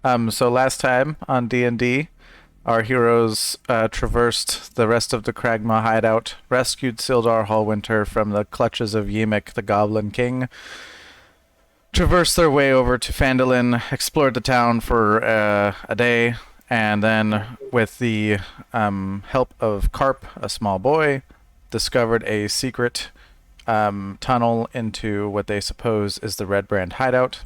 So last time on D&D, our heroes traversed the rest of the Kragma hideout, rescued Sildar Hallwinter from the clutches of Ymik, the Goblin King, traversed their way over to Phandelin, explored the town for a day, and then, with the help of Carp, a small boy, discovered a secret tunnel into what they suppose is the Red Brand hideout.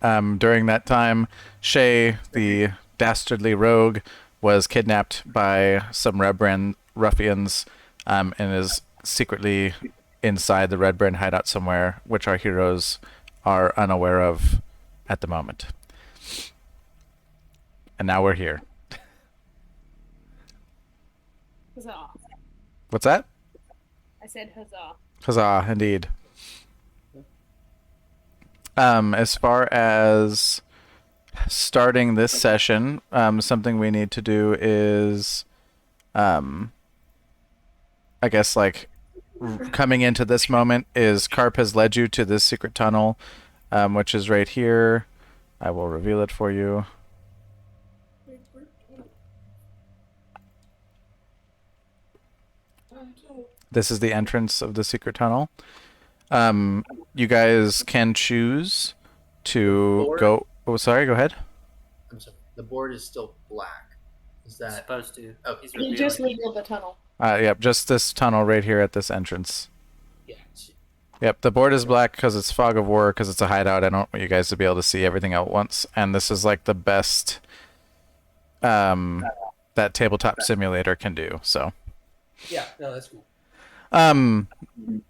During that time, Shaye, the dastardly rogue, was kidnapped by some Red Brand ruffians and is secretly inside the Red Brand hideout somewhere, which our heroes are unaware of at the moment. And now we're here. Huzzah. What's that? I said huzzah. Huzzah, indeed. As far as starting this session, something we need to do is, I guess, like, coming into this moment is Carp has led you to this secret tunnel, which is right here. I will reveal it for you. This is the entrance of the secret tunnel. You guys can choose to go. Oh, sorry. Go ahead. I'm sorry. The board is still black. Is that supposed to? Oh, He's He just revealed the tunnel. Yep, just this tunnel right here at this entrance. yeah? Yep, the board is black because it's fog of war, because it's a hideout. I don't want you guys to be able to see everything at once. And this is like the best that tabletop simulator can do. So. Yeah. No, that's cool.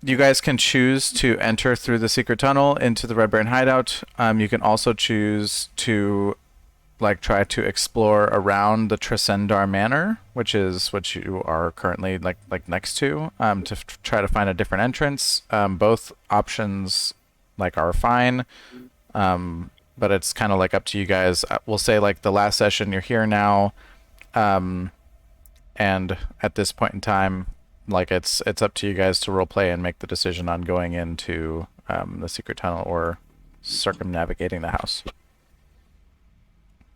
You guys can choose to enter through the secret tunnel into the Red Baron hideout. You can also choose to try to explore around the Tresendar Manor, which is what you are currently like next to try to find a different entrance. Both options are fine. But it's kind of up to you guys. We'll say the last session you're here now, and at this point in time, it's up to you guys to roleplay and make the decision on going into the secret tunnel or circumnavigating the house.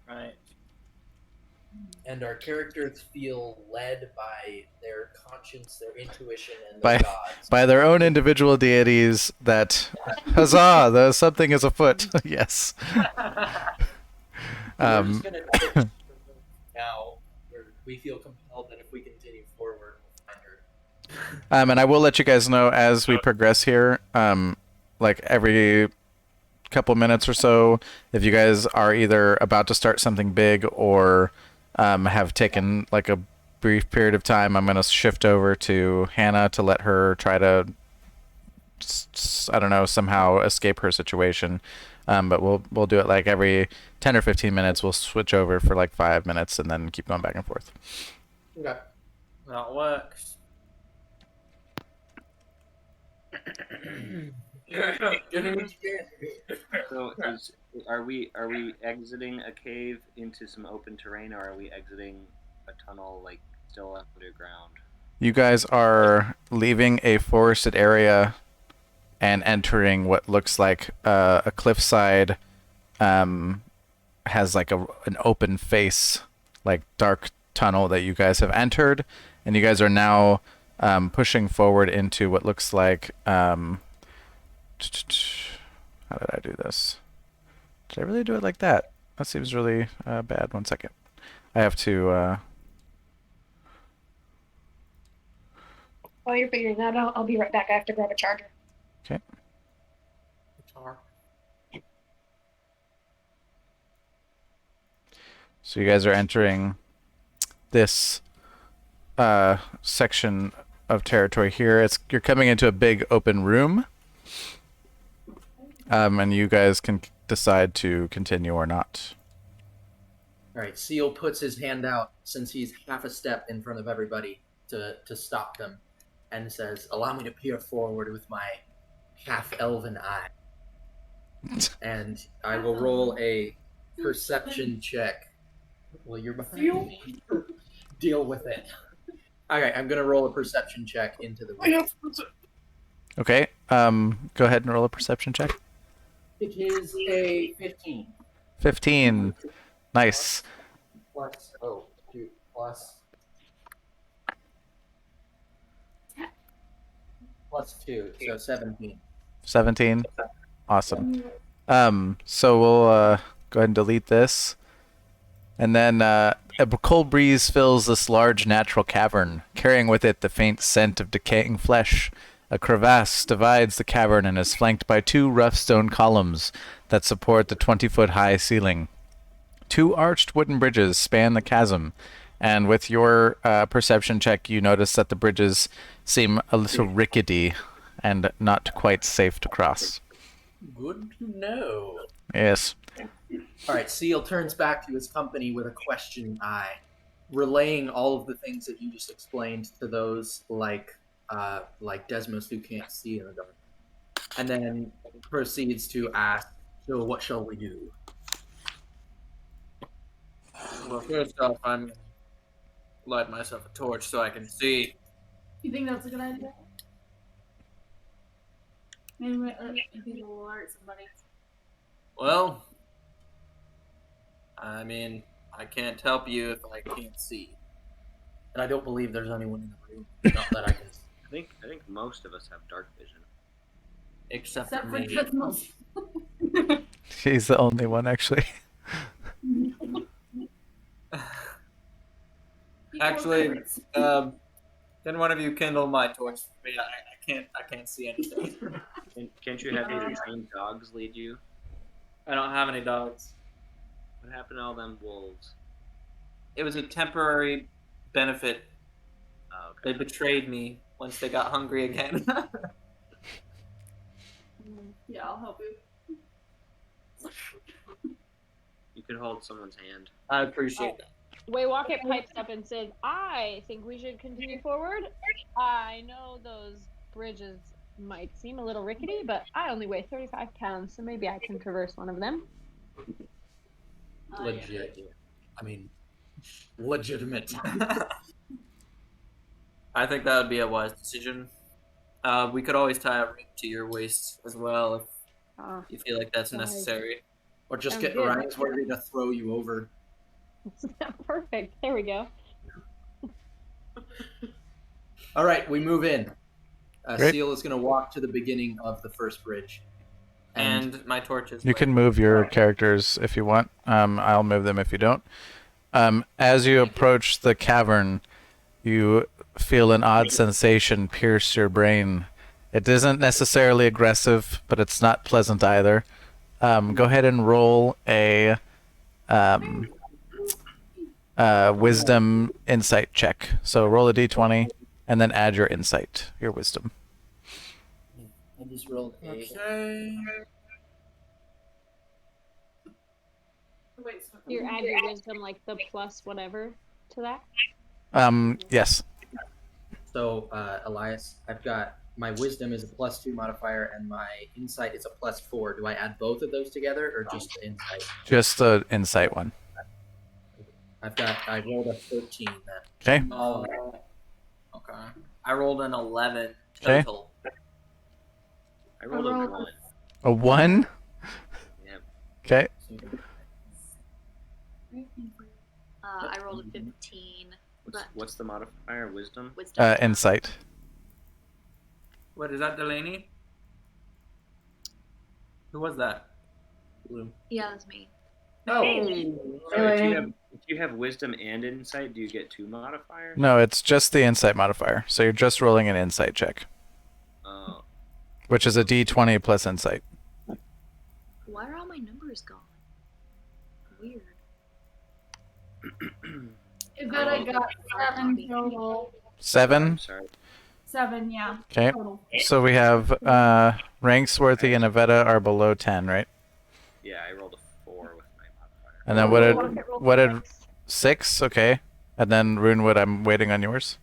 Right. And our characters feel led by their conscience, their intuition, and By their gods. by their own individual deities that, huzzah, there's something is afoot. Yes. We're just gonna now. We feel compelled that if we continue forward, we'll find her. And I will let you guys know as we progress here, every couple minutes or so, if you guys are either about to start something big or have taken a brief period of time, I'm going to shift over to Hannah to let her try to, I don't know, somehow escape her situation. But we'll do it every 10 or 15 minutes. We'll switch over for 5 minutes and then keep going back and forth. Okay. That works. So are we exiting a cave into some open terrain, or are we exiting a tunnel still underground? You guys are leaving a forested area and entering what looks like a cliffside. Has an open face, dark tunnel that you guys have entered, and you guys are now pushing forward into what looks like. How did I do this? Did I really do it like that? That seems really bad. 1 second. I have to. While you're figuring that out, I'll be right back. I have to grab a charger. Okay. Guitar. So you guys are entering this section of territory here. You're coming into a big open room, and you guys can decide to continue or not. All right. Ciil puts his hand out since he's half a step in front of everybody to stop them, and says, "Allow me to peer forward with my half-elven eye." And I will roll a perception check. Well, you're behind me. Deal with it. Alright, I'm gonna roll a perception check into the room. Okay. Go ahead and roll a perception check. It is a 15. 15. Nice. Plus, oh, shoot, plus 2, so 17. 17. Awesome. So we'll go ahead and delete this. And then a cold breeze fills this large natural cavern, carrying with it the faint scent of decaying flesh. A crevasse divides the cavern and is flanked by 2 rough stone columns that support the 20-foot-high ceiling. 2 arched wooden bridges span the chasm, and with your perception check, you notice that the bridges seem a little rickety and not quite safe to cross. Good to know. Yes. All right, Ciil turns back to his company with a questioning eye, relaying all of the things that you just explained to those like Desmos who can't see in the dark, and then proceeds to ask, "So what shall we do?" Well, first off, I'm gonna light myself a torch so I can see. You think that's a good idea? Maybe we'll alert somebody. Well, I mean, I can't help you if I can't see. And I don't believe there's anyone in the room. Not that I can. I think most of us have dark vision. Except Except for for me. Desmos. She's the only one, actually. Actually, can one of you kindle my torch for me? I can't see anything. Can't you have your trained dogs lead you? I don't have any dogs. What happened to all them wolves? It was a temporary benefit. Oh, They okay. betrayed me once they got hungry again. Yeah, I'll help you. You could hold someone's hand. I appreciate that. Waywocket pipes up and says, I think we should continue forward. I know those bridges might seem a little rickety, but I only weigh 35 pounds, so maybe I can traverse one of them. Legit. I mean, legitimate. I think that would be a wise decision. We could always tie a rope to your waist as well if you feel like that's necessary. Or just Sounds get good. Rangswarthy to throw you over. Perfect. There we go. All right, we move in. Great. Ciil is going to walk to the beginning of the first bridge. And my torch is You lit. can move your characters if you want. I'll move them if you don't. As you approach the cavern, you feel an odd sensation pierce your brain. It isn't necessarily aggressive, but it's not pleasant either. Go ahead and roll a wisdom insight check. So roll a d20 and then add your insight, your wisdom. I just rolled a... Okay. Wait, so You add your wisdom, like the plus whatever to that. Yes. So, Elias, I've got my wisdom is a +2 modifier and my insight is a +4. Do I add both of those together or just the insight? Just the insight one. I rolled a 13 then. Okay. Oh, okay. I rolled an 11 Okay. total. I rolled a 1. A 1? Yep. Okay. I rolled a 15. What's the modifier? Wisdom? Wisdom. Insight. What is that, Delainie? Who was that? Blue. Yeah, that's me. Oh, So if you have wisdom and insight, do you get 2 modifiers? No, it's just the insight modifier. So you're just rolling an insight check, Oh. which is a d20 plus insight. Why are all my numbers gone? Weird. is that I got 7 total? 7? I'm sorry. 7, yeah. Okay. Total. So we have Rangswarthy and Ivetta are below 10, right? Yeah, I rolled a 4 with my modifier. And then what did 6? Okay. And then Runewood, I'm waiting on yours.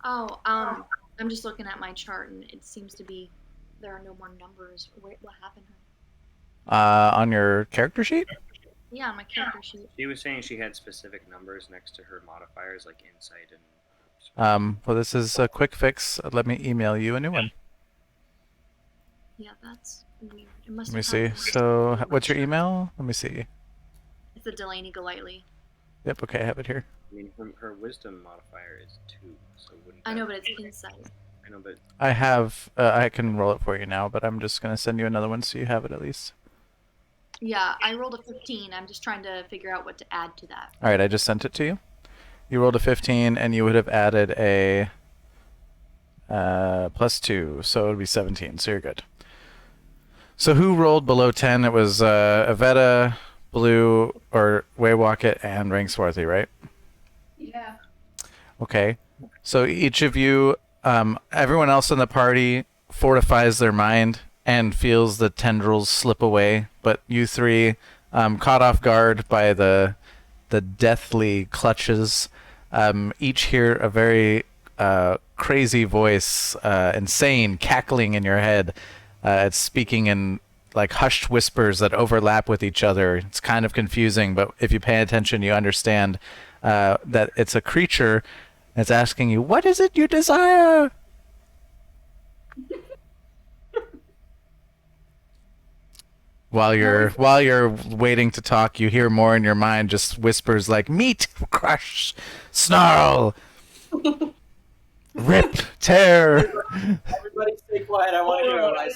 Oh, I'm just looking at my chart and it seems to be there are no more numbers. Wait, what happened? On your character sheet? Yeah, my character sheet. She was saying she had specific numbers next to her modifiers, like insight and... Well, this is a quick fix. Let me email you a new one. Yeah, that's weird. It must Let me have see. happened. So, what's your email? Let me see. It's a Delainie Golightly. Yep. Okay, I have it here. I mean, her wisdom modifier is 2, so wouldn't I know, that- but it's insight. I know, but I have. I can roll it for you now, but I'm just gonna send you another one so you have it at least. Yeah, I rolled a 15. I'm just trying to figure out what to add to that. All right, I just sent it to you. You rolled a 15, and you would have added a +2, so it would be 17. So you're good. So who rolled below 10? It was Ivetta, Blue, or Waywocket, and Rangswarthy, right? Yeah. Okay. So each of you, everyone else in the party fortifies their mind and feels the tendrils slip away, but you three, caught off guard by the deathly clutches, each hear a very crazy voice, insane, cackling in your head. It's speaking in like hushed whispers that overlap with each other. It's kind of confusing, but if you pay attention, you understand that it's a creature that's asking you, "What is it you desire?" While you're waiting to talk, you hear more in your mind, just whispers like "meat, crush, snarl, rip, tear." Everybody stay quiet. I want to hear what I say.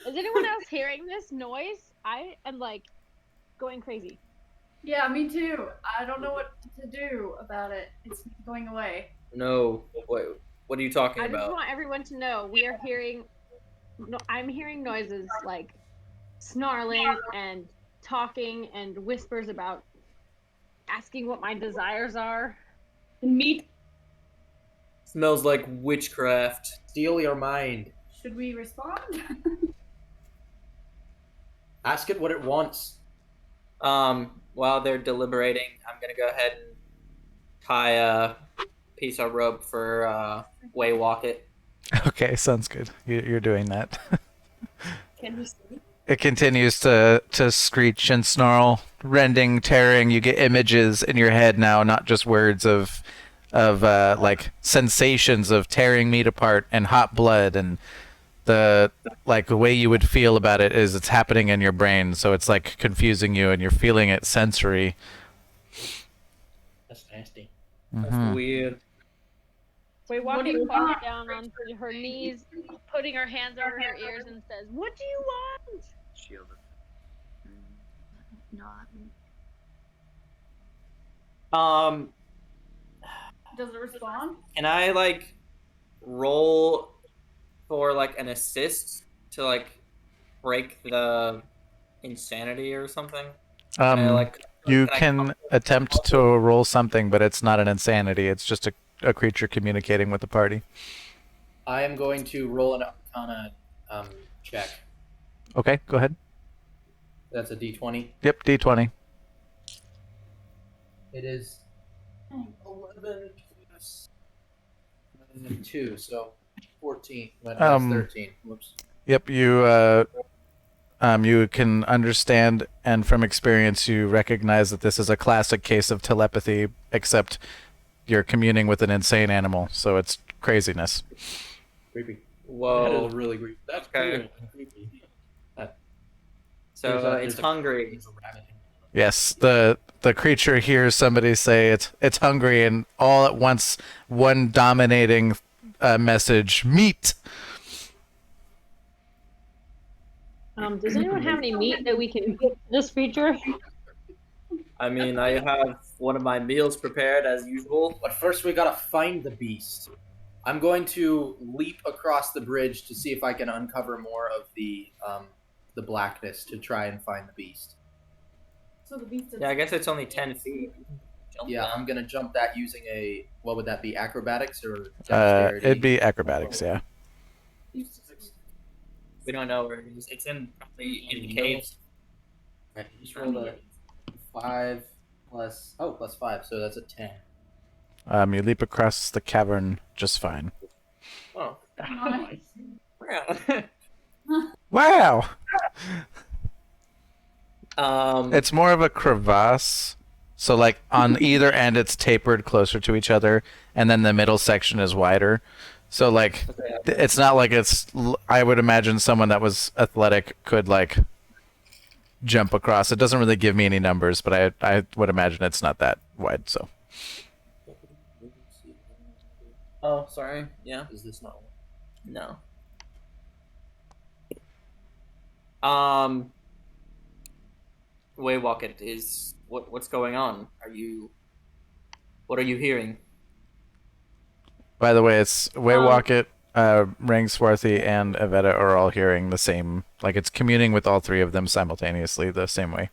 Is anyone else hearing this noise? I am like going crazy. Yeah, me too. I don't know what to do about it. It's going away. No. What are you talking I just about? want everyone to know we are hearing. No, I'm hearing noises like snarling and talking and whispers about asking what my desires are. And meat. Smells like witchcraft. Steal your mind. Should we respond? Ask it what it wants. While they're deliberating, I'm gonna go ahead and tie a piece of rope for Waywocket. Okay, sounds good. You're doing that. Can we see? It continues to screech and snarl, rending, tearing. You get images in your head now, not just words of like sensations of tearing meat apart and hot blood, and the way you would feel about it is it's happening in your brain, so it's like confusing you and you're feeling it sensory. That's nasty. That's Mhm. weird. What do Waywocket you falls want? down onto her knees, putting her hands over her ears, and says, "What do you want?" shield it. Not. Does it respond? Can I roll for an assist to break the insanity or something? You can I- can attempt to roll something, but it's not an insanity. It's just a creature communicating with the party. I am going to roll an Arcana check. Okay, go ahead. That's a D20. Yep, D20. It is 11 plus 2, so 14. But that's 13. Whoops. Yep, you can understand, and from experience, you recognize that this is a classic case of telepathy, except you're communing with an insane animal, so it's craziness. Creepy. That Whoa. is really creepy. That's Okay. cool. Creepy. So There's it's a- hungry. there's a rabbit. Yes, the creature hears somebody say it's hungry, and all at once, one dominating message: meat. Does anyone have any meat that we can give to this creature? I mean, I have one of my meals prepared as usual. But first, we gotta find the beast. I'm going to leap across the bridge to see if I can uncover more of the blackness to try and find the beast. So the beast is... Yeah, I guess it's only 10 feet. Jump Yeah, down. I'm gonna jump that using what would that be? Acrobatics or dexterity? It'd be acrobatics, yeah. We don't know where it is. It's probably in the caves. Right, just rolled a 5 plus 5, so that's a 10. You leap across the cavern just fine. Oh. Nice. Wow! Um, It's more of a crevasse. So on either end it's tapered closer to each other, and then the middle section is wider. So it's not like I would imagine someone that was athletic could jump across. It doesn't really give me any numbers, but I would imagine it's not that wide. So Oh, sorry. Yeah. Is this not one? No. Waywocket is what's going on? What are you hearing? by the way, it's Waywocket, Rangswarthy, and Ivetta are all hearing the same. Like it's communing with all three of them simultaneously the same way.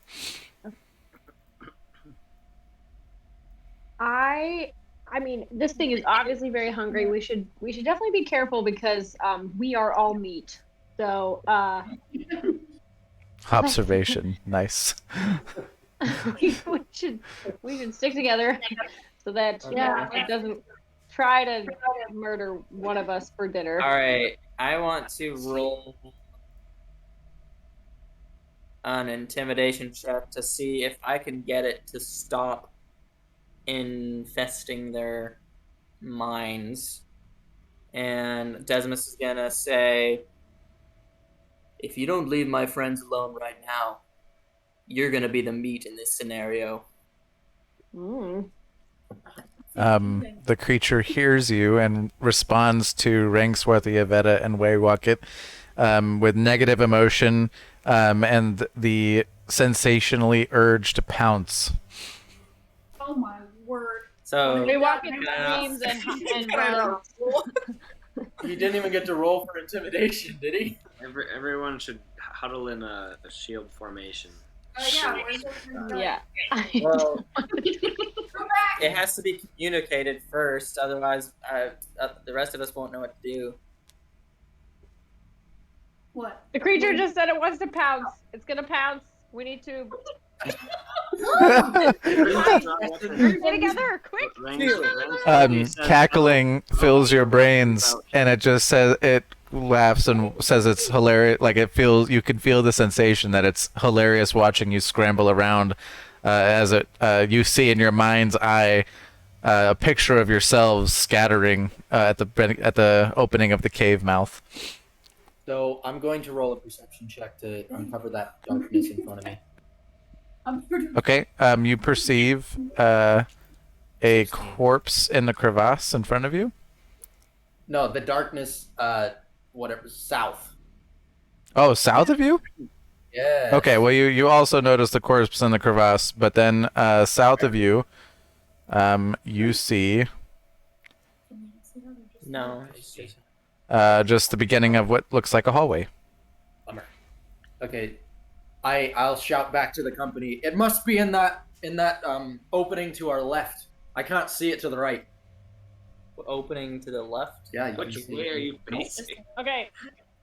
I mean, this thing is obviously very hungry. We should definitely be careful because we are all meat. So Observation, nice. we should stick together so that it doesn't try to murder one of us for dinner. All right, I want to roll an intimidation check to see if I can get it to stop infesting their minds. And Desmos is gonna say, if you don't leave my friends alone right now, you're gonna be the meat in this scenario. The creature hears you and responds to Rangswarthy, Ivetta, and Waywocket with negative emotion and the sensationally urge to pounce. Oh my word. So Waywocket screams and runs. He didn't even get to roll for intimidation, did he? Everyone should huddle in a shield formation. Yeah, where's it? Yeah. well, Go back. it has to be communicated first, otherwise the rest of us won't know what to do. What? The creature just said it wants to pounce. It's gonna pounce. We need to get together, quick! Cackling fills your brains, and it just says it laughs and says it's hilarious. Like you can feel the sensation that it's hilarious watching you scramble around as you see in your mind's eye a picture of yourselves scattering at the opening of the cave mouth. So I'm going to roll a perception check to uncover that darkness in front of me. Okay, you perceive a corpse in the crevasse in front of you. No, the darkness, whatever, south. Oh, south of you? Yeah. Okay, well, you also notice the corpse in the crevasse, but then south of you, you see No. just the beginning of what looks like a hallway. Bummer. Okay, I'll shout back to the company. It must be in that opening to our left. I can't see it to the right. Opening to the left? Yeah, you Which can see way it. are you facing? Okay,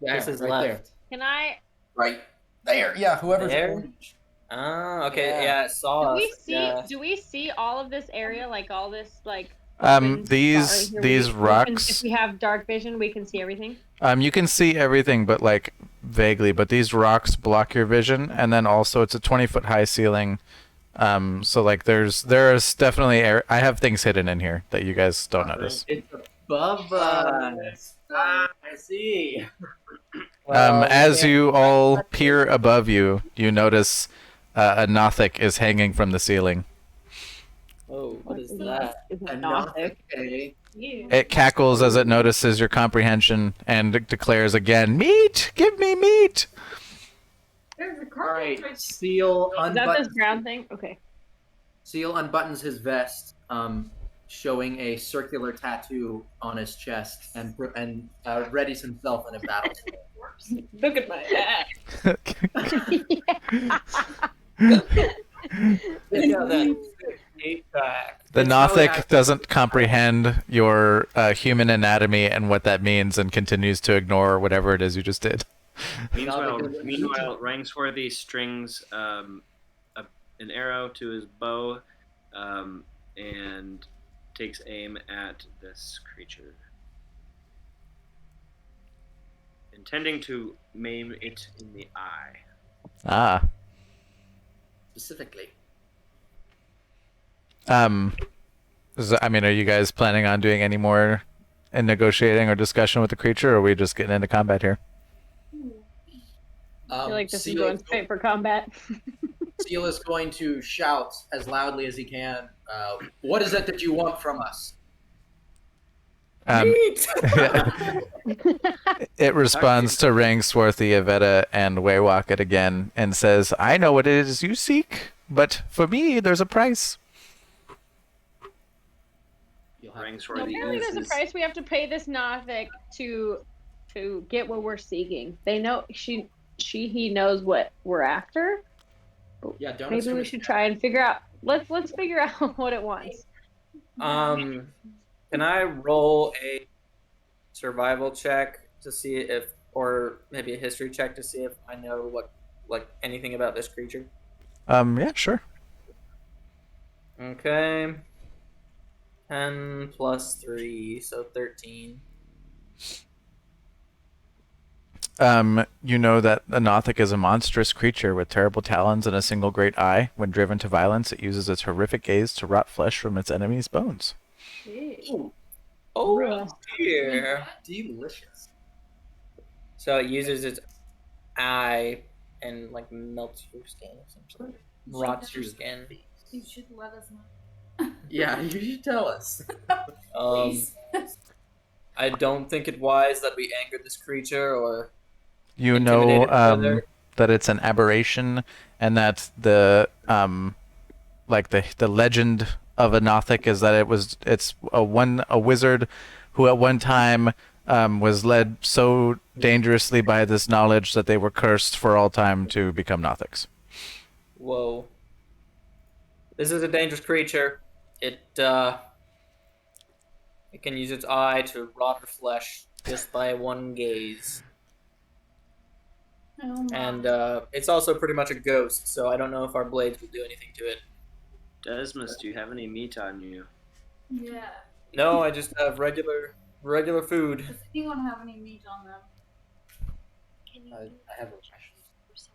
Yeah, This is right left. there. can I? Right there. Yeah, whoever's There? orange. Oh, okay. Yeah. Yeah, it saw Do us. we see? Yeah. Do we see all of this area? Like all this, like. These rocks. If we have dark vision, we can see everything. You can see everything, but like vaguely. But these rocks block your vision, and then also it's a 20-foot high ceiling. So like there is definitely I have things hidden in here that you guys don't notice. It's above us. I see. As you all peer above you, you notice a Nothic is hanging from the ceiling. Oh, what is that? Is it A not? Nothic, eh? It cackles as it notices your comprehension and declares again, "Meat! Give me meat!" There's a All carpet. right. Ciil Is that this unbuttons. ground thing? Okay. Ciil unbuttons his vest, showing a circular tattoo on his chest, and readies himself in a battle. Look at my ass. The It's how it Nothic acts. doesn't comprehend your human anatomy and what that means and continues to ignore whatever it is you just did. Meanwhile, Rangswarthy strings an arrow to his bow and takes aim at this creature, intending to maim it in the eye. Ah. Specifically. I mean, are you guys planning on doing any more negotiating or discussion with the creature, or are we just getting into combat here? I feel like this is Ciil going straight for combat. Ciil is going to shout as loudly as he can, what is it that you want from us? Meat! It responds to Rangswarthy, Ivetta, and Waywocket again and says, I know what it is you seek, but for me, there's a price. You'll have Ranks So where the apparently there's a is. price we have to pay this Nothic to get what we're seeking. They know he knows what we're after. Yeah, don't Maybe assume we it's should bad. try and figure out. Let's figure out what it wants. Can I roll a survival check to see if, or maybe a history check to see if I know anything about this creature? Yeah, sure. Okay. 10 plus 3, so 13. You know that a Nothic is a monstrous creature with terrible talons and a single great eye. When driven to violence, it uses its horrific gaze to rot flesh from its enemy's bones. Oh dear. Delicious. So it uses its eye and like melts your skin essentially. Rots your skin. You should let us know. Yeah, you should tell us. Please. I don't think it wise that we anger this creature or You intimidate know it further. that it's an aberration, and that the legend of a Nothic is that it's a wizard who at one time was led so dangerously by this knowledge that they were cursed for all time to become Nothics. Whoa. This is a dangerous creature. It can use its eye to rot her flesh just by one gaze. Oh, my. And it's also pretty much a ghost, so I don't know if our blades will do anything to it. Desmos, do you have any meat on you? Yeah. No, I just have regular food. Does anyone have any meat on them? I have a question.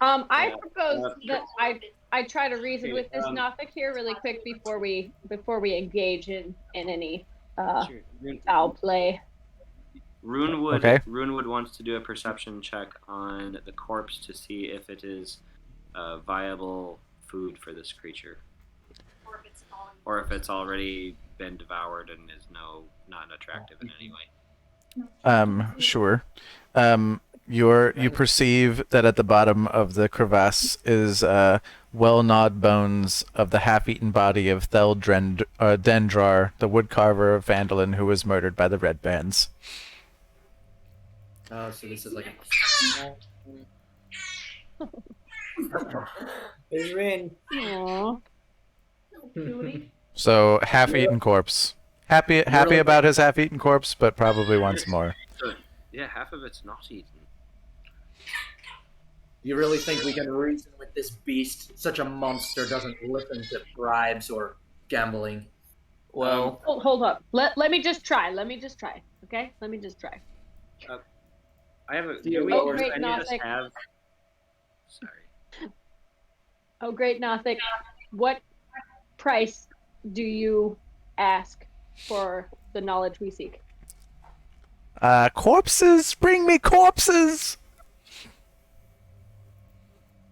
I Yeah. propose that I try to reason with this Okay, Nothic here really quick before we engage in any Sure. foul play. Runewood, Okay. Runewood wants to do a perception check on the corpse to see if it is viable food for this creature, or if it's already been devoured and is not attractive in any way. Sure. You perceive that at the bottom of the crevasse is well-gnawed bones of the half-eaten body of Dendrar, the woodcarver of Phandelver, who was murdered by the Red Bands. Oh, so this is like a... There's rain. Aww. So half-eaten corpse. Happy about his half-eaten corpse, but probably wants more. Yeah, half of it's not eaten. You really think we can reason with this beast? Such a monster doesn't listen to bribes or gambling. Well, Hold up. Let me just try. Okay? Let me just try. I have a. Do you- Do we, Oh, does great, any of us Nothic. have? Sorry. Oh, great Nothic. What price do you ask for the knowledge we seek? Corpses! Bring me corpses!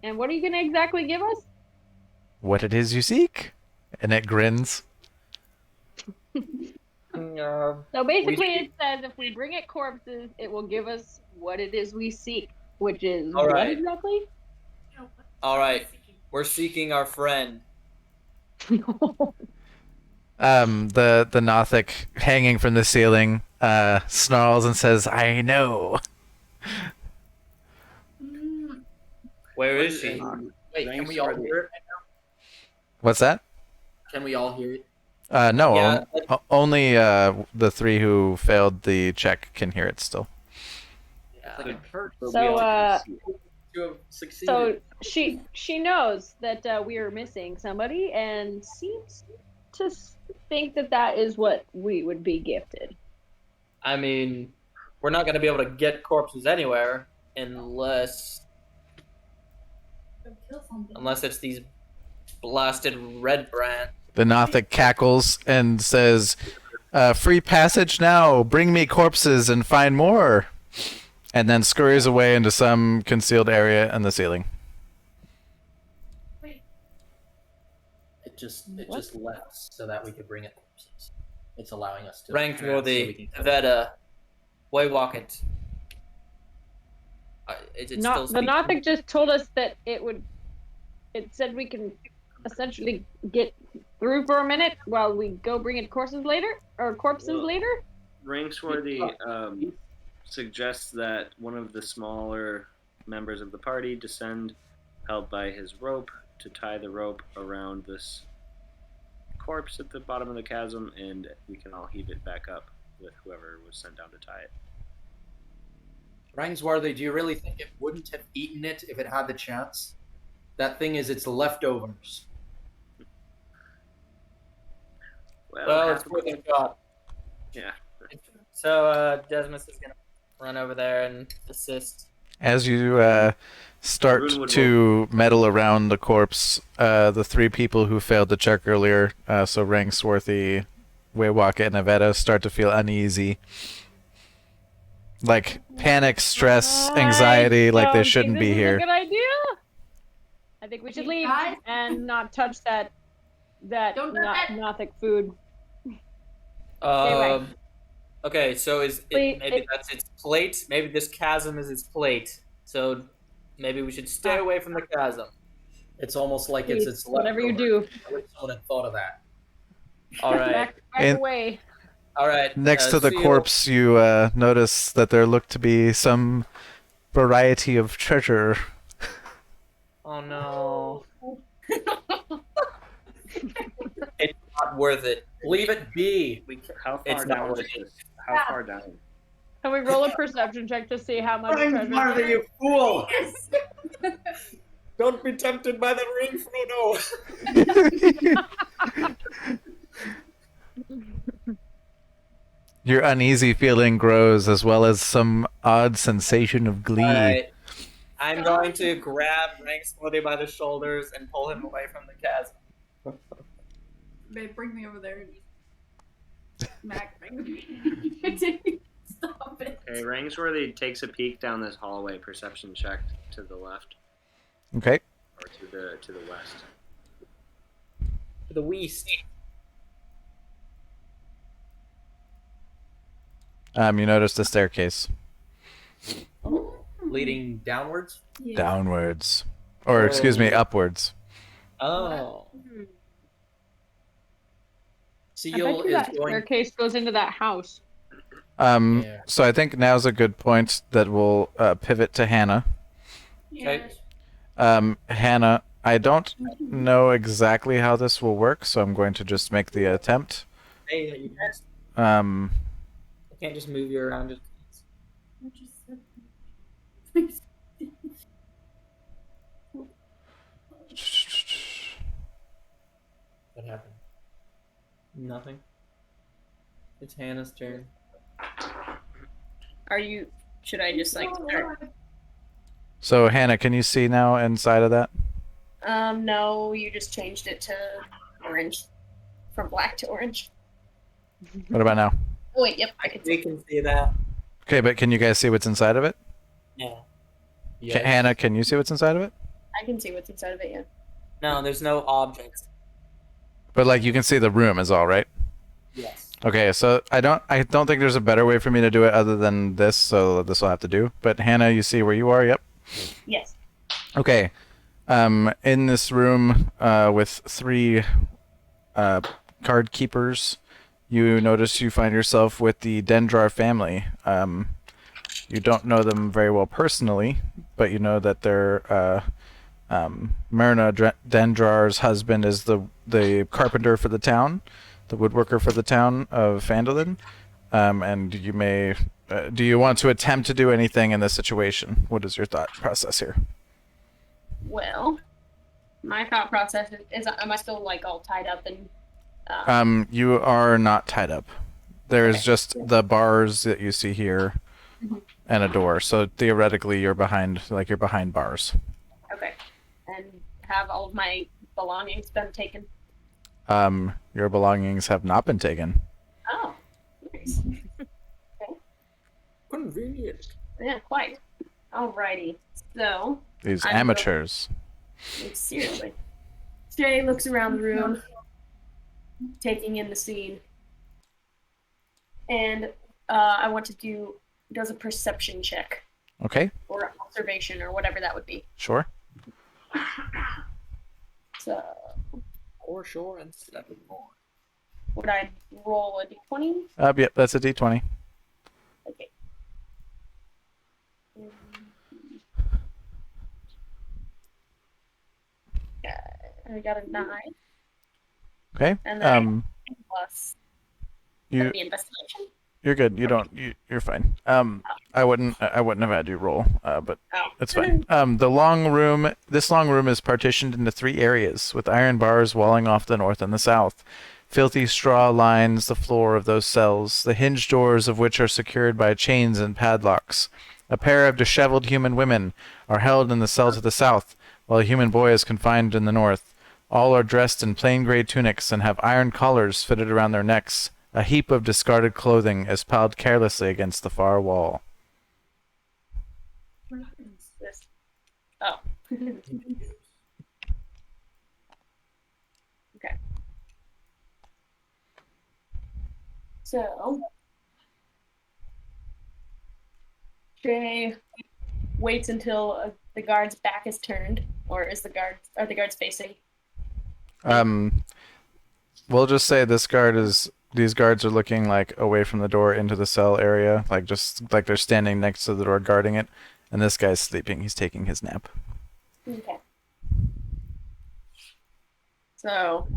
And what are you going to exactly give us? What it is you seek? And it grins. So basically, it says if we bring it corpses, it will give us what it is we seek, which is All what right. exactly? all right. We're seeking our friend. The Nothic hanging from the ceiling snarls and says, I know. Where is she? Wait, can we all hear it? What's that? Can we all hear it? No, Yeah. only the three who failed the check can hear it still. It's like a hurt. But we So, all can see it. To have succeeded. So she knows that we are missing somebody and seems to think that is what we would be gifted. I mean, we're not going to be able to get corpses anywhere unless it's these blasted red brand. The Nothic cackles and says, free passage now. Bring me corpses and find more. and then scurries away into some concealed area in the ceiling. It just left so that we could bring it corpses. It's allowing us to Rangswarthy, Ivetta, Waywocket. Is it still The speaking? Nothic just told us that it said we can essentially get through for a minute while we go bring it corpses later. Rangswarthy suggests that one of the smaller members of the party descend, held by his rope, to tie the rope around this corpse at the bottom of the chasm, and we can all heave it back up with whoever was sent down to tie it. Rangswarthy, do you really think it wouldn't have eaten it if it had the chance? That thing is its leftovers. Well, it's worth a shot. Yeah. So Desmos is gonna run over there and assist. As you start Runewood to meddle around the corpse, the three people who failed to check earlier, so Rangswarthy, Waywocket, and Ivetta, start to feel uneasy. Like panic, stress, anxiety, like they shouldn't be here. This is a good idea. I think we should leave Guys? and not touch that Don't do that. Nothic food. Okay, so Wait, maybe that's its plate? Maybe this chasm is its plate. So maybe we should stay away from the chasm. It's almost like it's Please, its whatever you leftover. do. I wish someone had thought of that. All right. Back And- away. All right. Next to the Ciil, corpse, you notice that there looked to be some variety of treasure. Oh no. It's not worth it. Leave it be. How far It's not down worth is it. this? How far down? Can we roll a perception check to see how much treasure? Rangswarthy, you fool! Don't be tempted by the ring, Frodo. Your uneasy feeling grows, as well as some odd sensation of glee. All right. I'm going to grab Rangswarthy by the shoulders and pull him away from the chasm. Babe, bring me over there. Mac, bring me. Stop it. Okay, Rangsworthy takes a peek down this hallway, perception check to the left Okay. or to the west. To the west. You notice the staircase Leading downwards? Yeah. downwards, or excuse me, upwards. Oh. I Ciil bet you is that going. staircase goes into that house. Yeah. So I think now's a good point that we'll pivot to Hannah. Yeah. Hannah, I don't know exactly how this will work, so I'm going to just make the attempt. Hey, you guys Um, can't just move you around. Just... What happened? Nothing. It's Hannah's turn. Should I just like start? so Hannah, can you see now inside of that? No, you just changed it to orange. From black to orange. What about now? Oh wait, yep, I can We see. can see that. Okay, but can you guys see what's inside of it? Yeah. Hannah, can you see what's inside of it? I can see what's inside of it, yeah. No, there's no objects. But like you can see the room is all right. Yes. Okay, so I don't think there's a better way for me to do it other than this, so this will have to do. But Hannah, you see where you are? Yep. Yes. Okay. In this room with three card keepers, you notice you find yourself with the Dendrar family. You don't know them very well personally, but you know that they're Myrna Dendrar's husband is the carpenter for the town, the woodworker for the town of Phandelver. And you may do you want to attempt to do anything in this situation? What is your thought process here? Well, my thought process is am I still like all tied up and You are not tied up. There's Okay. just the bars that you see here Mhm. and a door. So theoretically you're behind bars. okay. And have all of my belongings been taken? Your belongings have not been taken. Oh. Nice. Convenient. Yeah, quite. Alrighty. So, These I'm amateurs. seriously. Shaye looks around the room, taking in the scene. And I want to does a perception check. Okay, Or observation, or whatever that would be. sure. So, For sure and 7 more. would I roll a d20? Yep, that's a D20. Okay. Yeah, I got a 9. Okay. And then plus You the investigation. you're good. You're fine. I wouldn't have had you roll, but Oh. it's fine. This long room is partitioned into 3 areas with iron bars walling off the north and the south. Filthy straw lines the floor of those cells, the hinged doors of which are secured by chains and padlocks. A pair of disheveled human women are held in the cell to the south, while a human boy is confined in the north. All are dressed in plain gray tunics and have iron collars fitted around their necks. A heap of discarded clothing is piled carelessly against the far wall. This. Oh. Okay. So, Shaye waits until the guard's back is turned, or are the guards facing? We'll just say these guards are looking like away from the door into the cell area, like just like they're standing next to the door guarding it, and this guy's sleeping. He's taking his nap. Okay. So,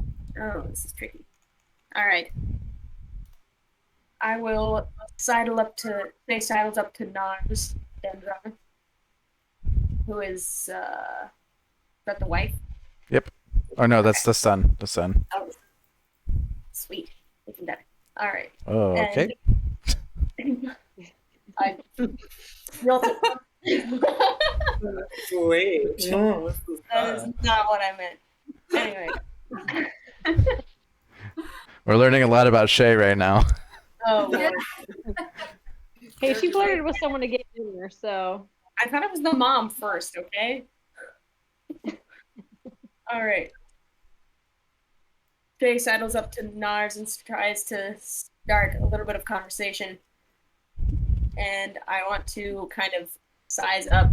this is tricky. All right. I will sidle up to Nars Dendra, who is that the wife? Yep. Oh no, that's the son. The son. Oh, sweet. Even better. All right. Oh, okay. I rolled it. Wait. No, That is not what I meant. Anyway. We're learning a lot about Shaye right now. Oh, Lord. Hey, she flirted with someone to get dinner, so. I thought it was the mom first, okay? All right. Shaye sidles up to Nars and tries to start a little bit of conversation. And I want to kind of size up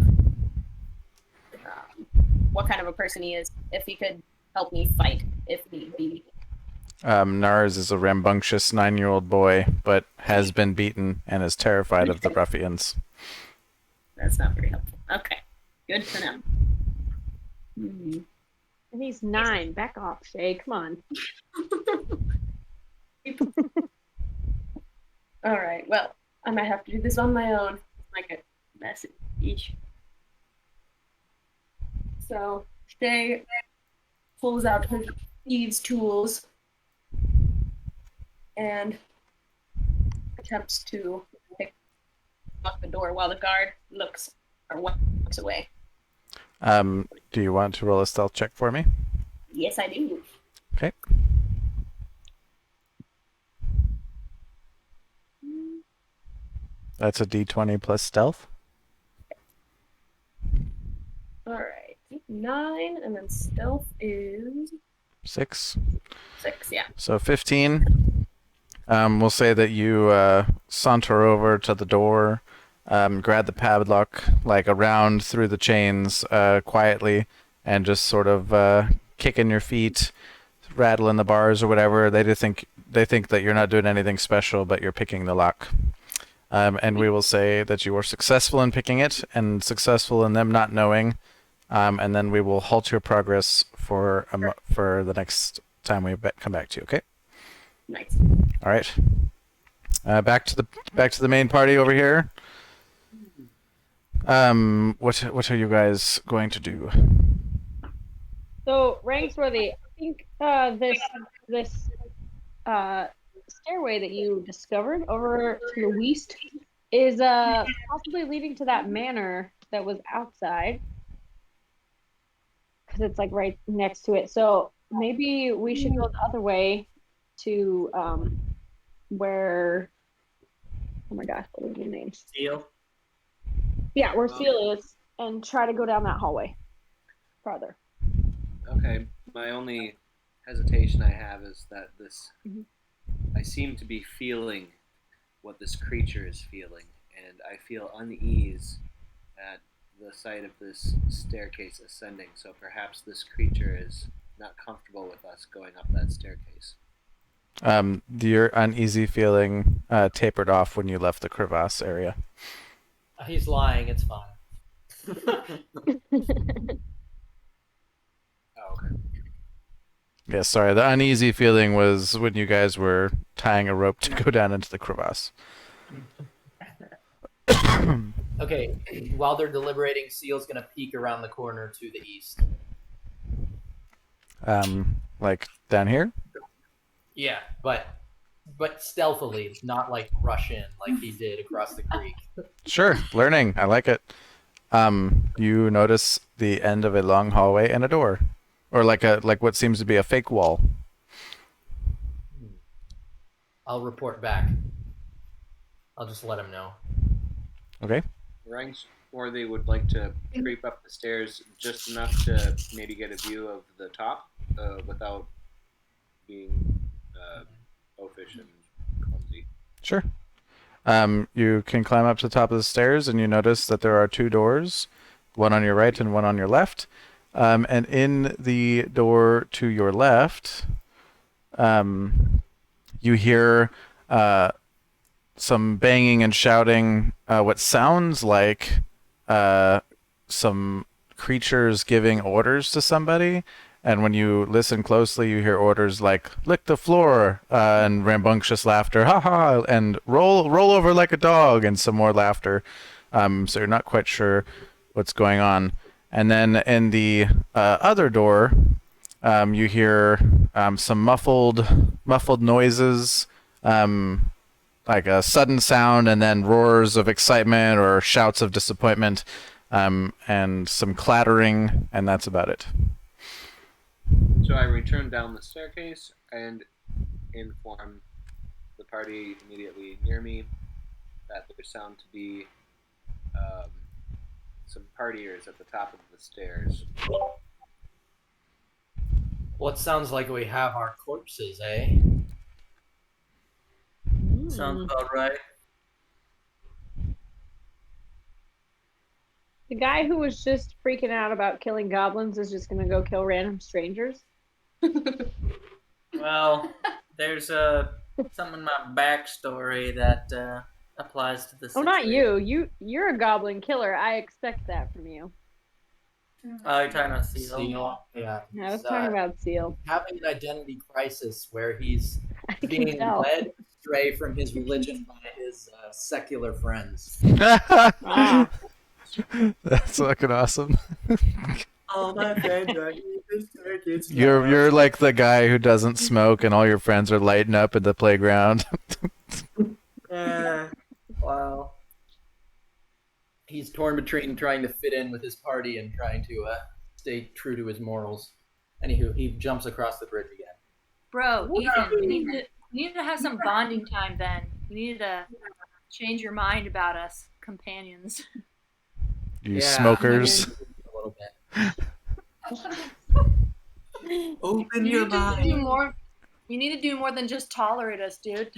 what kind of a person he is, if he could help me fight, if need be. Nars is a rambunctious 9-year-old boy, but has been beaten and is terrified of the ruffians. That's not very helpful. Okay. Good for now. And he's 9. Back off, Shaye. Come on. All right. Well, I might have to do this on my own. Like a message each. So, Shaye pulls out her thieves' tools and attempts to lock the door while the guard looks away. Do you want to roll a stealth check for me? Yes, I do. Okay. That's a D20 plus stealth. All right. 9, and then stealth is 6. 6, yeah. So 15. We'll say that you saunter over to the door, grab the padlock, like around through the chains quietly, and just sort of kicking your feet, rattling the bars or whatever. They think that you're not doing anything special, but you're picking the lock. And we will say that you were successful in picking it and successful in them not knowing. And then we will halt your progress for the next time we come back to you. Okay. Nice. All right. Back to the main party over here. What are you guys going to do? So, Rangswarthy, I think this stairway that you discovered over to the west is possibly leading to that manor that was outside, because it's like right next to it. So maybe we should go the other way to where. Oh my gosh, what was your name? Ciil. Yeah, where Ciil is, and try to go down that hallway farther. Okay. My only hesitation I have is that this. I seem to be feeling what this creature is feeling, and I feel unease at the sight of this staircase ascending. So perhaps this creature is not comfortable with us going up that staircase. Your uneasy feeling tapered off when you left the crevasse area. He's lying. It's fine. Oh, okay. Yeah, sorry. The uneasy feeling was when you guys were tying a rope to go down into the crevasse. Okay, while they're deliberating, Ciil's gonna peek around the corner to the east. Like down here? Yeah, but stealthily, not like rush in like he did across the creek. Sure. Learning. I like it. You notice the end of a long hallway and a door. Or like what seems to be a fake wall. I'll report back. I'll just let him know. Okay. Rangswarthy would like to creep up the stairs just enough to maybe get a view of the top without being oafish and clumsy. Sure. You can climb up to the top of the stairs and you notice that there are two doors, one on your right and one on your left. And in the door to your left, you hear some banging and shouting, what sounds like some creatures giving orders to somebody. And when you listen closely, you hear orders like "lick the floor" and rambunctious laughter, "ha ha," and roll over like a dog," and some more laughter. So you're not quite sure what's going on. And then in the other door, you hear some muffled noises, like a sudden sound, and then roars of excitement or shouts of disappointment, and some clattering, and that's about it. So I return down the staircase and inform the party immediately near me that there sound to be some partiers at the top of the stairs. What sounds like we have our corpses, eh? Sounds about right. The guy who was just freaking out about killing goblins is just gonna go kill random strangers. Well, there's something in my backstory that applies to this. Oh, not you. You're a goblin killer. I expect that from you. Oh, you're talking about Ciil. Ciil, yeah. I was talking about Ciil. Having an identity crisis where he's I can being tell. led astray from his religion by his secular friends. Ah. That's fucking awesome. Oh, my friend, You're like the guy who doesn't smoke and all your friends are lighting up at the playground. Yeah. Wow. He's torn between trying to fit in with his party and trying to stay true to his morals. Anywho, he jumps across the bridge again. Bro, Ethan, we need to have some bonding time then. You need to change your mind about us, companions. You smokers. A little bit. Open You your need to mind. do more. You need to do more than just tolerate us, dude.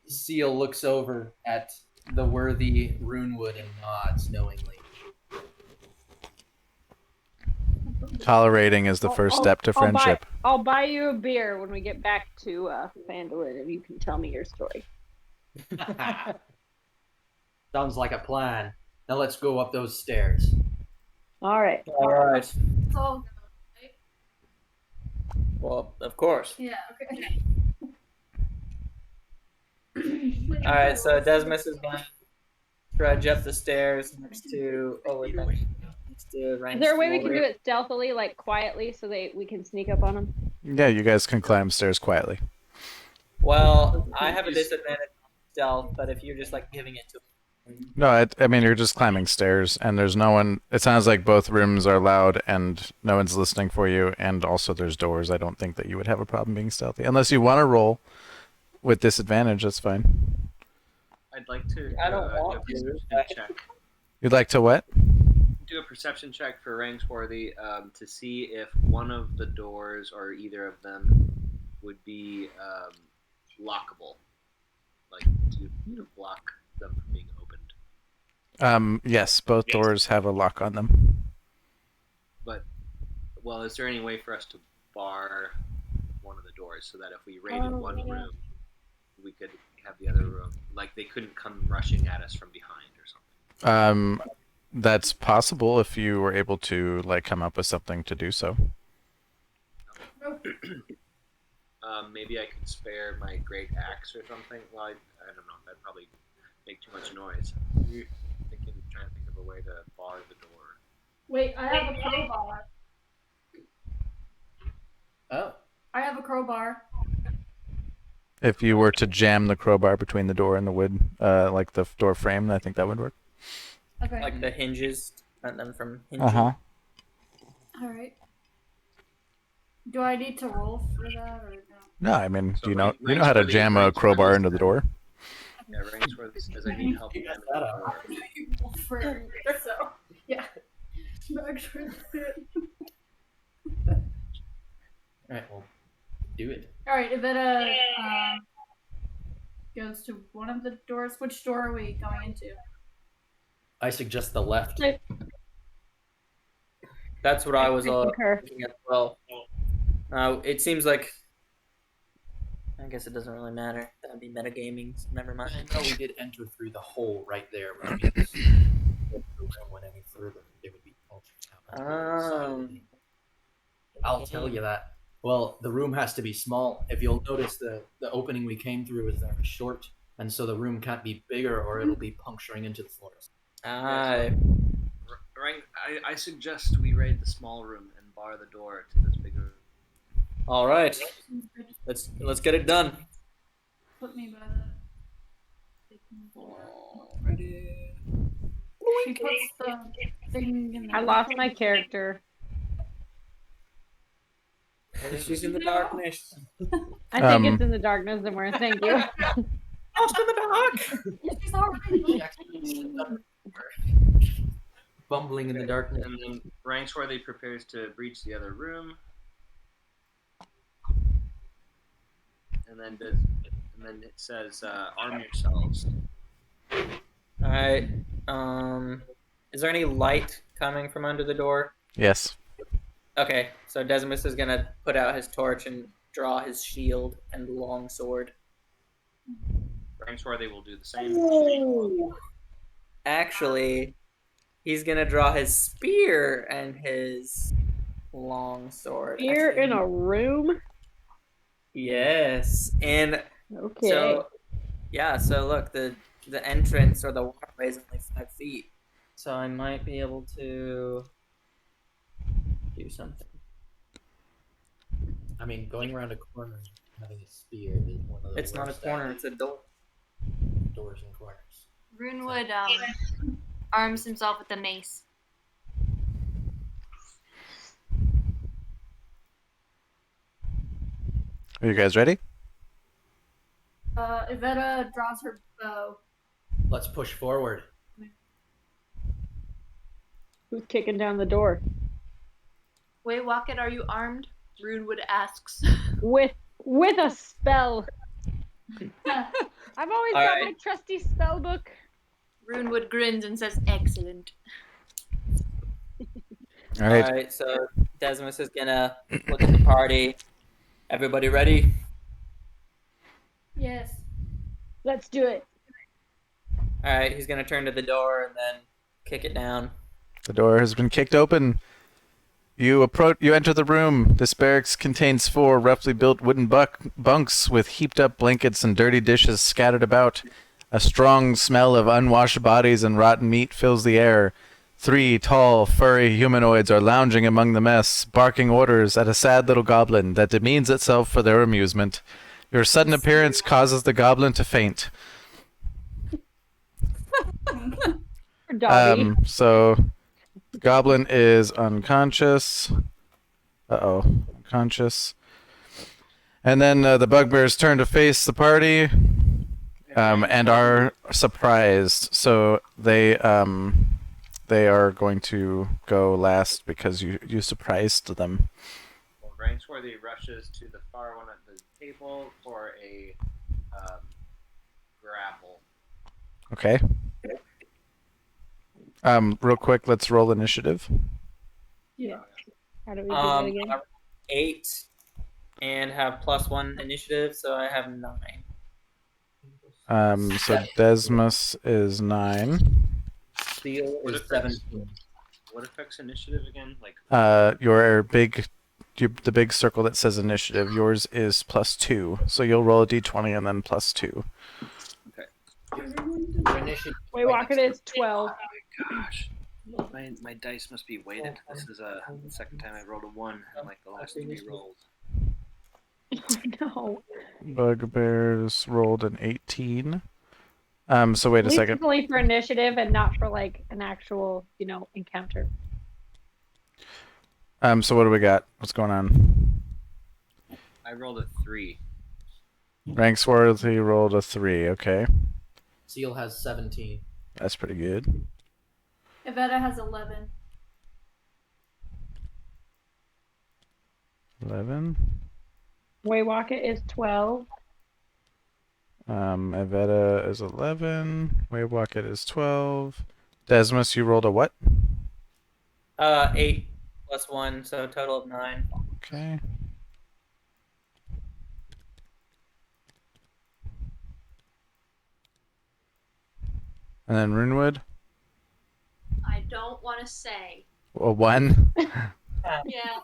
Ciil looks over at the worthy Runewood and nods knowingly. Tolerating is the first step to friendship. I'll buy you a beer when we get back to Phandelver, and you can tell me your story. Sounds like a plan. Now let's go up those stairs. All right. All right. Oh, Well, of course. yeah, okay. All right, so Desmos is going to trudge up the stairs next to. Oh wait, next to Is there a way we can do Rangswarthy. it stealthily, like quietly, so we can sneak up on them? Yeah, you guys can climb stairs quietly. Well, I have a disadvantage on stealth, but if you're just like giving it to him. No, I mean, you're just climbing stairs, and there's no one. It sounds like both rooms are loud, and no one's listening for you, and also there's doors. I don't think that you would have a problem being stealthy. Unless you want to roll with disadvantage, that's fine. I I'd like to I don't do a want to. perception check. You'd like to what? Do a perception check for Rangswarthy to see if one of the doors or either of them would be lockable, like to block them from being opened. Yes, both doors have a lock on them. But, well, is there any way for us to bar one of the doors so that if we raided one room, we could have the other room, like they couldn't come rushing at us from behind or something? That's possible if you were able to like come up with something to do so. Maybe I could spare my great axe or something. Well, I don't know. That'd probably make too much noise. You're trying to think of a way to bar the door. Wait, I have a crowbar. Oh. I have a crowbar. If you were to jam the crowbar between the door and the wood, like the door frame, I think that would work. Okay. Like the hinges, and then from hinging. Uh-huh. Alright. Do I need to roll for that or no? No, I mean, So you know Rangswarthy- how to jam a Rangswarthy crowbar says into the that- door? Yeah, Rangswarthy says I need help jamming the door. Roll for it, so yeah. Make sure it's good. Alright, well, do it. Alright, Ivetta goes to one of the doors. Which door are we going into? I suggest the left. That's what I was concur. thinking as well. It seems like. I guess it doesn't really matter. That would be metagaming. So never mind. No, we did enter through the hole right there. Which means if the room went any further, they would be cultured. I'll tell you that. Well, the room has to be small. If you'll notice, the opening we came through is very short, and so the room can't be bigger or it'll be puncturing into the floors. Aye. I suggest we raid the small room and bar the door to this bigger room. All right. Let's get it done. Put me by the She puts the thing in the I lost my character. She's in the darkness. I think it's in the darkness somewhere. Thank you. Lost in the dark. She's already Bumbling in the darkness. And then Rangswarthy prepares to breach the other room. And then it says, arm yourselves. Alright. Is there any light coming from under the door? Yes. Okay, so Desmos is gonna put out his torch and draw his shield and longsword. Rangswarthy will do the same. Actually, he's gonna draw his spear and his longsword. Here in a room? Yes, and Okay. so yeah, so look, the entrance or the walkway is only 5 feet, so I might be able to do something. I mean, going around a corner and having a spear is one of the It's not a worst corner; it's a door. doors and corners. Runewood arms himself with a mace. Are you guys ready? Ivetta draws her bow. Let's push forward. Who's kicking down the door? Waywocket, are you armed? Runewood asks. With a spell. I've always got Alright. my trusty spell book. Runewood grins and says, "Excellent." All right. Alright, so Desmos is gonna look at the party. Everybody ready? Yes. Let's do it. Alright, he's gonna turn to the door and then kick it down. The door has been kicked open. You enter the room. This barracks contains 4 roughly built wooden bunks with heaped up blankets and dirty dishes scattered about. A strong smell of unwashed bodies and rotten meat fills the air. 3 tall, furry humanoids are lounging among the mess, barking orders at a sad little goblin that demeans itself for their amusement. Your sudden appearance causes the goblin to faint. Or Dobby. So the goblin is unconscious. Unconscious. And then the bugbears turn to face the party. and are surprised. So they are going to go last because you surprised them. Well, Rangswarthy rushes to the far one at the table for a grapple. Okay. Real quick, let's roll initiative. Yeah. How do we do that again? I rolled 8 and have +1 initiative, so I have 9. So Desmos is 9. Ciil What is affects- 17. What affects initiative again? Like The big circle that says initiative. Yours is +2, so you'll roll a d20 and then +2. Your initiative. Waywocket is 12. gosh, my dice must be weighted. This is the second time I rolled a 1 in like the last 3 rolls. No. Bugbears rolled an 18. So wait a At least second. it's only for initiative and not for like an actual, encounter. So what do we got? What's going on? I rolled a 3. Rangswarthy rolled a 3. Okay, Ciil has 17. that's pretty good. Ivetta has 11. 11. Waywocket is 12. Ivetta is 11. Waywocket is 12. Desmos, you rolled a what? 8 +1, so a total of 9. Okay. And then Runewood, I don't want to say. a 1. Yeah.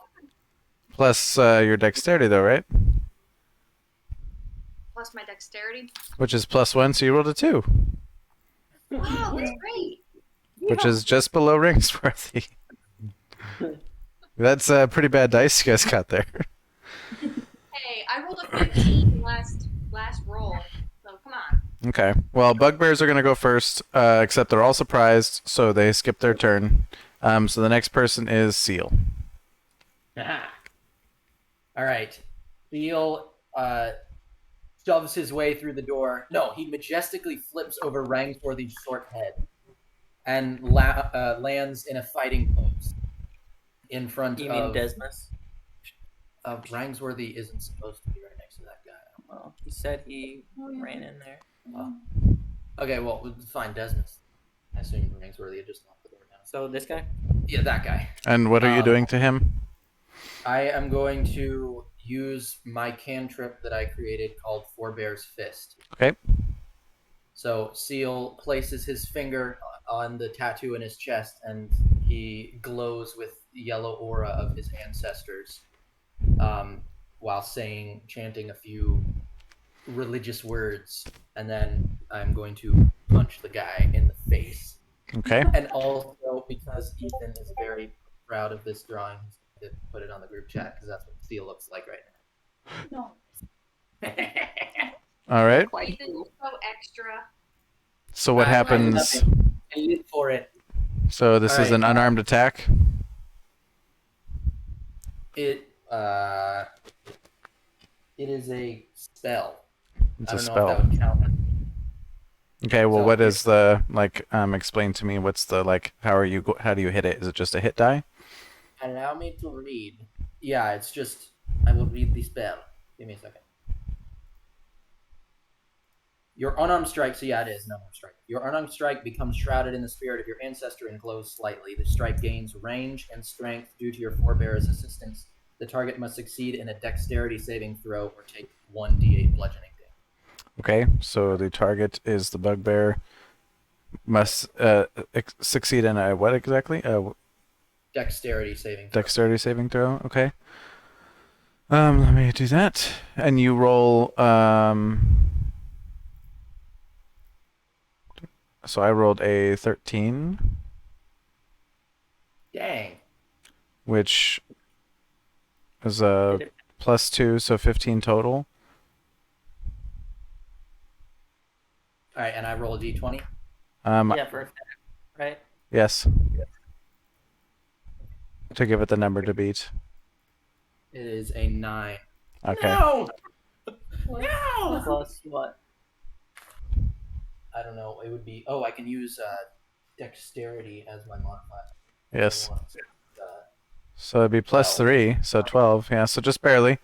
Plus your dexterity, though, right? Plus my dexterity. Which is +1, so you rolled a 2, Wow, that's great. which is just below Rangswarthy. That's a pretty bad dice you guys got there. Hey, I rolled a 15 last roll, so come on. Okay. Well, bugbears are going to go first, except they're all surprised, so they skip their turn. So the next person is Ciil. All right. Ciil shoves his way through the door. No, he majestically flips over Rangsworthy's short head and lands in a fighting pose in front You mean of... Desmos? Rangsworthy isn't supposed to be right next to that guy. Well, he said he ran in there. Oh. Okay, well, fine, Desmos. I assume Rangsworthy had just locked the door down. So this guy? Yeah, that guy. And what are you doing to him? I am going to use my cantrip that I created called Forebear's Fist. Okay. So Ciil places his finger on the tattoo in his chest, and he glows with the yellow aura of his ancestors, while chanting a few religious words, and then I'm going to punch the guy in the face. Okay. And also, because Ethan is very proud of this drawing, he's going to put it on the group chat, because that's what Ciil looks like right No. now. All right. Ethan, you're so extra. So what happens? I live for it. So this All is right. an unarmed attack. It is a spell. It's I a don't know if spell. that would count. Okay. Well, So- what is the explain to me? What's the How do you hit it? Is it just a hit die? Allow me to read. Yeah, it's just I will read the spell. Give me a second. Your unarmed strike, so yeah, it is an unarmed strike. Your unarmed strike becomes shrouded in the spirit of your ancestor and glows slightly. The strike gains range and strength due to your forebear's assistance. The target must succeed in a dexterity saving throw or take 1d8 bludgeoning damage. Okay. So the target is the bugbear. Must succeed in a what exactly? Dexterity saving throw. Dexterity saving throw. Okay. Let me do that. And you roll. So I rolled a 13, Dang. which is a +2, so 15 total. All right, and I roll a d20. Yeah, for attack, right? Yes. To give it the number to beat. It is a 9. Okay. No! Plus what? I don't know. It would be. Oh, I can use dexterity as my modifier. Yes. Uh, So it'd be plus 12. 3, so 12. Yeah, so just barely.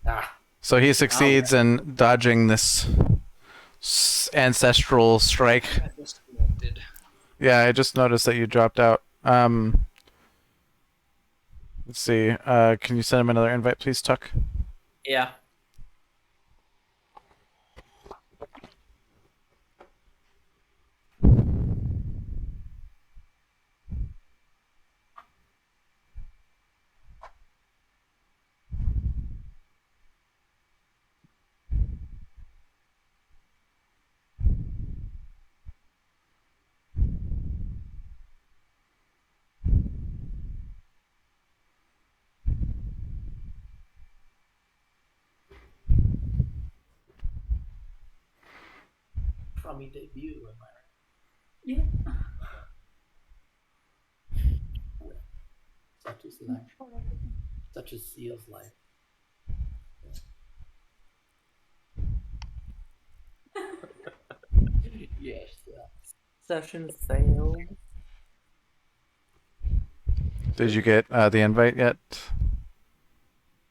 Ah, So he succeeds in dodging this ancestral strike. Got disconnected. Yeah, I just noticed that you dropped out. Let's see. Can you send him another invite, please, Tuck? Yeah. crummy debut. Am I right? Yeah. Such is life. Such is Ciil's life. Yes. Session failed. Did you get the invite yet?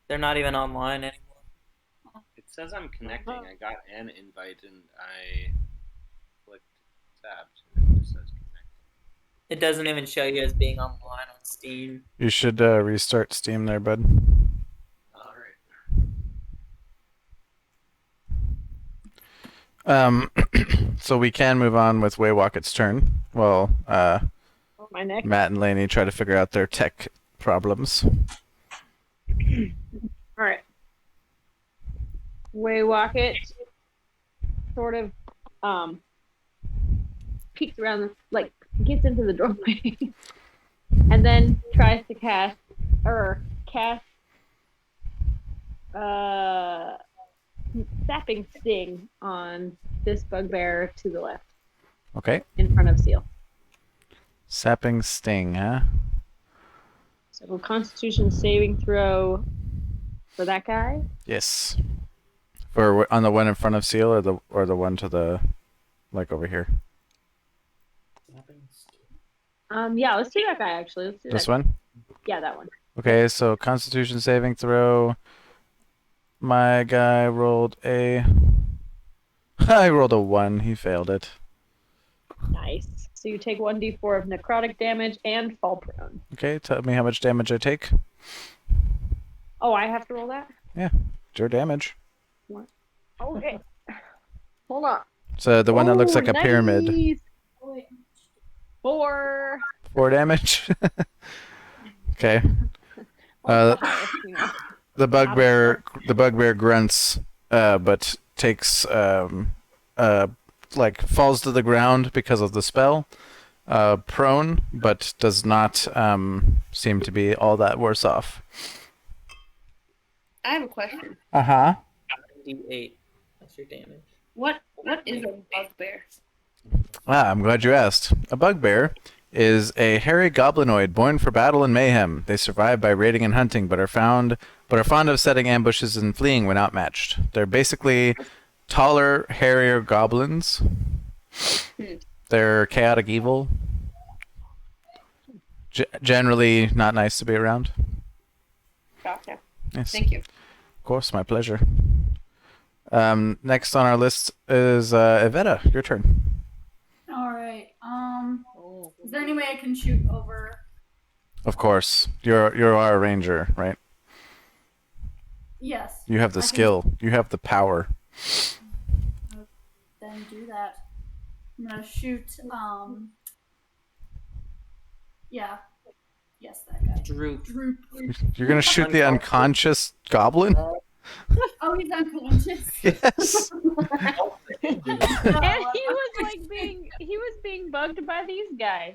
They're not even online anymore. It says I'm connecting. I got an invite and I clicked tabbed. And it just says connect. It doesn't even show you as being online on Steam. You should restart Steam there, bud. Alright. So we can move on with Waywocket's turn. Well, My neck. Matt and Lainey try to figure out their tech problems. All right. Waywocket sort of peeks around, like gets into the doorway, and then tries to cast sapping sting on this bugbear to the left Okay. in front of Ciil. Sapping Sting, huh? So Constitution saving throw for that guy. Yes. For on the one in front of Ciil or the one to the like over here. Yeah, let's do that guy actually. Let's do This that. one? Yeah, that one. Okay, so Constitution saving throw. My guy rolled a I rolled a 1. He failed it. Nice. So you take 1d4 of necrotic damage and fall prone. Okay, tell me how much damage I take. Oh, I have to roll that? It's your damage. Okay. Hold on. So the one that looks like a nice. pyramid. 4. 4 damage. Okay. You know. The bugbear grunts, but takes like falls to the ground because of the spell. Prone, but does not seem to be all that worse off. I have a question. Uh-huh. D8. That's your damage. What is a bugbear? I'm glad you asked. A bugbear is a hairy goblinoid born for battle and mayhem. They survive by raiding and hunting, but are fond of setting ambushes and fleeing when outmatched. They're basically taller, hairier goblins. They're chaotic evil. Generally not nice to be around. Gotcha. Yes. Thank you. Of course, my pleasure. Next on our list is Ivetta. Your turn. All right. Is there any way I can shoot over? Of course. You are a ranger, right? Yes. You have the I can skill. You have the power. Then do that. I'm gonna shoot. Yeah. Yes, that guy. Droop. Droop. You're gonna shoot the unconscious goblin? Oh, he's unconscious. Yes. And he was being bugged by these guys.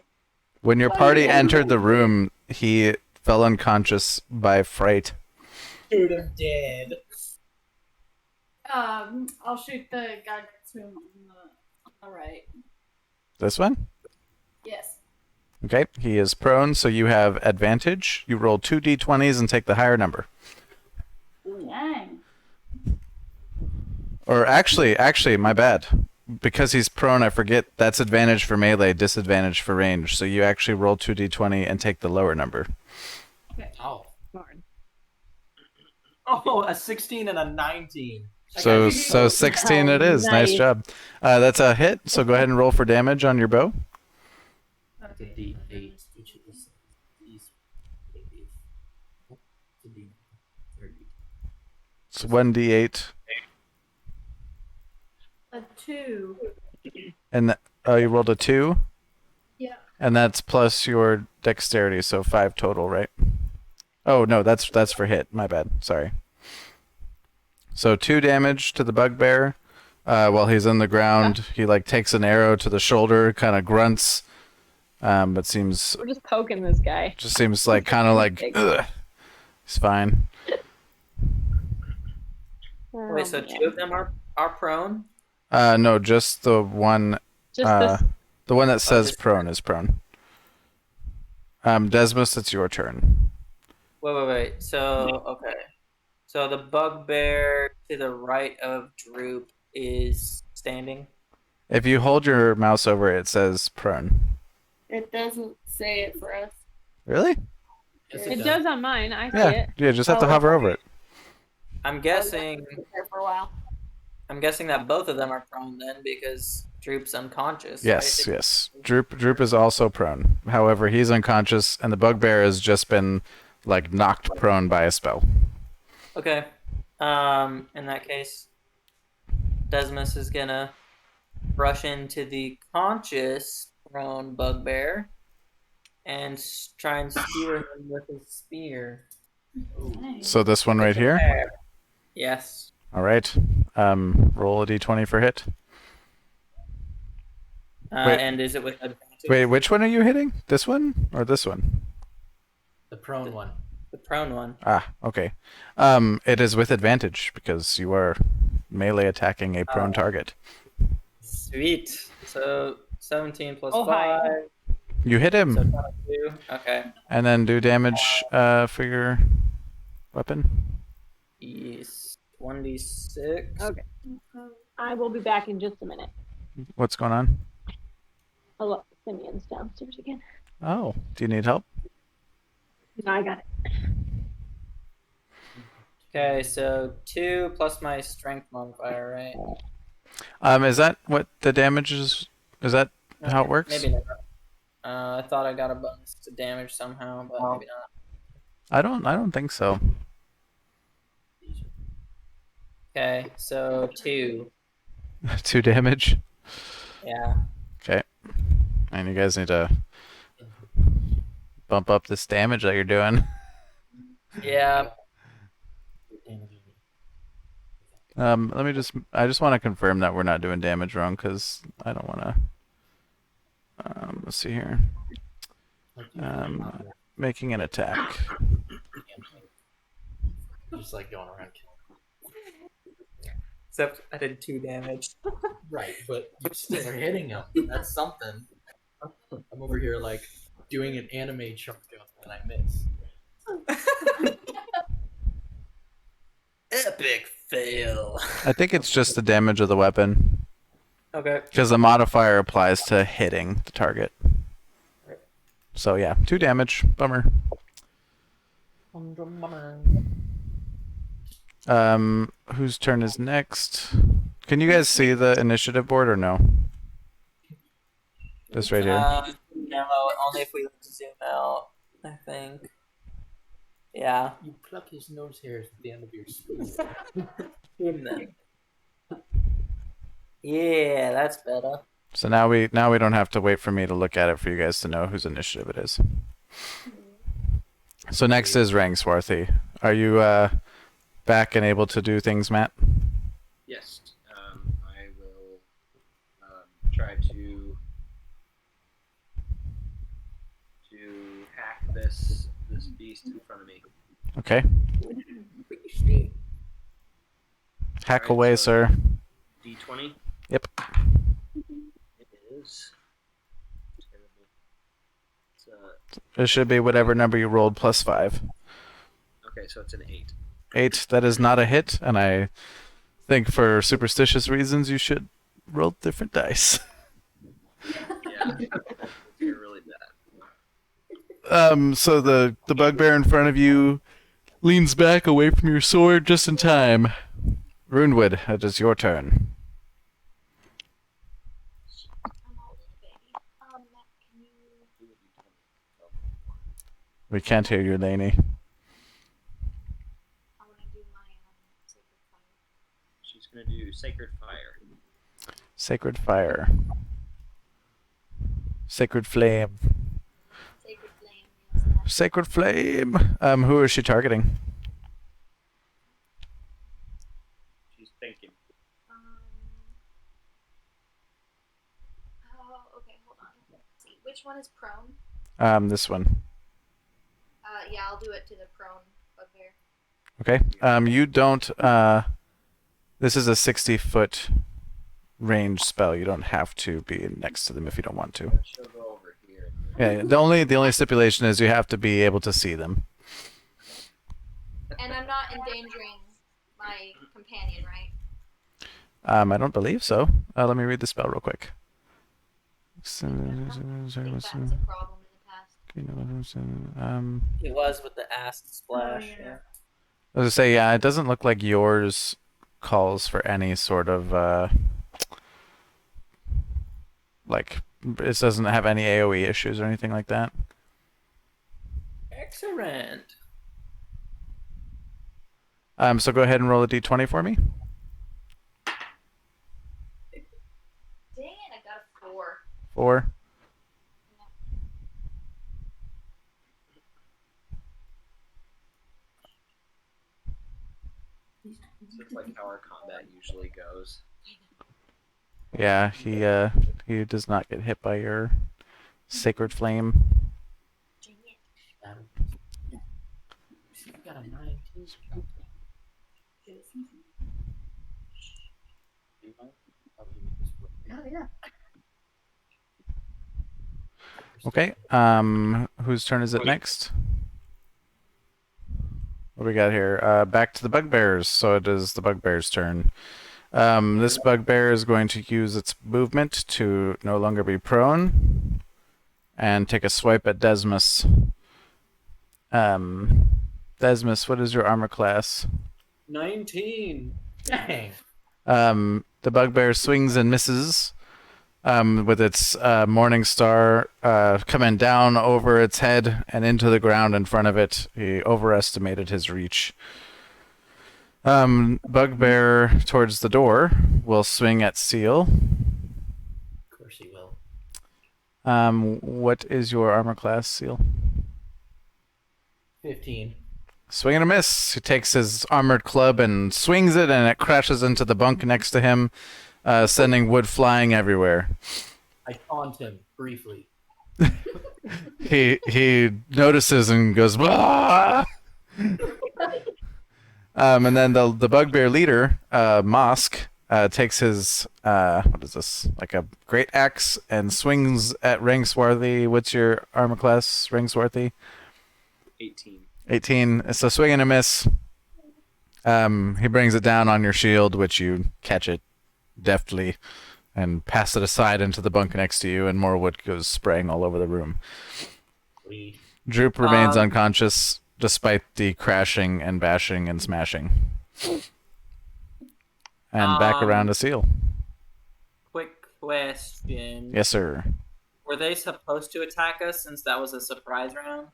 When your party entered the room, he fell unconscious by fright. Shoot him dead. I'll shoot the guy next to him on the right. This one? Yes. Okay. He is prone, so you have advantage. You roll 2 d20s and take the higher number. Dang. Or actually, my bad. because he's prone, I forget that's advantage for melee, disadvantage for range. So you actually roll 2d20 and take the lower number. Oh. Darn. Oh, a 16 and a 19. So 16 it is. Nice Nice. job. That's a hit. So go ahead and roll for damage on your bow. It's a D8. Each of these. It's a D. It's 1d8. A 2. And you rolled a 2? Yeah. And that's plus your dexterity, so 5 total, right? Oh, no, that's for hit. My bad. Sorry. So 2 damage to the bugbear. While he's on the ground, he like takes an arrow to the shoulder, kind of grunts, but seems We're just poking this guy. just seems like kind of like ugh. He's fine. Wait, so Oh, man. 2 of them are prone? No, just the one. Just this. The one that says just- prone is prone. Desmos, it's your turn. Wait. So, okay. So the bugbear to the right of Droop is standing. If you hold your mouse over it, it says prone. It doesn't say it for us. Really? Yes, It does on mine. I see Yeah. it. Yeah, just have to Oh, hover over it. I'm guessing There for a while. that both of them are prone then because Droop's unconscious. Yes, right? yes. Droop is also prone. However, he's unconscious, and the bugbear has just been like knocked prone by a spell. Okay. In that case, Desmos is gonna rush into the conscious prone bugbear and try and skewer him with his spear. Nice. So this one right here. Yes. All right. Roll a d20 for hit. Wait. And is it with advantage? Wait, which one are you hitting? This one or this one? The prone one. The prone one. Ah, okay. It is with advantage because you are melee attacking a prone target. Sweet. So 17 plus Oh, 5. hi. You hit So him, 22. Okay. and then do damage for your weapon. Yes. 1d6. Okay. I will be back in just a minute. What's going on? Oh, look, Simeon's downstairs again. Oh, do you need help? No, I got it. Okay, so 2 plus my strength modifier, right? Is that what the damage is? Is that how it works? Maybe not. I thought I got a bonus to damage somehow, but maybe not. I don't think so. Okay, so 2. 2 damage. Yeah. Okay. And you guys need to bump up this damage that you're doing. Yeah. I just want to confirm that we're not doing damage wrong because I don't want to. Let's see here. Making an attack. Just like going around killing. Except I did 2 damage. Right, but you still are hitting him. That's something. I'm over here like doing an anime jump and I miss. Epic fail. I think it's just the damage of the weapon Okay. because the modifier applies to hitting the target. So yeah, 2 damage. Bummer. Whose turn is next? Can you guys see the initiative board or no? This right here. No, only if we zoom out, I think. Yeah. You pluck his nose hairs at the end of your spoon. Yeah, that's better. So now we don't have to wait for me to look at it for you guys to know whose initiative it is. So next is Rangswarthy. Are you back and able to do things, Matt? Yes. I will try to hack this beast in front of me. Okay. Hack Alright, away, so- sir. D20. Yep. It is terrible. It's It should be whatever number you rolled plus 5. okay, so it's an 8. 8. That is not a hit, and I think for superstitious reasons you should rolled different dice. Yeah. You're really bad. So the bugbear in front of you leans back away from your sword just in time. Runewood, it is your turn. I'm all in, baby. Can you? We can't hear you, Delainie. I want to do my sacred fire. She's gonna do Sacred Fire. Sacred fire. Sacred flame. Sacred flame. Yes. That. Sacred flame. Who is she targeting? She's thinking. Oh, okay. Hold on. Let's see. Which one is prone? This one. Yeah, I'll do it to the prone bugbear. Okay. You don't. This is a 60-foot range spell. You don't have to be next to them if you don't want to. She'll go over here. Yeah. The only stipulation is you have to be able to see them. And I'm not endangering my companion, right? I don't believe so. Let me read the spell real quick. I think that was a problem in the past. It was with the acid splash. Oh, yeah. Yeah. I was gonna say, yeah, it doesn't look like yours calls for any sort of like it doesn't have any AoE issues or anything like that. Excellent. So go ahead and roll a d20 for me. Dang it, I got a 4. 4. It's like how our combat usually goes. Yeah, he does not get hit by your sacred flame. Dang it. Got a 19. Oh yeah. Okay. Whose turn is it next? What do we got here? Back to the bugbears. So it is the bugbear's turn. This bugbear is going to use its movement to no longer be prone and take a swipe at Desmos. Desmos, what is your armor class? 19. Dang. The bugbear swings and misses with its morning star coming down over its head and into the ground in front of it. He overestimated his reach. Bugbear towards the door will swing at Ciil. Of course he will. What is your armor class, Ciil? 15. Swing and a miss. He takes his armored club and swings it, and it crashes into the bunk next to him, sending wood flying everywhere. I taunt him briefly. He notices and goes, "Wah!" And then the bugbear leader, Mosk, takes his what is this? Like a great axe and swings at Rangswarthy. What's your armor class, Rangswarthy? 18. 18. So swing and a miss. He brings it down on your shield, which you catch it deftly and pass it aside into the bunk next to you, and more wood goes spraying all over the room. Sweet. Droop remains unconscious despite the crashing and bashing and smashing. And back around to Ciil. Quick question. Yes, sir. Were they supposed to attack us since that was a surprise round?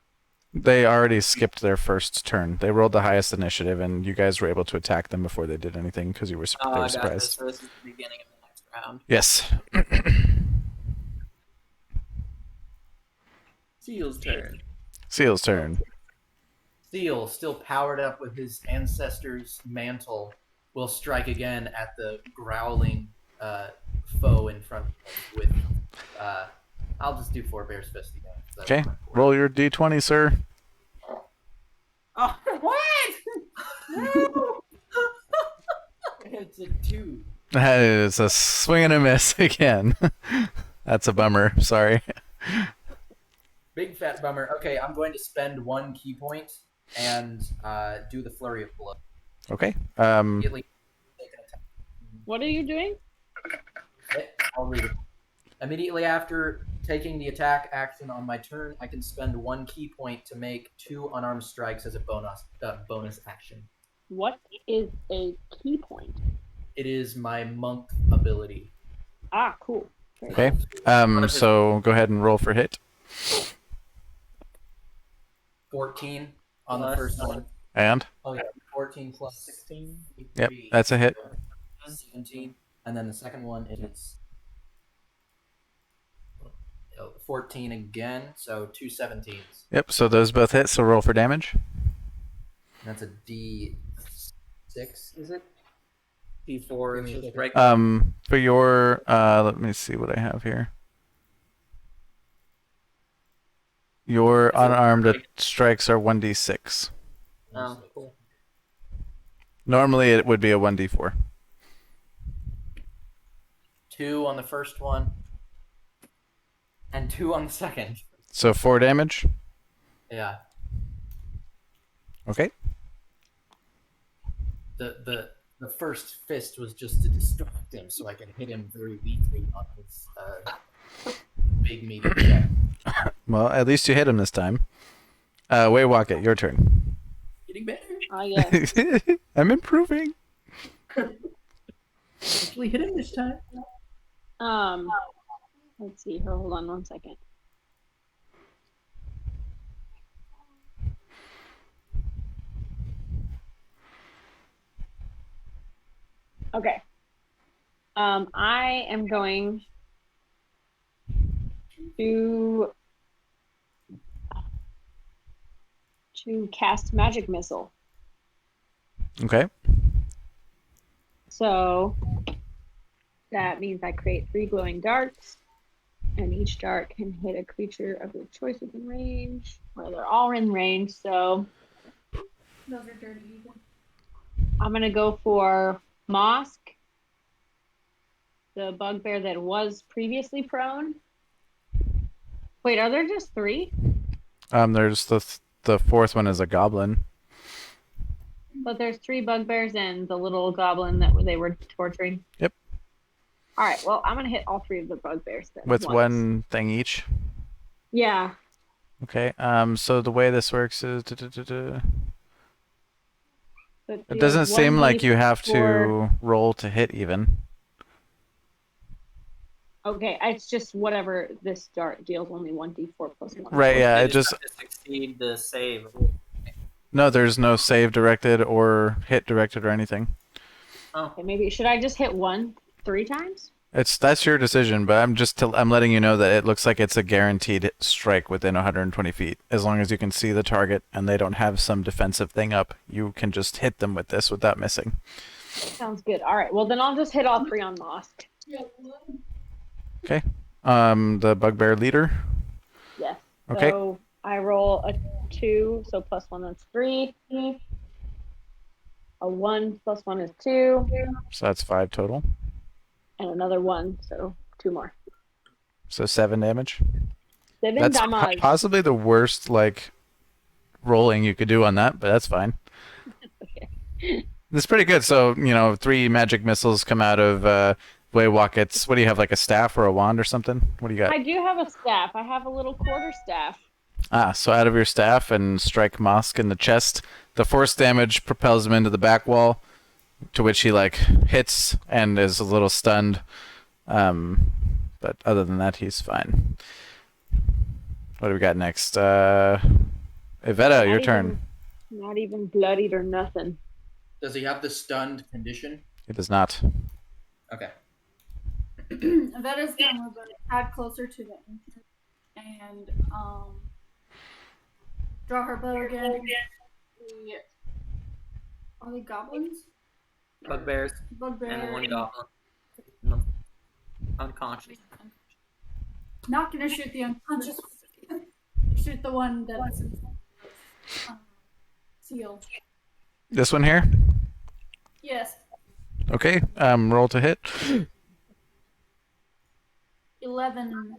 They already skipped their first turn. They rolled the highest initiative, and you guys were able to attack them before they did anything because you were Oh, they were I got this. surprised. So this is the beginning of the next round. Yes. Ciil's turn. Ciil's turn. Ciil, still powered up with his ancestor's mantle, will strike again at the growling foe in front of him with I'll just do Forebear's Fist again. Okay. Roll your d20, sir. Oh, what? No! It's a 2. It's a swing and a miss again. That's a bummer. Sorry. Big fat bummer. Okay, I'm going to spend 1 key point and do the flurry of blow. Okay. Immediately take an attack. What are you doing? I'll read it. Immediately after taking the attack action on my turn, I can spend 1 key point to make 2 unarmed strikes as a bonus action. What is a key point? It is my monk ability. Ah, cool. Very Okay. cool. So go ahead and roll for hit. 14 on the first one. And? Oh yeah, 14 plus 16. Yep, that's a hit. 17. And then the second one is 14 again, so 2 17s. Yep, so those both hit, so roll for damage. That's a D6, is it? D4 is just right. For your, let me see what I have here. Your unarmed strikes are 1d6. Oh, cool. Normally it would be a 1d4. 2 on the first one, and 2 on the second. So 4 damage. Yeah. Okay. The first fist was just to distract him, so I could hit him very weakly on his big meaty chest. Well, at least you hit him this time. Waywocket, your turn. Getting better. Yes. I'm improving. Actually hit him this time. Let's see here. Hold on 1 second. Okay. I am going to cast Magic Missile. Okay. So that means I create 3 glowing darts, and each dart can hit a creature of your choice within range. Well, they're all in range, so Those are dirty evil. I'm gonna go for Mosk, the bugbear that was previously prone. Wait, are there just 3? There's the fourth one is a goblin. But there's 3 bugbears and the little goblin that they were torturing. Yep. All right. Well, I'm gonna hit all 3 of the bugbears then. With once. one thing each. Yeah. Okay. So the way this works is But it doesn't seem like you have to roll to hit even. Okay, it's just whatever this dart deals, only 1d4 plus 1. Right, yeah, You it just have to succeed the save. no, there's no save directed or hit directed or anything. Oh, Okay, maybe should I just hit 1 3 times? That's your decision, but I'm letting you know that it looks like it's a guaranteed strike within 120 feet. As long as you can see the target and they don't have some defensive thing up, you can just hit them with this without missing. Sounds good. All right. Well, then I'll just hit all 3 on Mosk. Okay. The bugbear leader. Yes. Okay. So I roll a 2, so plus 1, that's 3. A 1 plus 1 is 2, So that's 5 total. and another 1, so 2 more. So 7 damage. 7 That's damage. possibly the worst rolling you could do on that, but that's fine. Okay. It's pretty good. So 3 magic missiles come out of Waywocket's. What do you have, like a staff or a wand or something? What do you got? I do have a staff. I have a little quarter staff. So out of your staff and strike Mosk in the chest. The force damage propels him into the back wall, to which he hits and is a little stunned. But other than that, he's fine. What do we got next? Ivetta, your turn. Not even bloodied or nothing. Does he have the stunned condition? It does not. Okay. That is gonna move a tad closer to the entrance and draw her bow again. Are they goblins? bugbears Bugbear. and 1 goblin. No. Unconscious. Not gonna shoot the unconscious. Shoot the one that's Ciil. This one here? Yes. Okay. Roll to hit. 11.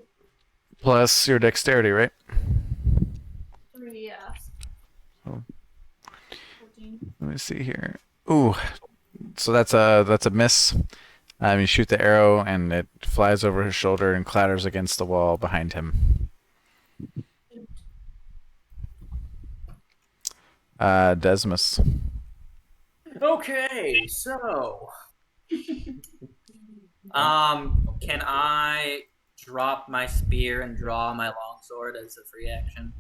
Plus your dexterity, right? 3, yeah. Oh. 14. Let me see here. Ooh. So that's a miss. You shoot the arrow, and it flies over his shoulder and clatters against the wall behind him. Desmos. Okay, so can I drop my spear and draw my longsword as a free action?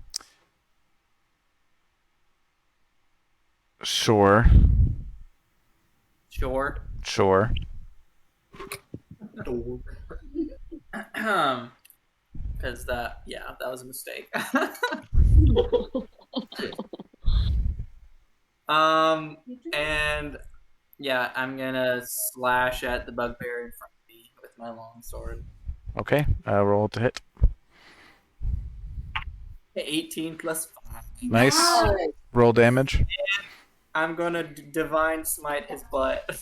Sure. Sure. Sure. Because that was a mistake. And yeah, I'm gonna slash at the bugbear in front of me with my longsword. Okay. Roll to hit. 18 plus 5. Nice. Roll damage. I'm gonna divine smite his butt.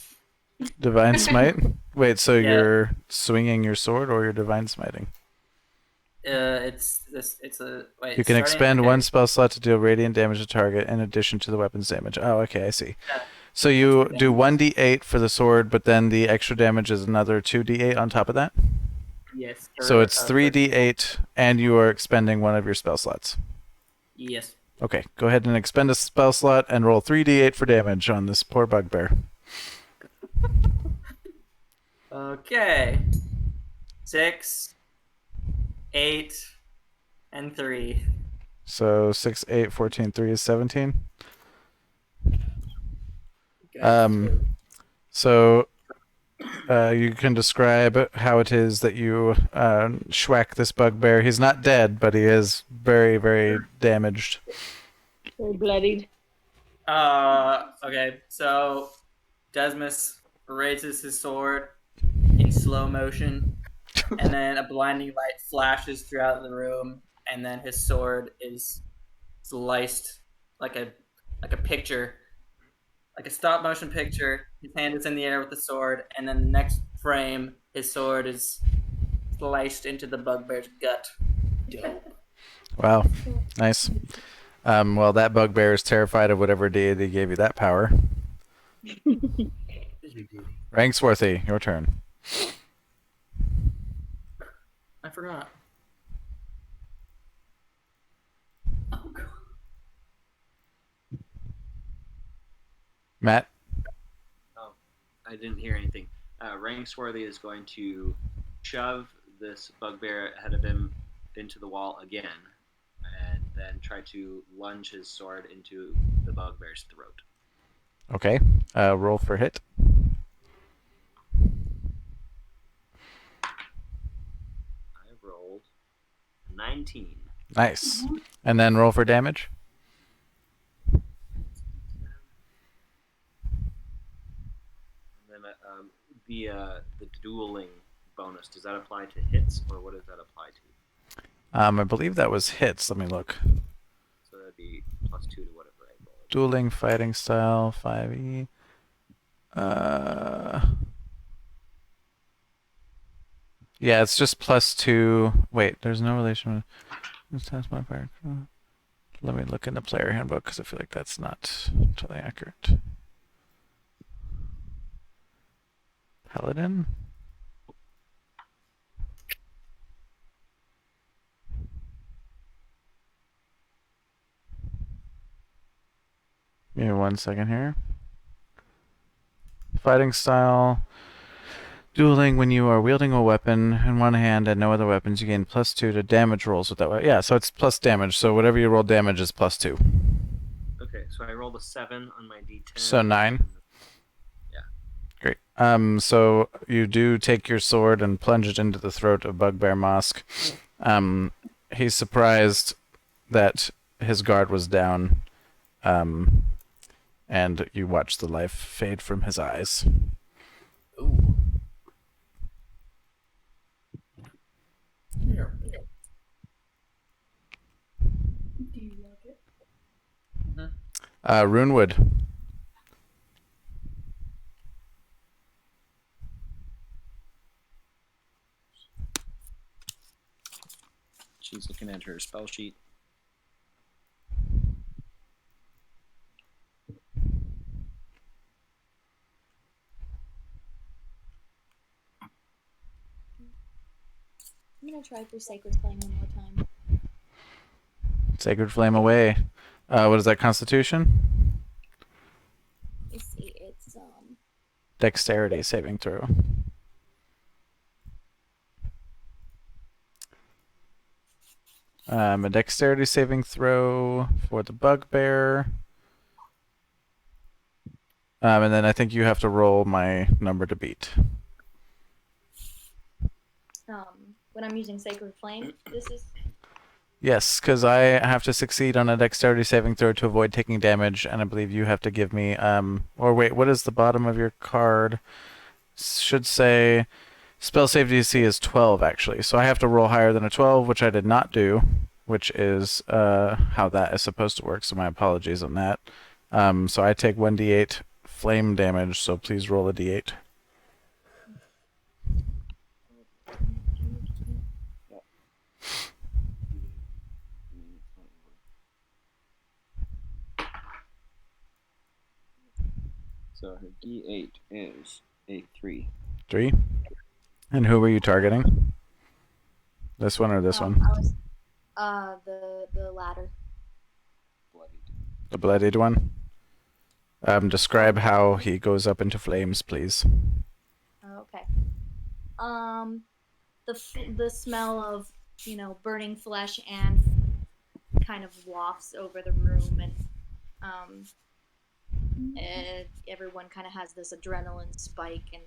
Divine smite. Wait, so Yeah. you're swinging your sword, or you're divine smiting? It's a wait. You can starting- expend okay. one spell slot to deal radiant damage to target in addition to the weapon's damage. Oh, okay, I see. Yeah. So you Extra do damage. 1d8 for the sword, but then the extra damage is another 2d8 on top of that? Yes. So for, it's for- 3d8, and you are expending one of your spell slots. Yes. Okay, go ahead and expend a spell slot and roll 3d8 for damage on this poor bugbear. Okay. 6, 8, and 3. So 6, 8, 14, 3 is 17. Okay. So you can describe how it is that you schwack this bugbear. He's not dead, but he is very, very damaged. Very bloodied. Okay. So Desmos raises his sword in slow motion, and then a blinding light flashes throughout the room, and then his sword is sliced like a picture, like a stop motion picture. His hand is in the air with the sword, and then the next frame, his sword is sliced into the bugbear's gut. Wow, nice. Well, that bugbear is terrified of whatever deity gave you that power. Rangswarthy, your turn. I forgot. Oh god. Matt? Oh, I didn't hear anything. Rangswarthy is going to shove this bugbear ahead of him into the wall again, and then try to lunge his sword into the bugbear's throat. Okay. Roll for hit. I rolled 19. Nice. And then roll for damage. And then the dueling bonus, does that apply to hits, or what does that apply to? I believe that was hits. Let me look. So that'd be plus 2 to whatever I roll. Dueling fighting style 5e. Yeah, it's just plus 2. Wait, there's no relation with this modifier. Let me look in the player handbook because I feel like that's not totally accurate. Paladin? Give me 1 second here. Fighting style. Dueling, when you are wielding a weapon in one hand and no other weapons, you gain plus 2 to damage rolls with that weapon. Yeah, so it's plus damage. So whatever you roll damage is plus 2. Okay, so I rolled a 7 on my d10. So 9. Yeah. Great. So you do take your sword and plunge it into the throat of Bugbear Mosk. He's surprised that his guard was down. And you watch the life fade from his eyes. Ooh. Here. Do you like it? Runewood. She's looking at her spell sheet. gonna try for Sacred Flame one more time. Sacred Flame away. What is that, Constitution? It's Dexterity saving throw. A dexterity saving throw for the bugbear. And then I think you have to roll my number to beat. When I'm using Sacred Flame, this is. Yes, because I have to succeed on a dexterity saving throw to avoid taking damage, and I believe you have to give me, or wait, what is the bottom of your card? Should say spell save DC is 12, actually. So I have to roll higher than a 12, which I did not do, which is how that is supposed to work, so my apologies on that. So I take 1d8 flame damage, so please roll a d8. So her D8 is a 3. 3? And who were you targeting? This one or this one? I was, the latter. The bloodied one? Describe how he goes up into flames, please. Okay. The smell of, burning flesh and kind of wafts over the room, and everyone kind of has this adrenaline spike, and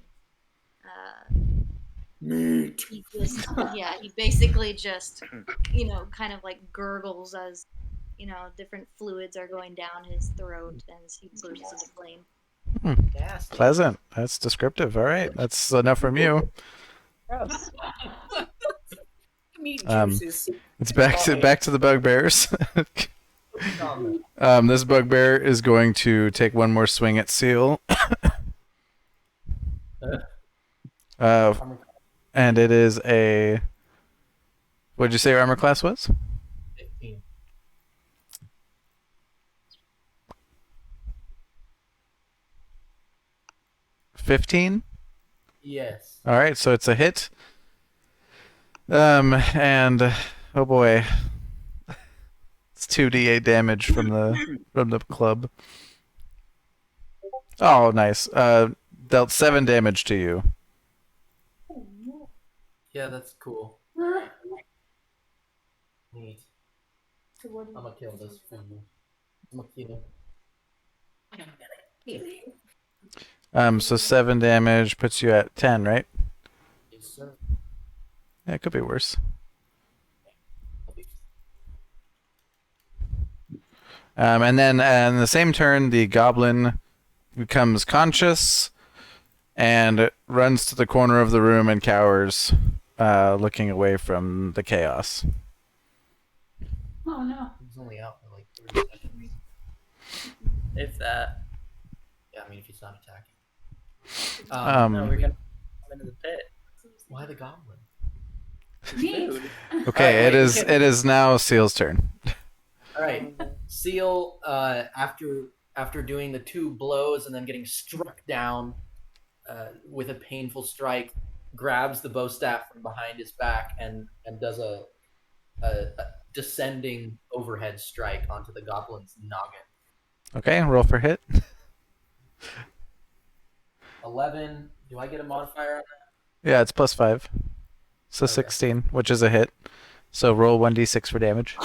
he basically just, kind of like gurgles as, different fluids are going down his throat as he bursts into flame. Pleasant. That's descriptive. All right, that's enough from you. Gross. It's back to the bugbears. This bugbear is going to take one more swing at Ciil. And it is a. What'd you say your armor class was? 15. 15? Yes. All right, so it's a hit. And oh boy, it's 2d8 damage from the club. Oh, nice. Dealt 7 damage to you. Yeah, that's cool. Neat. I'm gonna kill this fool. I'm gonna kill him. So 7 damage puts you at 10, right? Yes, sir. Yeah, it could be worse. And then in the same turn, the goblin becomes conscious and runs to the corner of the room and cowers, looking away from the chaos. Oh no. He's only out for like 30 seconds. If that. Yeah, I mean, if he's not attacking. No, we're gonna come into the pit. Why the goblin? Neat. Okay, it is now Ciil's turn. All right, Ciil, after doing the 2 blows and then getting struck down with a painful strike, grabs the bow staff from behind his back and does a descending overhead strike onto the goblin's noggin. Okay, roll for hit. 11. Do I get a modifier on that? Yeah, it's +5. So Okay. 16, which is a hit. So roll 1d6 for damage.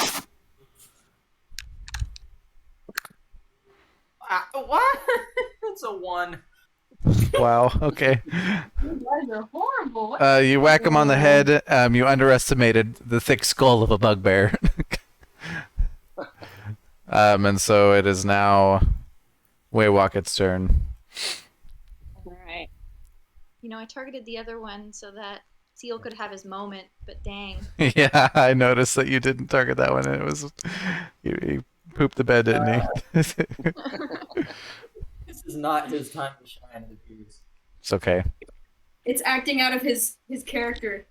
What? It's a 1. Wow, okay. You guys are horrible. What? You whack him on the head. You underestimated the thick skull of a bugbear. And so it is now Waywocket's turn. All right. I targeted the other one so that Ciil could have his moment, but dang. Yeah, I noticed that you didn't target that one. And it was he pooped the bed, didn't he? This is not his time to shine, it appears. It's okay. It's acting out of his character.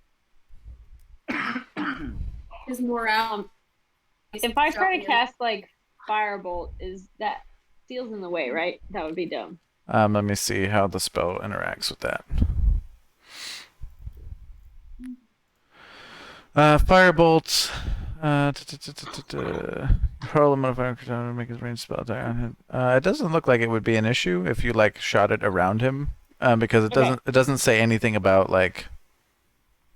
His morale. If I try to cast like firebolt, is that Ciil's in the way, right? That would be dumb. Let me see how the spell interacts with that. Firebolt. Hurl a modifier to make his range spell attack on him. It doesn't look like it would be an issue if you like shot it around him, because it doesn't say anything about like.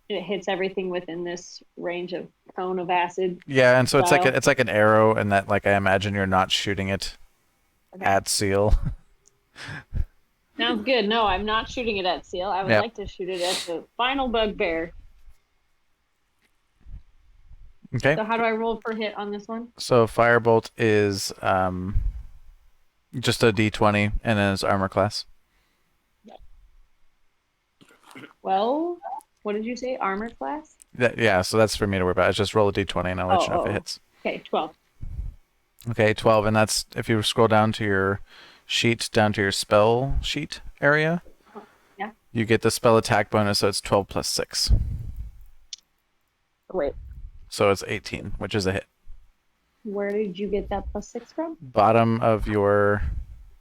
It hits everything within this range of cone of acid. Yeah, and so it's style. like an arrow, and that like I imagine you're not shooting it at Ciil. Sounds good. No, I'm not shooting it at Ciil. I would Yep. like to shoot it at the final bugbear. Okay. So how do I roll for hit on this one? So Firebolt is just a D20 and then it's armor class. Well, what did you say? Armor class? Yeah, so that's for me to worry about. I just roll a D20 and I'll let you know if it hits. Okay, 12. Okay, 12, and that's if you scroll down to your sheet, down to your spell sheet area. Yeah. You get the spell attack bonus, so it's 12 plus 6. Wait, So it's 18, which is a hit. where did you get that +6 from? Bottom of your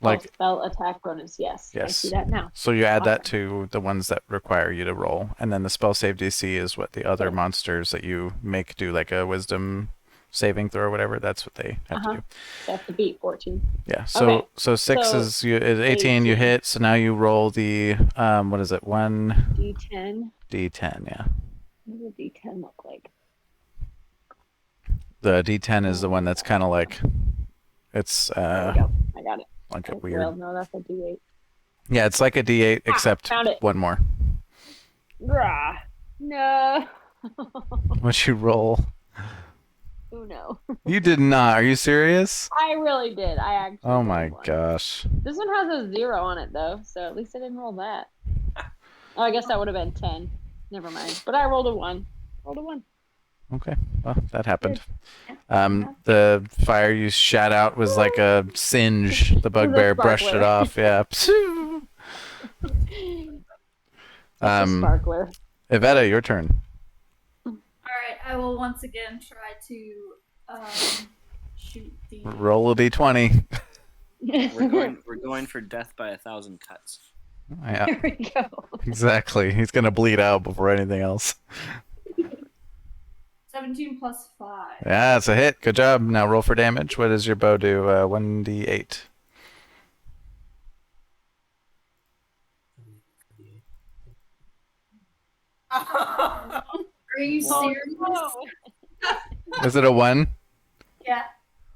like spell attack bonus. Yes. I see that now. So you add that Awesome. to the ones that require you to roll, and then the spell save DC is what the other monsters that you make do, like a wisdom saving throw or whatever. That's what they have to do. That's the beat 14. Yeah. So Okay. so 6 So, is 18. You hit. So now you roll the what is it? 1 D10. D10. Yeah. What does a D10 look like? The D10 is the one that's kind of like it's There we go. I got it. like a Well, weird. no, that's a D8. Yeah, it's like a D8 except found it. one more. Rah. No. Once you roll. Oh no. You did not. Are you serious? I really did. I actually. Oh my rolled one. gosh. This one has a 0 on it though, so at least I didn't roll that. Oh, I guess that would have been 10. Never mind. But I rolled a 1. Rolled a 1. Okay, well, that happened. The fire you shot out was like a singe. The bugbear brushed it sparkler. off. Yeah. Sparkler. Ivetta, your turn. Alright, I will once again try to shoot the. Roll a d20. We're going for death by 1,000 cuts. Yeah, There we go. exactly. He's gonna bleed out before anything else. 17 plus 5. Yeah, it's a hit. Good job. Now roll for damage. What does your bow do? 1d8. Are you serious? Is it a 1? Yeah.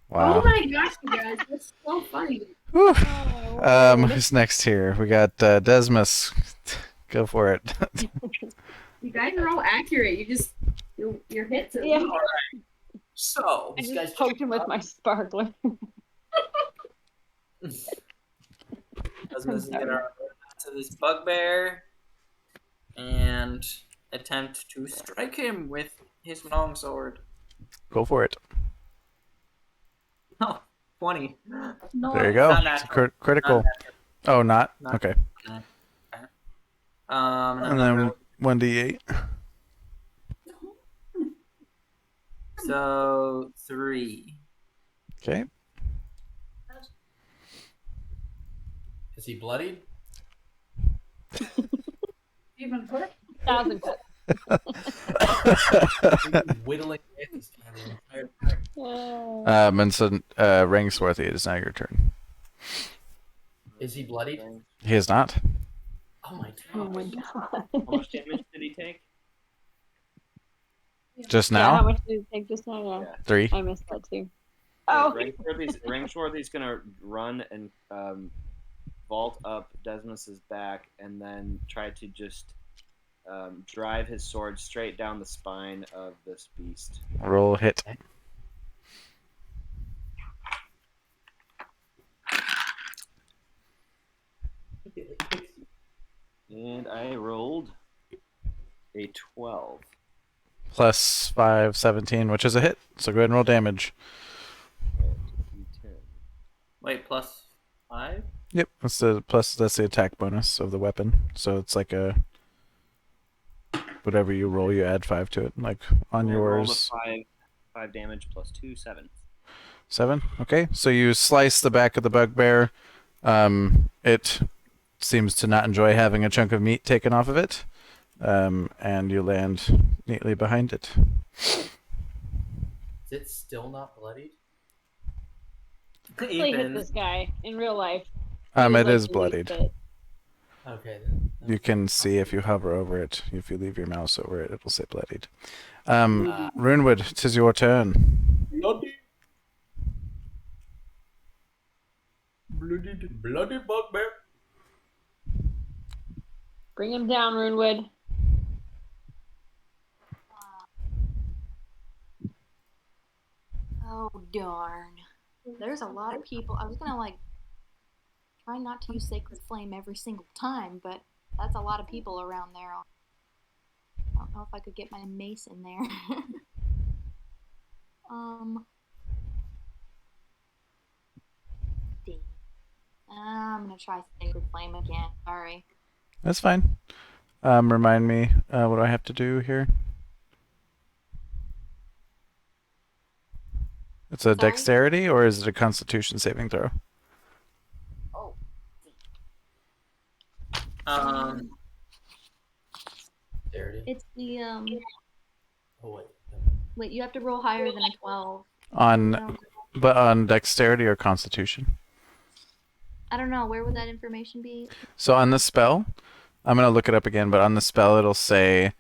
Wow. Oh my gosh, you guys, that's so funny. Whew. Who's next here? We got Desmos. Go for it. You guys are all accurate. You just your hits. Yeah. So, I these guys just poked him with my sparkler. Desmos is gonna run to this bugbear and attempt to strike him with his longsword. Go for it. Oh, 20. No, There you go. Not It's natural. critical. Not Oh, not? Not- Okay. And And then 1d8. so 3. Okay. Is he bloodied? even hurt. 1,000 cuts. Whittling away at this guy the entire time. And so Rangswarthy, it is now your turn. Is he bloodied? He is not. Oh my Oh god. my god. How much damage did he take? Just Yeah, how now? much did you take just now? Yeah. 3. I missed that too. Oh. Rangswarthy's gonna run and vault up Desmos's back and then try to just drive his sword straight down the spine of this beast. Roll hit. And I rolled a 12. Plus 5, 17, which is a hit. So go ahead and roll damage. D10. Wait, plus 5? Yep. That's the attack bonus of the weapon. So it's like a whatever you roll, you add 5 to it. Like on I rolled a yours. 5 damage plus 2, 7. 7. Okay. So you slice the back of the bugbear. It seems to not enjoy having a chunk of meat taken off of it. and you land neatly behind it. Is it still not bloodied? Really hit Ethan. this guy in real life. It Like, is the bloodied. least bit. Okay then. You can see if you hover over it. If you leave your mouse over it, it'll say bloodied. Ah. Runewood, 'tis your turn. Bloody bugbear. Bring him down, Runewood. Oh darn. There's a lot of people. I was gonna like try not to use Sacred Flame every single time, but that's a lot of people around there. I don't know if I could get my mace in there. Dang. I'm gonna try Sacred Flame again. Sorry. That's fine. Remind me what do I have to do here? It's a Sorry? dexterity or is it a constitution saving throw? Oh. There it is. It's the Oh wait. wait, you have to roll higher than a 12. But on dexterity or constitution? I don't know, where would that information be? So on the spell, I'm gonna look it up again, but on the spell it'll say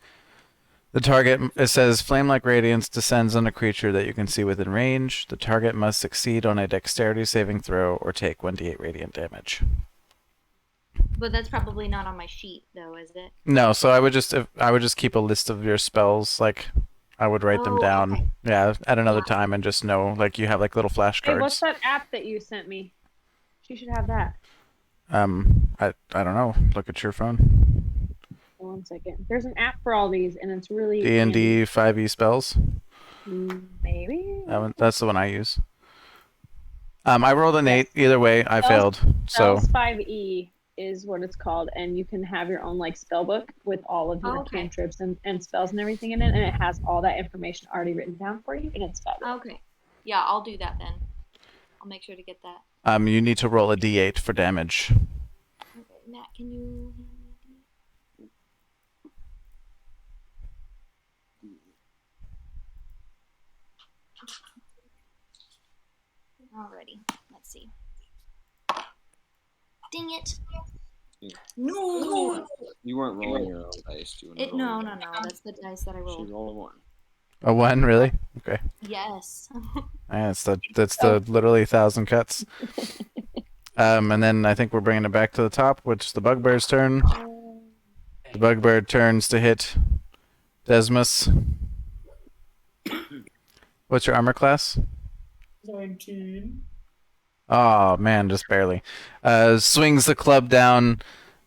the target, it says flame-like radiance descends on a creature that you can see within range. The target must succeed on a dexterity saving throw or take 1d8 radiant damage. But that's probably not on my sheet though, is it? No, so I would just keep a list of your spells, like I would write them down. Okay. Yeah, at another time and just know, like you have like little Hey, what's flashcards. that app that you sent me? She should have that. I don't know. Look at your phone. 1 second. There's an app for all these, and it's really D&D 5e spells. Maybe. That's the one I use. I rolled an 8. Either way, I failed. So Spells 5e is what it's called, and you can have your own like spell book with all of your Okay. cantrips and spells and everything in it, and it has all that information already written down for you, and it's fabulous. Okay. Yeah, I'll do that then. I'll make sure to get that. you need to roll a d8 for damage. Okay, Matt, can you... Alrighty, let's see. Dang it! No! You weren't rolling your own dice. You were No, that's the dice that I She rolled. rolled a 1. A 1, really? Okay. Yes. Yeah, that's the literally 1,000 cuts. And then I think we're bringing it back to the top, which is the bugbear's turn. The bugbear turns to hit Desmos. What's your armor class? 19. Oh man, just barely. Swings the club down,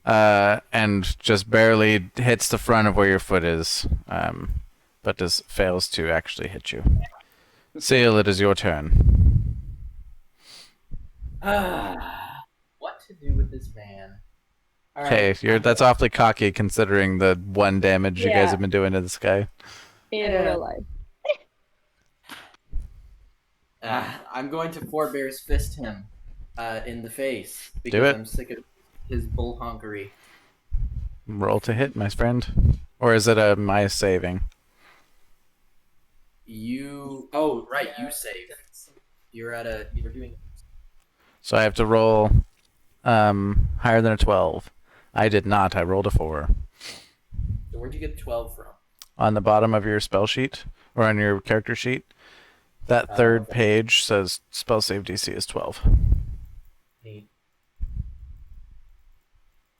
and just barely hits the front of where your foot is, but fails to actually hit you. Ciil, it is your turn. What to do with this man? All Hey, right. that's awfully cocky considering the 1 damage you guys Yeah. have been doing to this guy. In Yeah. real life. I'm going to forebear's fist him in the face Do because it. I'm sick of his bull honkery. Roll to hit, my friend. Or is it a my saving? You save. You're doing. So I have to roll higher than a 12. I did not. I rolled a 4. So where'd you get 12 from? On the bottom of your spell sheet, or on your character sheet, that third Okay. page says spell save DC is 12. Neat.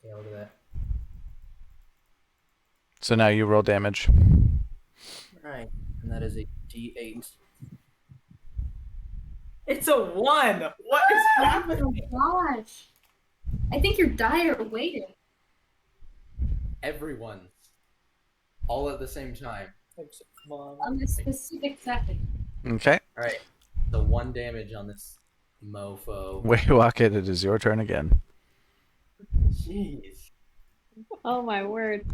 Yeah, look at that. So now you roll damage. Alright, and that is a D8. It's a 1. What is happening? Oh gosh. I think your die are waiting. Everyone. All at the same time. Come on. On this specific second. Okay. Alright, so 1 damage on this mofo. Waywocket, it is your turn again. Jeez. Oh my word.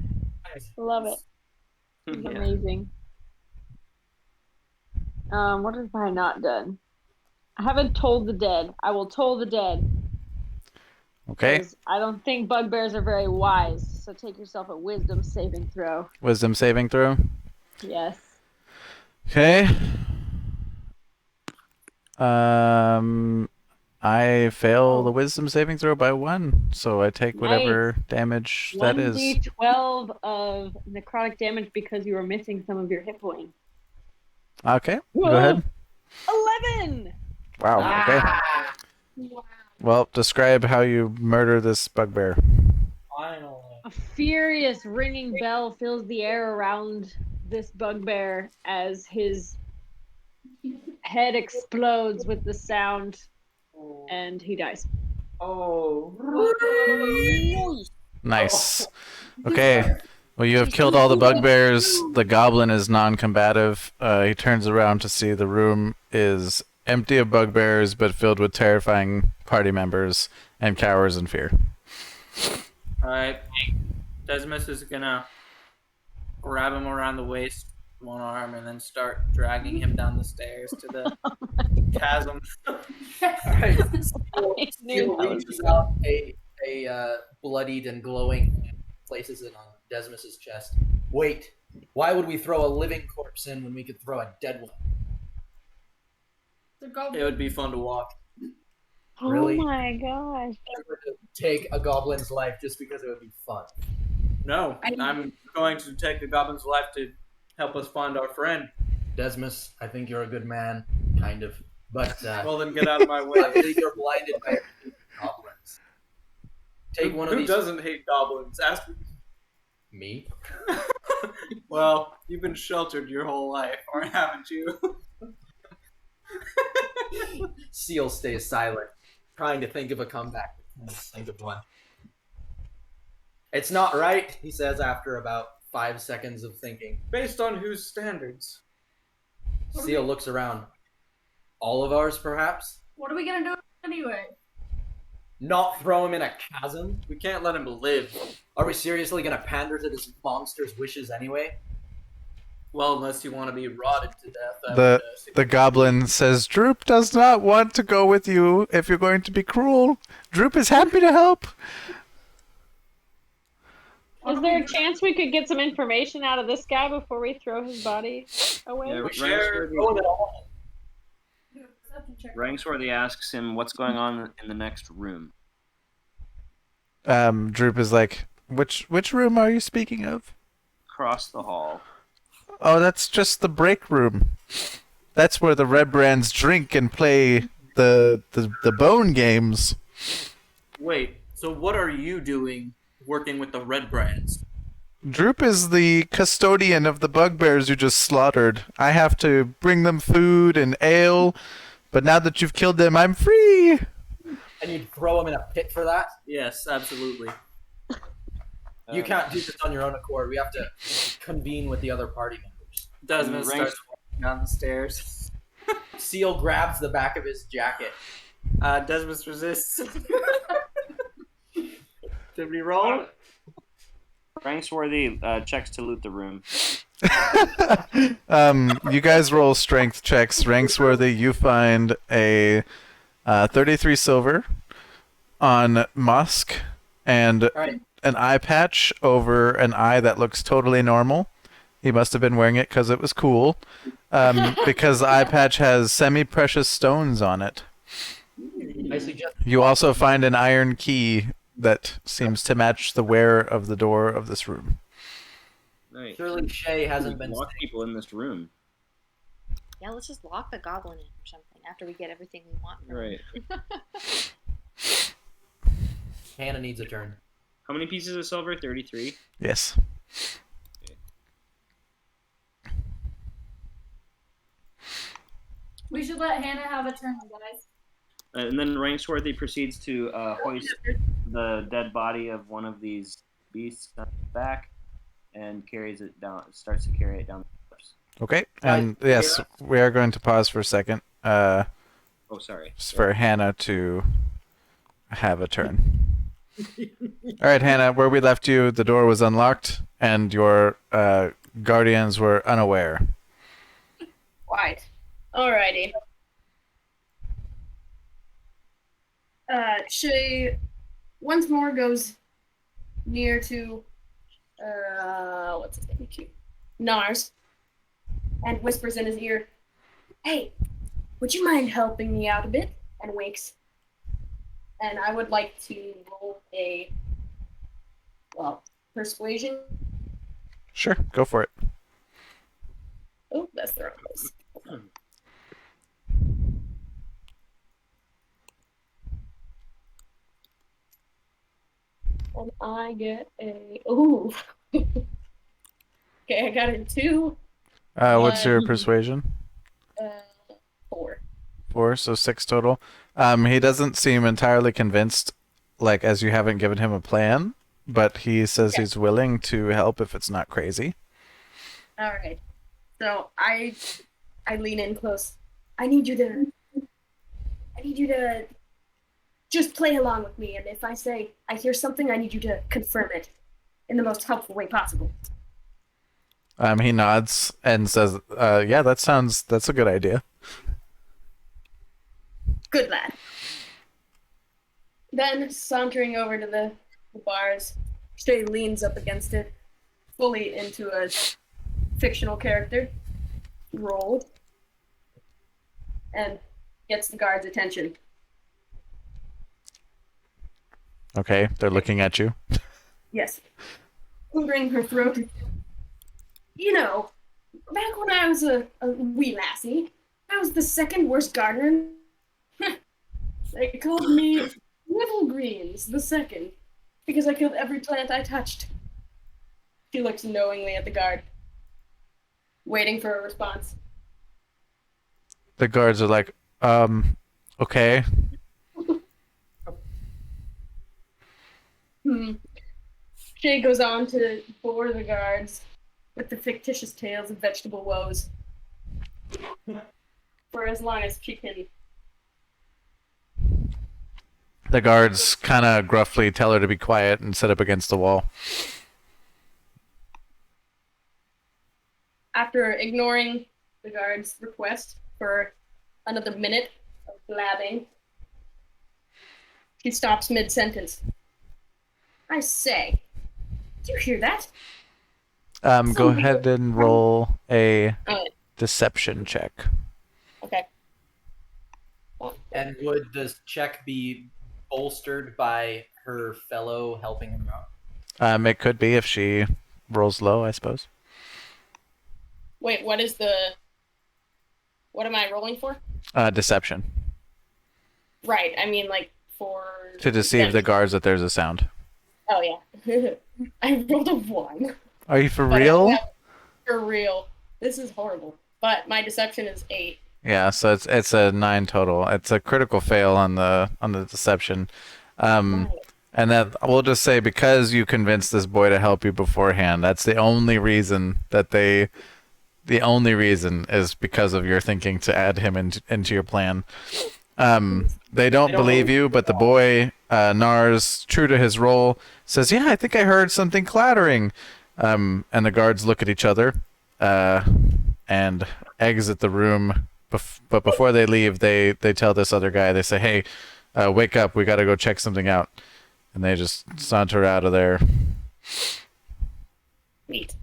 Love it. It's Yeah. amazing. What have I not done? I haven't told the dead. I will toll the dead. Okay. 'Cause I don't think bugbears are very wise, so take yourself a wisdom saving throw. Wisdom saving throw. Yes. Okay. I fail the wisdom saving throw by 1, so I take whatever damage that is. 1d12 of necrotic damage because you were missing some of your hit points. Okay, go ahead. 11! Wow, okay. Well, describe how you murder this bugbear. Finally. A furious ringing bell fills the air around this bugbear as his head explodes with the sound, and he dies. Oh. Nice. Okay. Well, you have killed all the bugbears. The goblin is non-combative. He turns around to see the room is empty of bugbears, but filled with terrifying party members, and cowers in fear. Alright. Desmos is gonna grab him around the waist, one arm, and then start dragging him down the stairs to the chasm. Right. I knew Ciil that was reaches out a bloodied and glowing hand, places it on Desmos' chest. Wait, why would we throw a living corpse in when we could throw a dead one? The goblin. It would be fun to walk. Really? Oh my gosh. Never to take a goblin's life just because it would be fun. No, I'm going to take the goblin's life to help us find our friend. Desmos, I think you're a good man, kind of. But Well, then get out of my way. I believe you're blinded by goblins. Take one of Who these. doesn't hate goblins? Ask Me? Well, you've been sheltered your whole life, or haven't you? Ciil stays silent, trying to think of a comeback. Let's think of one. It's not right, he says after about 5 seconds of thinking. Based on whose standards? Ciil looks around. All of ours, perhaps? What are we gonna do anyway? Not throw him in a chasm? We can't let him live. Are we seriously gonna pander to this monster's wishes anyway? Well, unless you want to be rotted to death. The goblin says, Droop does not want to go with you if you're going to be cruel. Droop is happy to help. Is there a chance we could get some information out of this guy before we throw his body away? Yeah, We share going at all. Rangswarthy asks him what's going on in the next room. Droop is like, which room are you speaking of? Across the hall. Oh, that's just the break room. That's where the Red Brands drink and play the bone games. Wait, so what are you doing working with the Red Brands? Droop is the custodian of the bugbears you just slaughtered. I have to bring them food and ale, but now that you've killed them, I'm free! And you'd throw him in a pit for that? Yes, absolutely. You can't do this on your own accord. We have to convene with the other party members. Desmond starts walking down the stairs. Ciil grabs the back of his jacket. Desmond resists. Did we roll? Rangswarthy checks to loot the room. You guys roll strength checks. Rangsworthy, you find a 33 silver on Musk and Right. an eye patch over an eye that looks totally normal. He must have been wearing it because it was cool. Because the eye patch has semi-precious stones on it. I suggest You also find an iron key that seems to match the wearer of the door of this room. Right. surely Shaye hasn't been Lock people in this room. Yeah, let's just lock the goblin in or something after we get everything we want from Right. Hannah needs a turn. How many pieces of silver? 33. Yes. We should let Hannah have a turn, guys. And then Rangswarthy proceeds to hoist the dead body of one of these beasts on his back and carries it down. Starts to carry it down the steps. Okay. And yes, we are going to pause for a second. Oh, sorry. Just for Hannah to have a turn. All right, Hannah, where we left you, the door was unlocked, and your guardians were unaware. Right. Alrighty. Shaye once more goes near to what's his name? Cute. Nars, and whispers in his ear, "Hey, would you mind helping me out a bit?" And winks. And I would like to roll a persuasion. Sure, go for it. Oh, that's the wrong place. And I get a okay, I got a 2. What's your persuasion? 4. 4, so 6 total. He doesn't seem entirely convinced, like, as you haven't given him a plan, but he says he's willing to help if it's not crazy. All right. So I lean in close. I need you to just play along with me, and if I say I hear something, I need you to confirm it in the most helpful way possible. He nods and says, yeah, that's a good idea. Good lad. Then, sauntering over to the bars, Shaye leans up against it, fully into a fictional character, roll, and gets the guard's attention. Okay, they're looking at you. Yes. Clearing her throat. You know, back when I was a wee lassie, I was the second worst gardener. They called me Little Greens the second, because I killed every plant I touched. She looks knowingly at the guard, waiting for a response. The guards are like, okay. Shaye goes on to bore the guards with the fictitious tales of vegetable woes for as long as she can. The guards kind of gruffly tell her to be quiet and sit up against the wall. After ignoring the guard's request for another minute of blabbing, she stops mid-sentence. I say, do you hear that? Go ahead and roll a deception check. Okay. And would this check be bolstered by her fellow helping him out? It could be if she rolls low, I suppose. Wait, what am I rolling for? Deception. Right, I mean, like, for... To deceive the guards that there's a sound. Oh, yeah. I rolled a 1. Are you for real? For real. This is horrible. But my deception is 8. Yeah, so it's a 9 total. It's a critical fail on the deception. And that we'll just say because you convinced this boy to help you beforehand, that's the only reason is because of your thinking to add him into your plan. They don't believe you, but the boy, Nars, true to his role, says, yeah, I think I heard something clattering. And the guards look at each other and exit the room. But before they leave, they tell this other guy, they say, hey, wake up, we got to go check something out. And they just saunter out of there. Neat.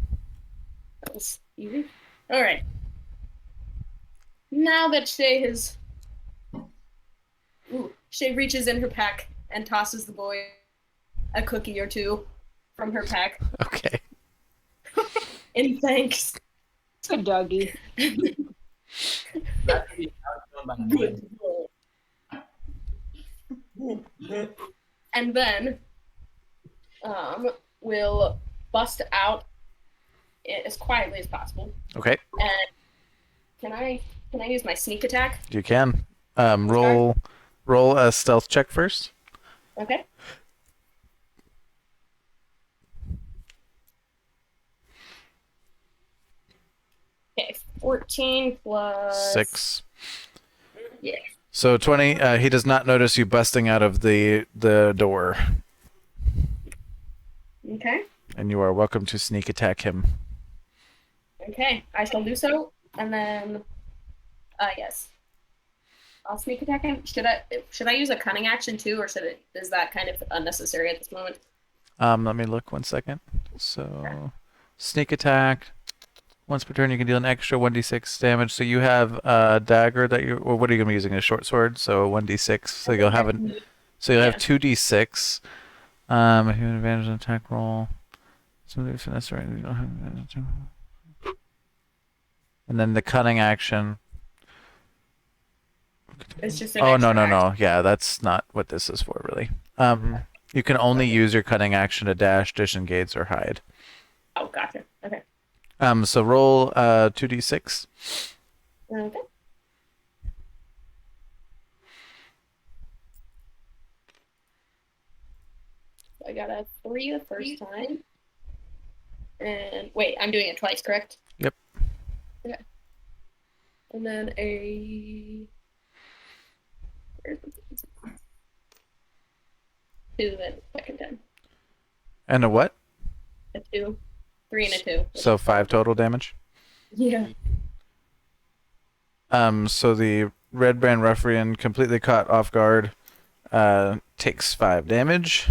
That was easy. All right. Now that Shaye has... Shaye reaches in her pack and tosses the boy a cookie or two from her pack. Okay. In thanks. Good doggy. That could be outcome by Good. And then we'll bust out as quietly as possible. Okay. And can I use my sneak attack? You can. Roll a stealth check first. Okay. Okay, 14 plus 6. Yeah. So 20. He does not notice you busting out of the door. Okay. And you are welcome to sneak attack him. Okay, I shall do so. And then, yes. I'll sneak attack him. Should I use a cunning action too, or is that kind of unnecessary at this moment? Let me look 1 second. So, sneak attack. Once per turn, you can deal an extra 1d6 damage. So you have a dagger that you. Well, what are you gonna be using? A short sword. So 1d6. So you'll have an. So you'll have 2d6. If you have an advantage on attack roll. Somebody finesse right. You don't have advantage. And then the cunning action. It's just an Oh extra no. Yeah, that's not what this is for really. You can only use your cunning action to dash, disengage, or hide. Oh, gotcha. Okay. So roll 2d6. Okay. I got a 3 the first time. And wait, I'm doing it twice, correct? Yep. Okay. And then a 2 then second time. And a what? A 2. 3 and a 2. So 5 total damage. Yeah. So the Red Brand Ruffian, completely caught off guard, takes 5 damage.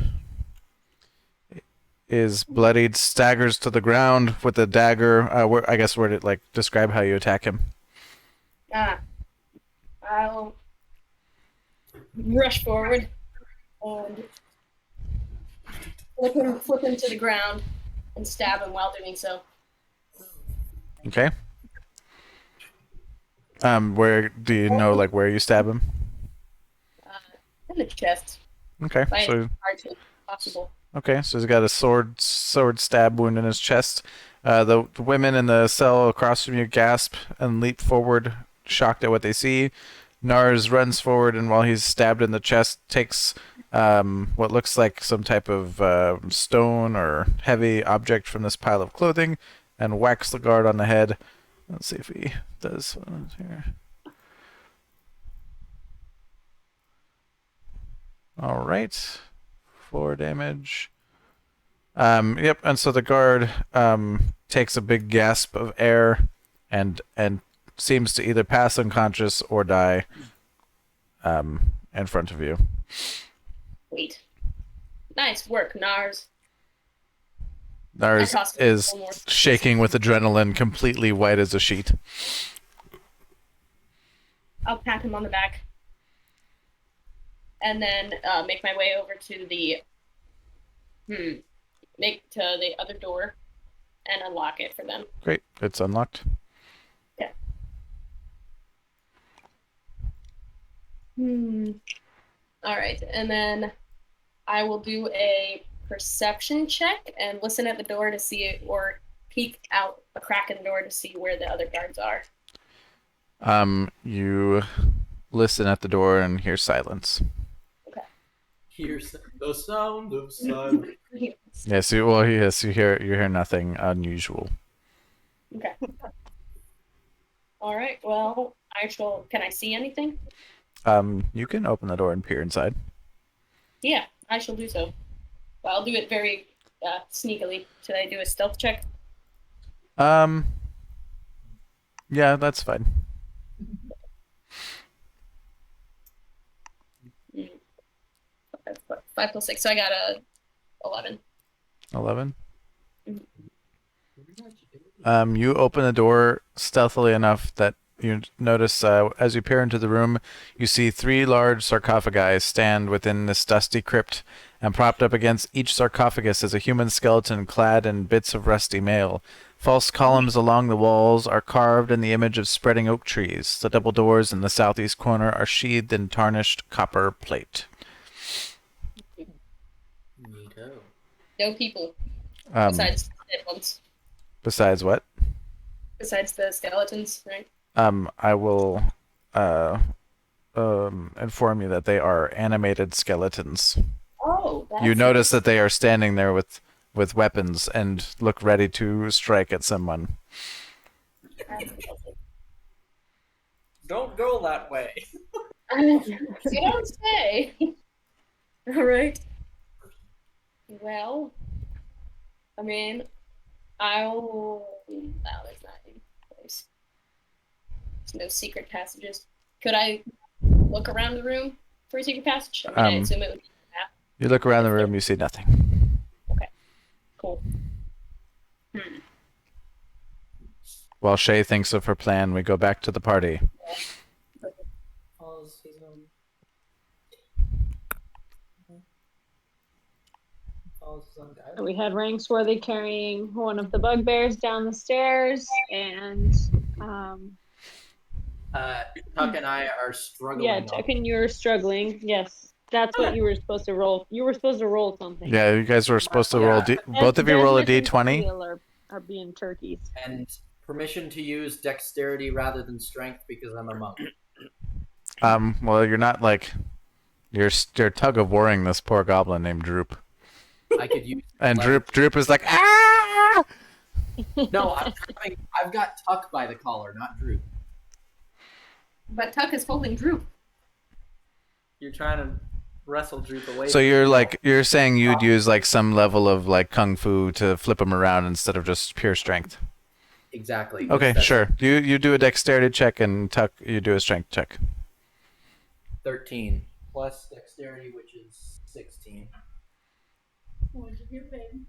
Is bloodied, staggers to the ground with a dagger. I guess where to like describe how you attack him. I'll rush forward and flip him to the ground and stab him while doing so. Okay. Where do you know like where you stab him? In the chest. Okay. By So as hard as possible. okay, so he's got a sword stab wound in his chest. The women in the cell across from you gasp and leap forward, shocked at what they see. Nars runs forward, and while he's stabbed in the chest, takes what looks like some type of stone or heavy object from this pile of clothing and whacks the guard on the head. Let's see if he does one here. All right. 4 damage. Yep, and so the guard takes a big gasp of air and seems to either pass unconscious or die in front of you. Wait. Nice work, Nars. Nars is shaking with adrenaline, completely white as a sheet. I'll pat him on the back. And then make my way over to the other door and unlock it for them. Great, it's unlocked. Yeah. All right, and then I will do a perception check and listen at the door to see it, or peek out a crack in the door to see where the other guards are. You listen at the door and hear silence. Here's the sound of silence. Yes, you hear nothing unusual. Okay. All right. Well, can I see anything? You can open the door and peer inside. Yeah, I shall do so. Well, I'll do it very sneakily. Should I do a stealth check? Yeah, that's fine. Five plus 6, so I got a 11. 11. You open the door stealthily enough that you notice as you peer into the room, you see 3 large sarcophagi stand within this dusty crypt, and propped up against each sarcophagus is a human skeleton clad in bits of rusty mail. False columns along the walls are carved in the image of spreading oak trees. The double doors in the southeast corner are sheathed in tarnished copper plate. No people. Besides the dead ones. Besides what? Besides the skeletons, right? I will inform you that they are animated skeletons. Oh, that's You notice that they are standing there with weapons and look ready to strike at someone. Don't go that way. You don't say. All right. Well, I mean, no, there's not any place. There's no secret passages. Could I look around the room for a secret passage? I mean, I assume it would be a map. You look around the room, you see nothing. Cool. While Shaye thinks of her plan, we go back to the party. So we had Rangswarthy carrying one of the bugbears down the stairs, and Tuck and I are struggling. yeah, Tuck and you were struggling. Yes, that's what you were supposed to roll. You were supposed to roll something. Yeah, you guys were supposed to roll. Both of you roll a Desmos and d20. Ciil are being turkeys. And permission to use dexterity rather than strength because I'm a monk. Well, you're not like you're tug of warring this poor goblin named Droop. I could use. And Droop is like ah. No, I've got Tuck by the collar, not Droop. But Tuck is holding Droop. You're trying to wrestle Droop away. So you're saying you'd use like some level of like kung fu to flip him around instead of just pure strength. Exactly. Okay, sure. You do a dexterity check and Tuck you do a strength check. 13 plus dexterity, which is 16. What'd you get, baby?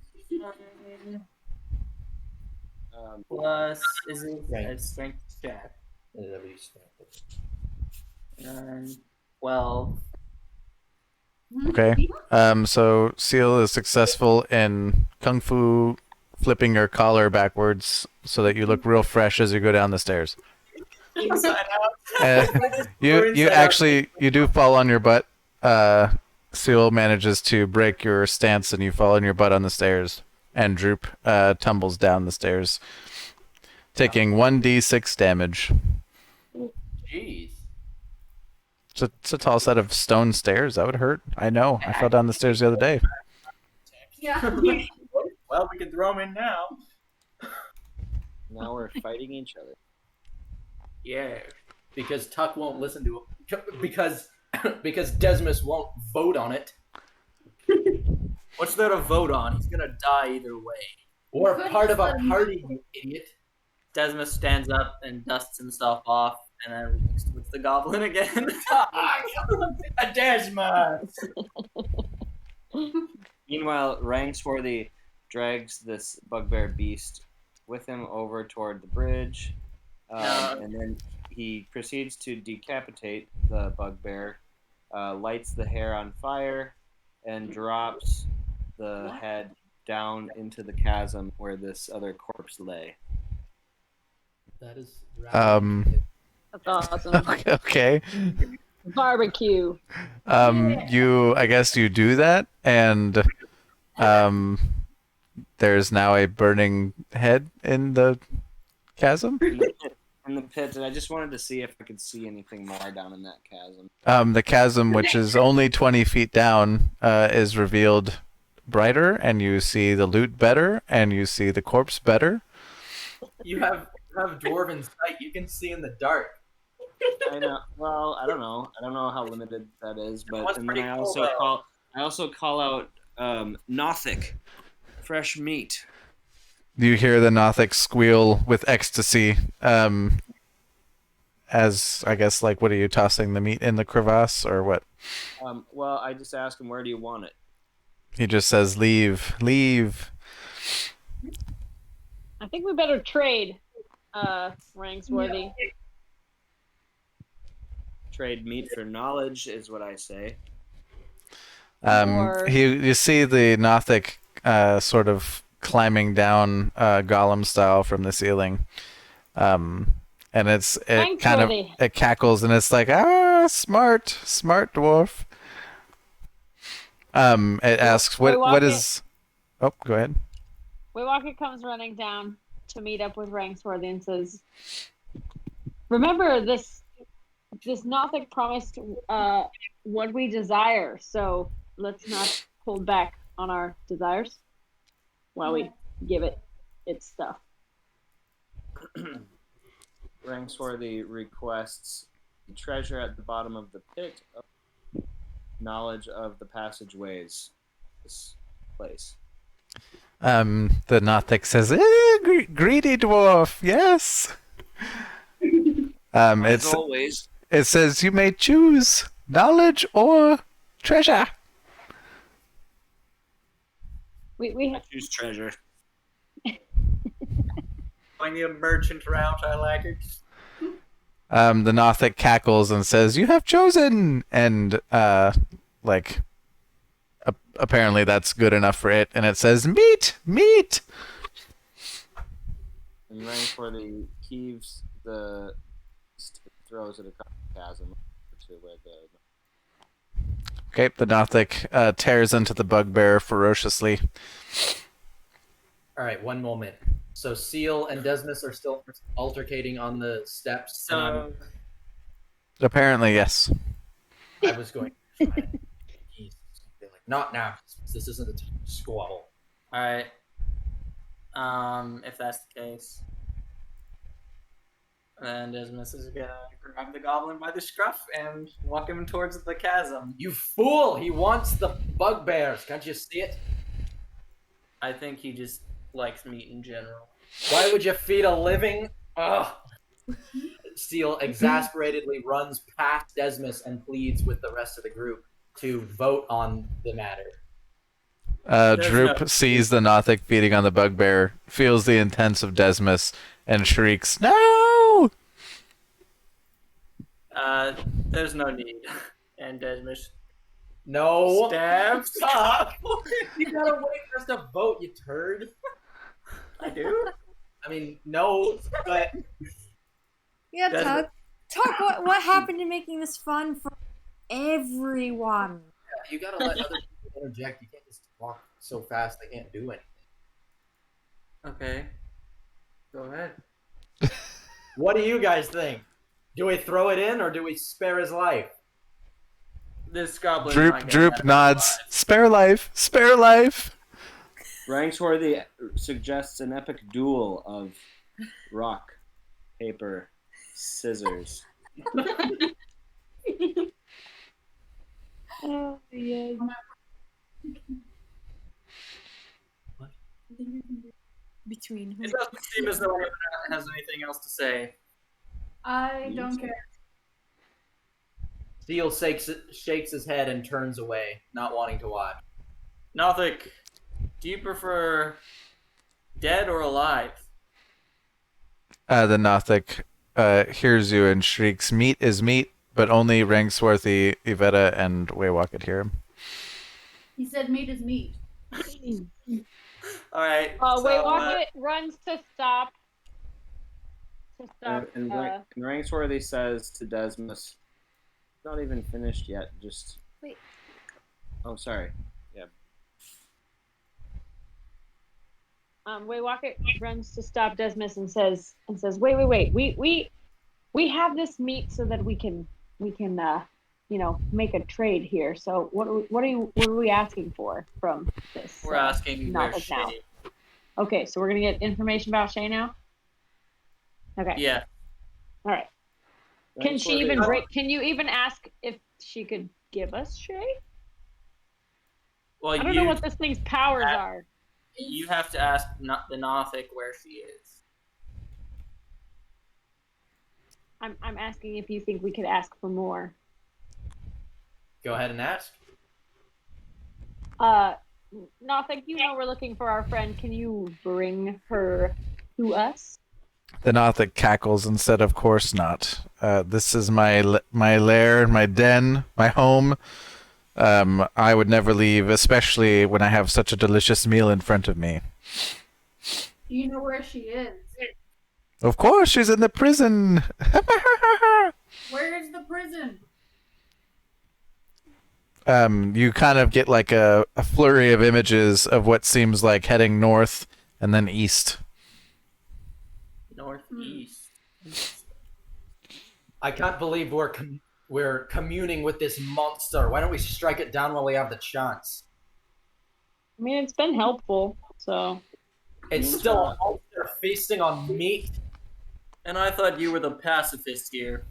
Plus, is it a strength check? 12. Okay. So Ciil is successful in kung fu flipping your collar backwards so that you look real fresh as you go down the stairs. Inside out. You do fall on your butt. Ciil manages to break your stance and you fall on your butt on the stairs. And Droop tumbles down the stairs, taking 1d6 damage. Jeez. It's a tall set of stone stairs. That would hurt. I know. I fell down the stairs the other day. Yeah. Well, we can throw him in now. Now we're fighting each other. Yeah. Because Tuck won't listen to him. Because Desmos won't vote on it. What's there to vote on? He's gonna die either way. Or part of a party, you idiot. Desmos stands up and dusts himself off, and then looks towards the goblin again. Desmos! Meanwhile, Rangswarthy drags this bugbear beast with him over toward the bridge, and then he proceeds to decapitate the bugbear, lights the hair on fire, and drops the head down into the chasm where this other corpse lay. That is That's awesome. Okay. Barbecue. I guess you do that, and there's now a burning head in the chasm. In the pit, and I just wanted to see if I could see anything more down in that chasm. The chasm, which is only 20 feet down, is revealed brighter, and you see the loot better, and you see the corpse better. You have dwarven sight. You can see in the dark. I know. Well, I don't know. I don't know how limited that is, but That's and then pretty I cool, also call out Nothic, fresh meat. You hear the Nothic squeal with ecstasy. As I guess, like, what are you tossing the meat in the crevasse or what? Well, I just ask him, where do you want it? He just says, "Leave, leave." I think we better trade, Rangswarthy. Trade meat for knowledge is what I say. You see the Nothic sort of climbing down golem style from the ceiling, and it cackles and it's like, smart dwarf. It asks what is. Oh, go ahead. Waywocket comes running down to meet up with Rangswarthy and says, "Remember, this Nothic promised what we desire, so let's not hold back on our desires while we give it its stuff." Rangswarthy requests the treasure at the bottom of the pit, knowledge of the passageways, this place. The Nothic says, greedy dwarf, yes. As always. It says you may choose knowledge or treasure. We I choose treasure. Going the merchant route, I like it. The Nothic cackles and says, "You have chosen," and apparently that's good enough for it. And it says, "Meat, meat." And Rangswarthy heaves the throws it across the chasm to where the. Okay, the Nothic tears into the bugbear ferociously. All right, one moment. So Ciil and Desmos are still altercating on the steps. So Apparently, yes. I was going to try and ease something like, not now. This isn't the time to squabble. all right. If that's the case, then Desmos is gonna grab the goblin by the scruff and walk him towards the chasm. You fool! He wants the bugbears. Can't you see it? I think he just likes meat in general. Why would you feed a living? Ugh. Ciil exasperatedly runs past Desmos and pleads with the rest of the group to vote on the matter. Droop sees the Nothic feeding on the bugbear, feels the intents of Desmos, and shrieks, "No!" There's no need. And Desmos No. stabs. Stop! You gotta wait for us to vote, you turd. I do? I mean, no, but Yeah, Desmos- talk. What happened to making this fun for everyone? you gotta let other people interject. You can't just talk so fast they can't do anything. Okay. Go ahead. What do you guys think? Do we throw it in or do we spare his life? This goblin. Droop nods. Spare life, spare life. Rangswarthy suggests an epic duel of rock, paper, scissors. Oh, yeah. Between who? It doesn't seem as though anyone has anything else to say. I don't care. Ciil shakes his head and turns away, not wanting to watch. Nothic, do you prefer dead or alive? The Nothic hears you and shrieks, "Meat is meat," but only Rangswarthy, Ivetta, and Waywocket hear him. He said meat is meat. All right. Waywocket runs to stop. And Rangswarthy says to Desmos, "Not even finished yet. Just Wait. Oh, sorry. Yeah. Waywocket runs to stop Desmos and says, "Wait. We have this meat so that we can make a trade here. So what are we asking for from this? We're asking where knowledge now? Shaye. Okay, so we're gonna get information about Shaye now. Okay. Yeah. All right. Can she even Rangswarthy- break? Can you even ask if she could give us Shaye? Well, I don't know what this thing's powers are. You have to ask the Nothic where she is. I'm asking if you think we could ask for more. Go ahead and ask. Nothic, you know we're looking for our friend. Can you bring her to us? The Nothic cackles and said, "Of course not. This is my lair, my den, my home. I would never leave, especially when I have such a delicious meal in front of me." Do you know where she is? Of course, she's in the prison. Where is the prison? You kind of get like a flurry of images of what seems like heading north and then east. Northeast. I can't believe we're communing with this monster. Why don't we strike it down while we have the chance? I mean, it's been helpful, so. It's still a monster feasting on meat. And I thought you were the pacifist here.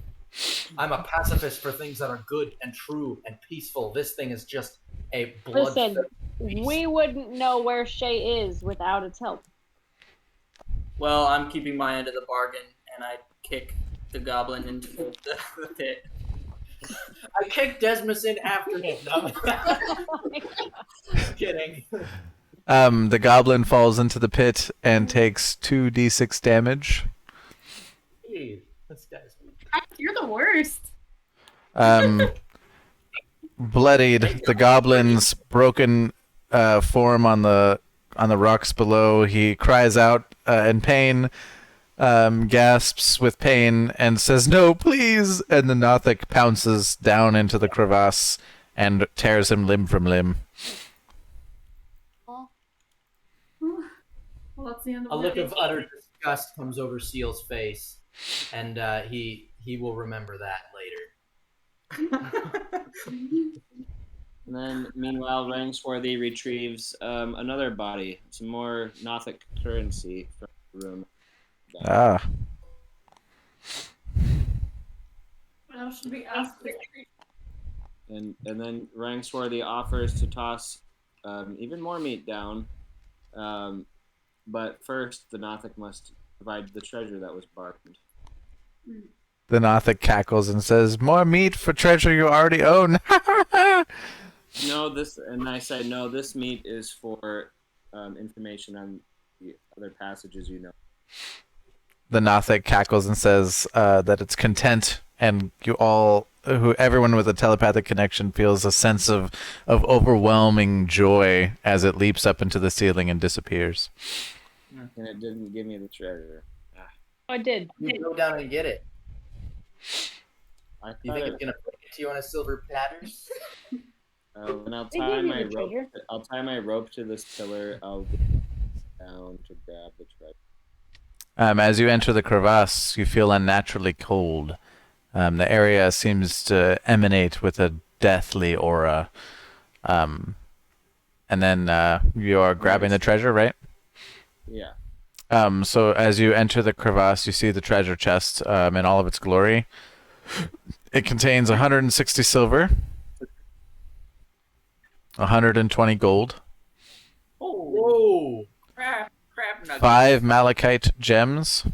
I'm a pacifist for things that are good and true and peaceful. This thing is just a Listen, blood. we wouldn't know where Shaye is without its help. Well, I'm keeping my end of the bargain, and I kick the goblin into the pit. I kicked Desmos in after him. No. Just kidding. The goblin falls into the pit and takes 2d6 damage. Jeez, this guy's. You're the worst. Bloodied, the goblin's broken form on the rocks below. He cries out in pain, gasps with pain, and says, "No, please!" And the Nothic pounces down into the crevasse and tears him limb from limb. Well, that's the end of A our look of day. utter disgust comes over Ciil's face, and he will remember that later. And then, meanwhile, Rangswarthy retrieves another body, some more Nothic currency from the room. Ah. What else should we ask? And then Rangswarthy offers to toss even more meat down. But first, the Nothic must provide the treasure that was bargained. The Nothic cackles and says, "More meat for treasure you already own." No, and I say, no, this meat is for information on the other passages you know. The Nothic cackles and says that it's content, and everyone with a telepathic connection feels a sense of overwhelming joy as it leaps up into the ceiling and disappears. And it didn't give me the treasure. I did. You go down and get it. I You think it's gonna bring it to you on a silver platter? When I'll They tie gave you my the rope. treasure. I'll tie my rope to this pillar. I'll get down to grab the treasure. As you enter the crevasse, you feel unnaturally cold. The area seems to emanate with a deathly aura. And then you are grabbing the treasure, right? Yeah. So as you enter the crevasse, you see the treasure chest in all of its glory. It contains 160 silver, 120 gold, Whoa! Crap nuggets. 5 malachite gems,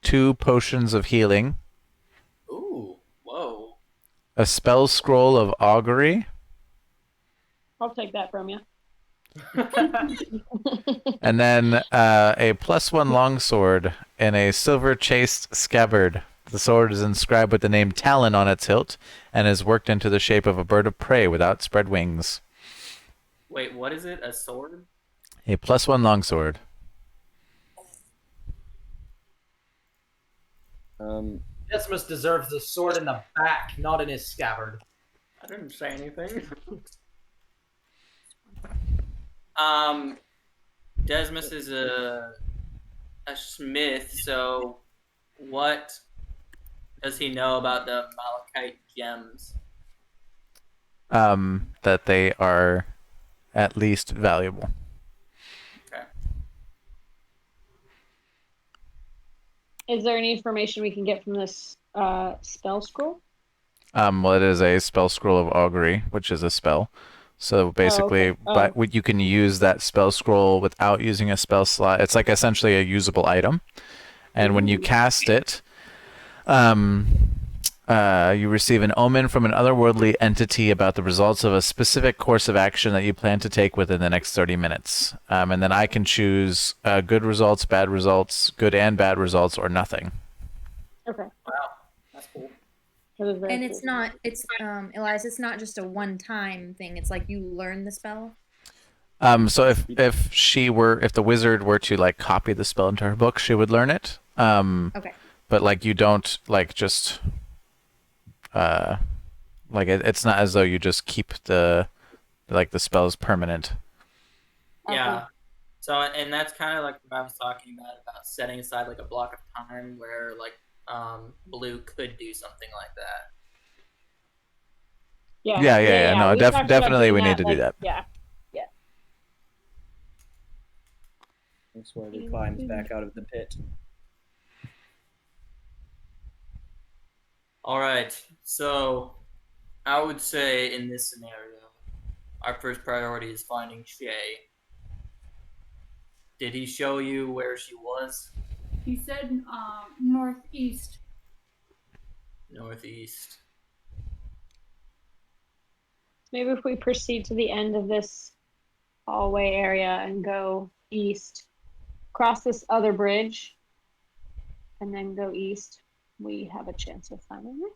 2 potions of healing, Ooh, whoa. a spell scroll of augury, I'll take that from you. and then a +1 longsword in a silver chased scabbard. The sword is inscribed with the name Talon on its hilt and is worked into the shape of a bird of prey with outspread wings. Wait, what is it? A sword? A +1 longsword. Desmos deserves the sword in the back, not in his scabbard. I didn't say anything. Desmos is a smith, so what does he know about the malachite gems? That they are at least valuable. Okay. Is there any information we can get from this spell scroll? Well, it is a spell scroll of augury, which is a spell. So basically, okay. but you can use that spell scroll without using a spell slot. It's like essentially a usable item, and when you cast it, you receive an omen from an otherworldly entity about the results of a specific course of action that you plan to take within the next 30 minutes. And then I can choose good results, bad results, good and bad results, or nothing. Okay. Wow, that's cool. That is very And it's cool. not, Elias, it's not just a one-time thing. It's like you learn the spell. So if the wizard were to like copy the spell into her book, she would learn it. Okay. But like you don't like just like it's not as though you just keep the spells permanent. Yeah. So, and that's kind of like what I was talking about setting aside like a block of time where like Blue could do something like that. Yeah. No, we talked about definitely we doing need to do that. Yeah. Rangswarthy climbs back out of the pit. All right. So, I would say in this scenario, our first priority is finding Shaye. Did he show you where she was? He said northeast. Northeast. Maybe if we proceed to the end of this hallway area and go east, cross this other bridge, and then go east, we have a chance of finding it.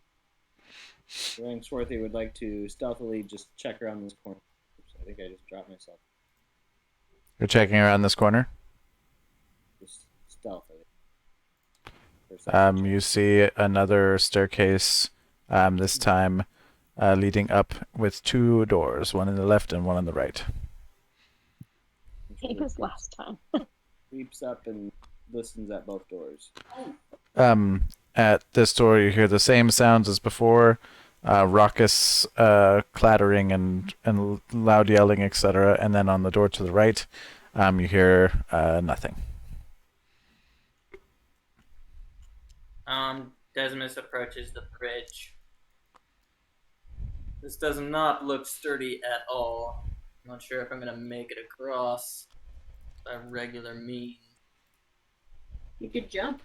Rangswarthy would like to stealthily just check around this corner. Oops, I think I just dropped myself. You're checking around this corner. Just stealthily. You see another staircase, this time leading up with 2 doors, one on the left and one on the right. Same as last time. Creeps up and listens at both doors. At this door, you hear the same sounds as before, raucous clattering and loud yelling, etc. And then on the door to the right, you hear nothing. Desmos approaches the bridge. This does not look sturdy at all. I'm not sure if I'm gonna make it across by regular means. You could jump.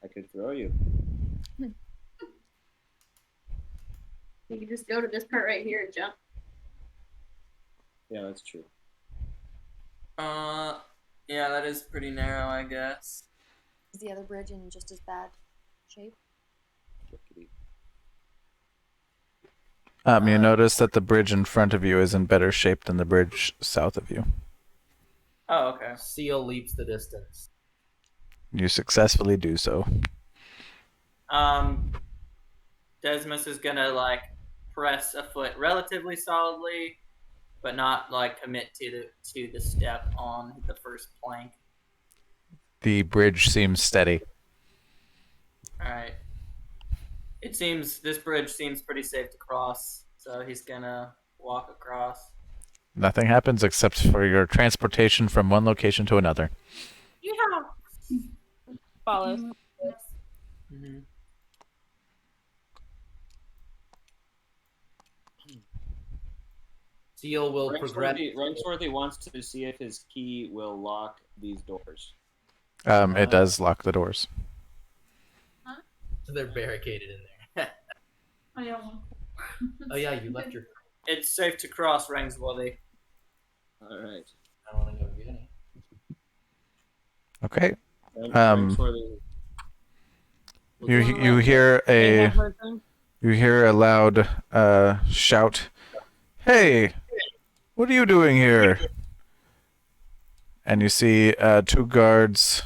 I could throw you. You could just go to this part right here and jump. Yeah, that's true. Yeah, that is pretty narrow, I guess. Is the other bridge in just as bad shape? You notice that the bridge in front of you is in better shape than the bridge south of you. Oh, okay. Ciil leaps the distance. You successfully do so. Desmos is gonna like press a foot relatively solidly, but not like commit to the step on the first plank. The bridge seems steady. All right. This bridge seems pretty safe to cross, so he's gonna walk across. Nothing happens except for your transportation from one location to another. Yeah. Follows. Mm-hmm. Ciil will progress. Rangswarthy wants to see if his key will lock these doors. It does lock the doors. So they're barricaded in there. I don't want. Oh yeah, you left your. It's safe to cross, Rangswarthy. All right. I don't want to go get it. Okay. Rangswarthy. You hear a loud shout. Hey, what are you doing here? And you see 2 guards,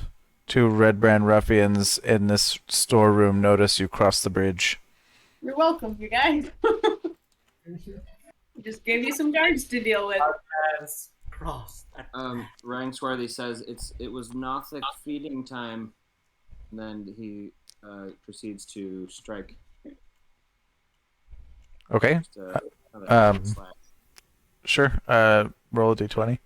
2 red brand ruffians in this storeroom notice you cross the bridge. You're welcome, you guys. Just gave you some guards to deal with. Cross. Rangswarthy says it was Nothic feeding time. And then he proceeds to strike. Okay. Sure. Roll a d20.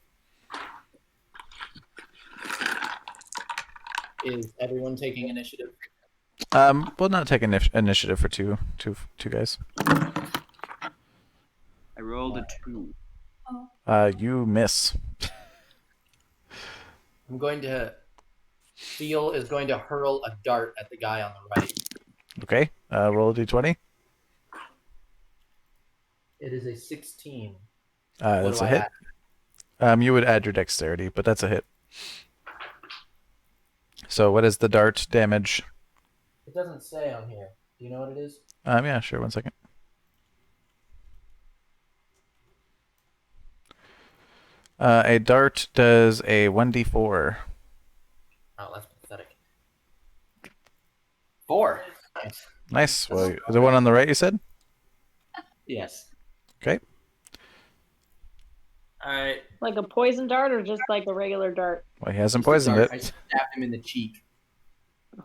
Is everyone taking initiative? We'll not take initiative for two guys. I rolled a 2. You miss. Ciil is going to hurl a dart at the guy on the right. Okay. Roll a d20. It is a 16. That's a hit. You would add your dexterity, but that's a hit. So what is the dart damage? It doesn't say on here. Do you know what it is? Yeah, sure. 1 second. A dart does a 1d4. Oh, that's pathetic. 4. Nice. Nice. Well, the one on the right, you said? Yes. Okay. Alright. Like a poison dart or just like a regular dart? Well, he hasn't poisoned it. I stabbed him in the cheek.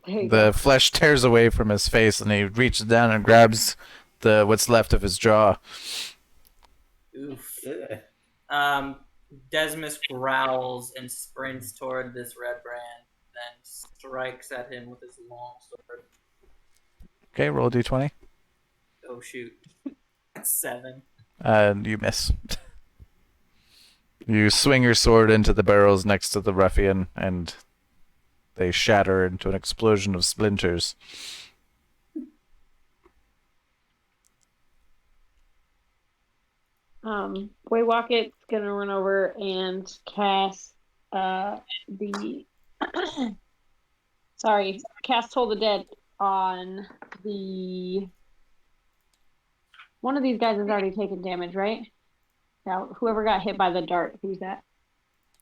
The flesh tears away from his face, and he reaches down and grabs what's left of his jaw. Oof. Desmos growls and sprints toward this red brand, then strikes at him with his long sword. Okay, roll a d20. Oh shoot. That's 7. You miss. You swing your sword into the barrels next to the ruffian, and they shatter into an explosion of splinters. Waywocket's gonna run over and cast the cast Toll the Dead on the one of these guys has already taken damage, right? Now, whoever got hit by the dart, who's that?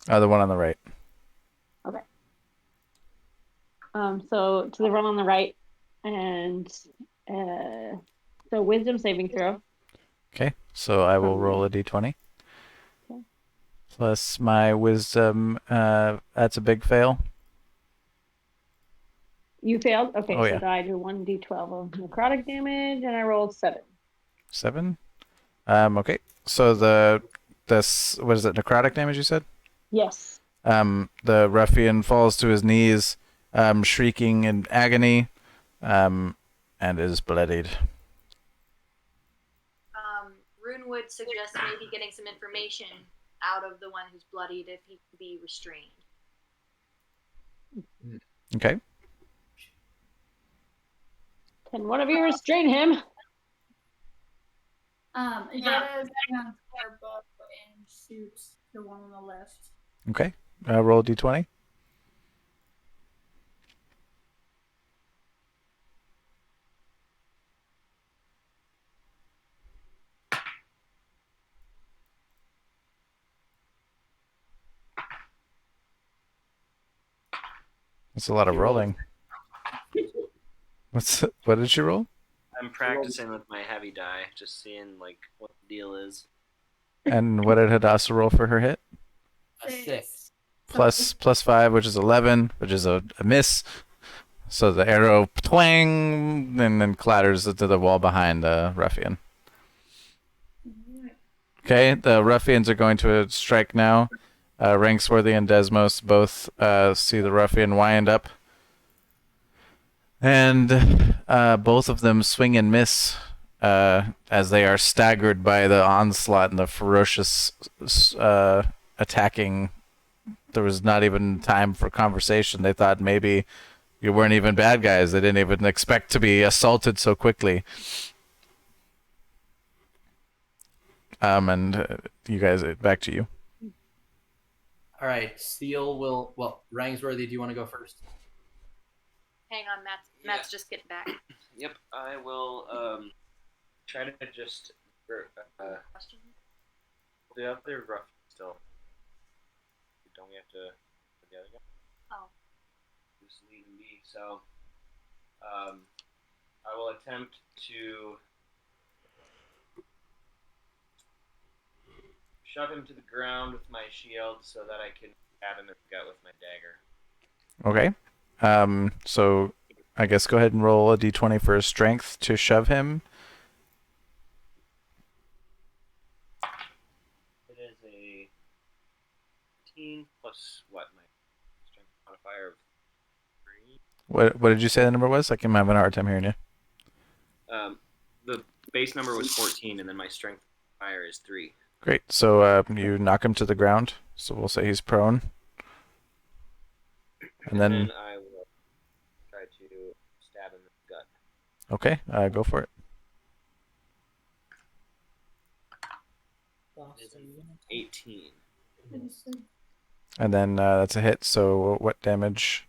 The one on the right. Okay. So to the one on the right, and so wisdom saving throw. Okay, so I will roll a d20. Okay. Plus my wisdom, that's a big fail. You failed? Okay, Oh, so yeah. I do 1d12 of necrotic damage, and I rolled 7. 7? Okay. So this, what is it, necrotic damage you said? Yes. The ruffian falls to his knees, shrieking in agony, and is bloodied. Runewood suggests maybe getting some information out of the one who's bloodied if he can be restrained. Okay. Can one of you restrain him? Ivetta is going to her bow and shoot the one on the left. Okay. Roll a d20. That's a lot of rolling. What did you roll? I'm practicing with my heavy die, just seeing like what the deal is. And what did Hadassah roll for her hit? A 6. Plus 5, which is 11, which is a miss. So the arrow twang and then clatters into the wall behind the ruffian. Okay, the ruffians are going to strike now. Rangswarthy and Desmos both see the ruffian wind up. And both of them swing and miss as they are staggered by the onslaught and the ferocious attacking. There was not even time for conversation. They thought maybe you weren't even bad guys. They didn't even expect to be assaulted so quickly. And you guys, back to you. All right, Ciil will. Well, Rangsworthy, do you want to go first? Hang on, Matt's just getting back. Yep, I will try to just the other rough still. Don't we have to the other guy? Oh. Who's leading me? So I will attempt to shove him to the ground with my shield so that I can stab him in the gut with my dagger. Okay. So I guess go ahead and roll a d20 for strength to shove him. It is a 15 plus what? My strength modifier of 3? What did you say the number was? I'm having a hard time hearing you. The base number was 14, and then my strength modifier is 3. Great. So you knock him to the ground. So we'll say he's prone. And then I will try to stab him in the gut. Okay, go for it. It is an 18. And then that's a hit. So what damage?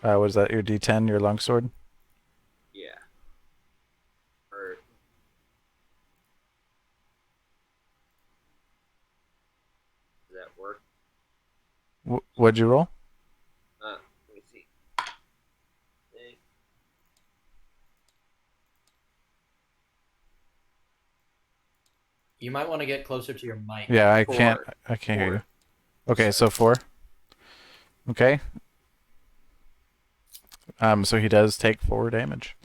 Was that your d10, your longsword? Yeah. Or does that work? What'd you roll? Let me see. You might want to get closer to your mic. Yeah, I 4. can't hear you. Okay, so 4. Okay. So he does take 4 damage.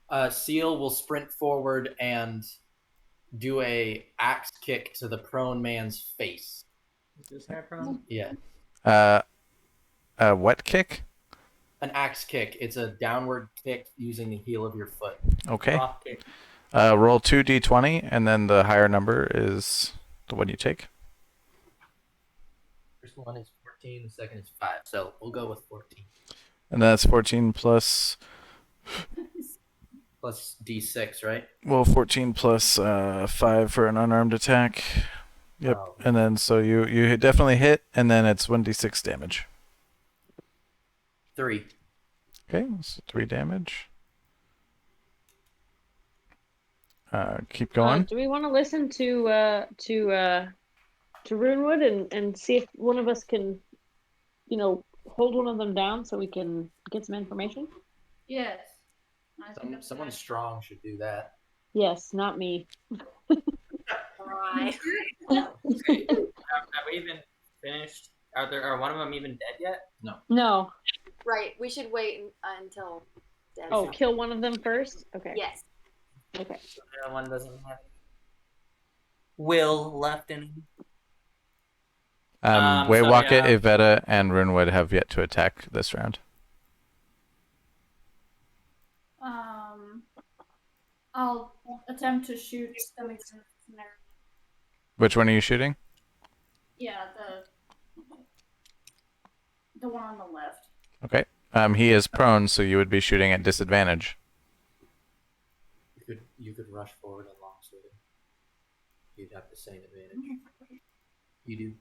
Ciil will sprint forward and do a axe kick to the prone man's face. Is this guy prone? Yeah. What kick? An axe kick. It's a downward kick using the heel of your foot. Okay. Drop kick. Roll 2d20, and then the higher number is the one you take. First one is 14, the second is 5. So we'll go with 14. And that's 14 plus, Plus D6, right? well, 14 plus 5 for an unarmed attack. Yep. Oh. And then so you definitely hit, and then it's 1d6 damage. 3. Okay, so 3 damage. Keep going. Do we want to listen to Runewood and see if one of us can, hold one of them down so we can get some information? Yes. I think that's Someone nice. strong should do that. Yes, not me. Right. Have we even finished? Are one of them even dead yet? No. Right. We should wait until dead. Oh, kill one of them first? Okay. Yes. Okay. So the other one doesn't have any will left in him. Waywocket, yeah. Ivetta, and Runewood have yet to attack this round. I'll attempt to shoot them again. Which one are you shooting? Yeah, the one on the left. Okay. He is prone, so you would be shooting at disadvantage. You could rush forward and longsword him. You'd have the same advantage. You do.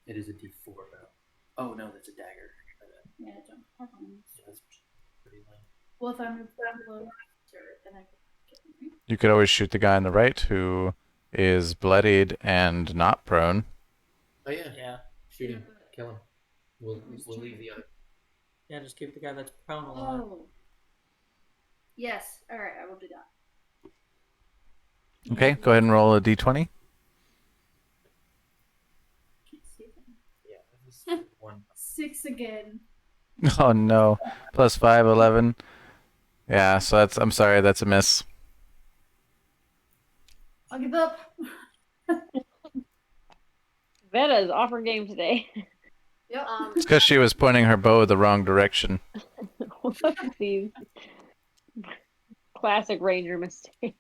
It is a D4 though. Oh no, that's a dagger. Yeah, I don't have one. Yeah, that's pretty lame. Well, if I move down below turret, then I could get them. You could always shoot the guy on the right who is bloodied and not prone. Oh yeah, Yeah. shoot him, kill him. We'll leave the other. Yeah, just keep the guy that's prone alive. Oh. Yes. All right, I will do that. Okay, go ahead and roll a d20. Can't see them. Yeah, this is 1. 6 again. Oh no. Plus 5, 11. Yeah, so I'm sorry, that's a miss. I'll give up. Veta is off her game today. Yep. It's because she was pointing her bow the wrong direction. These classic ranger mistake.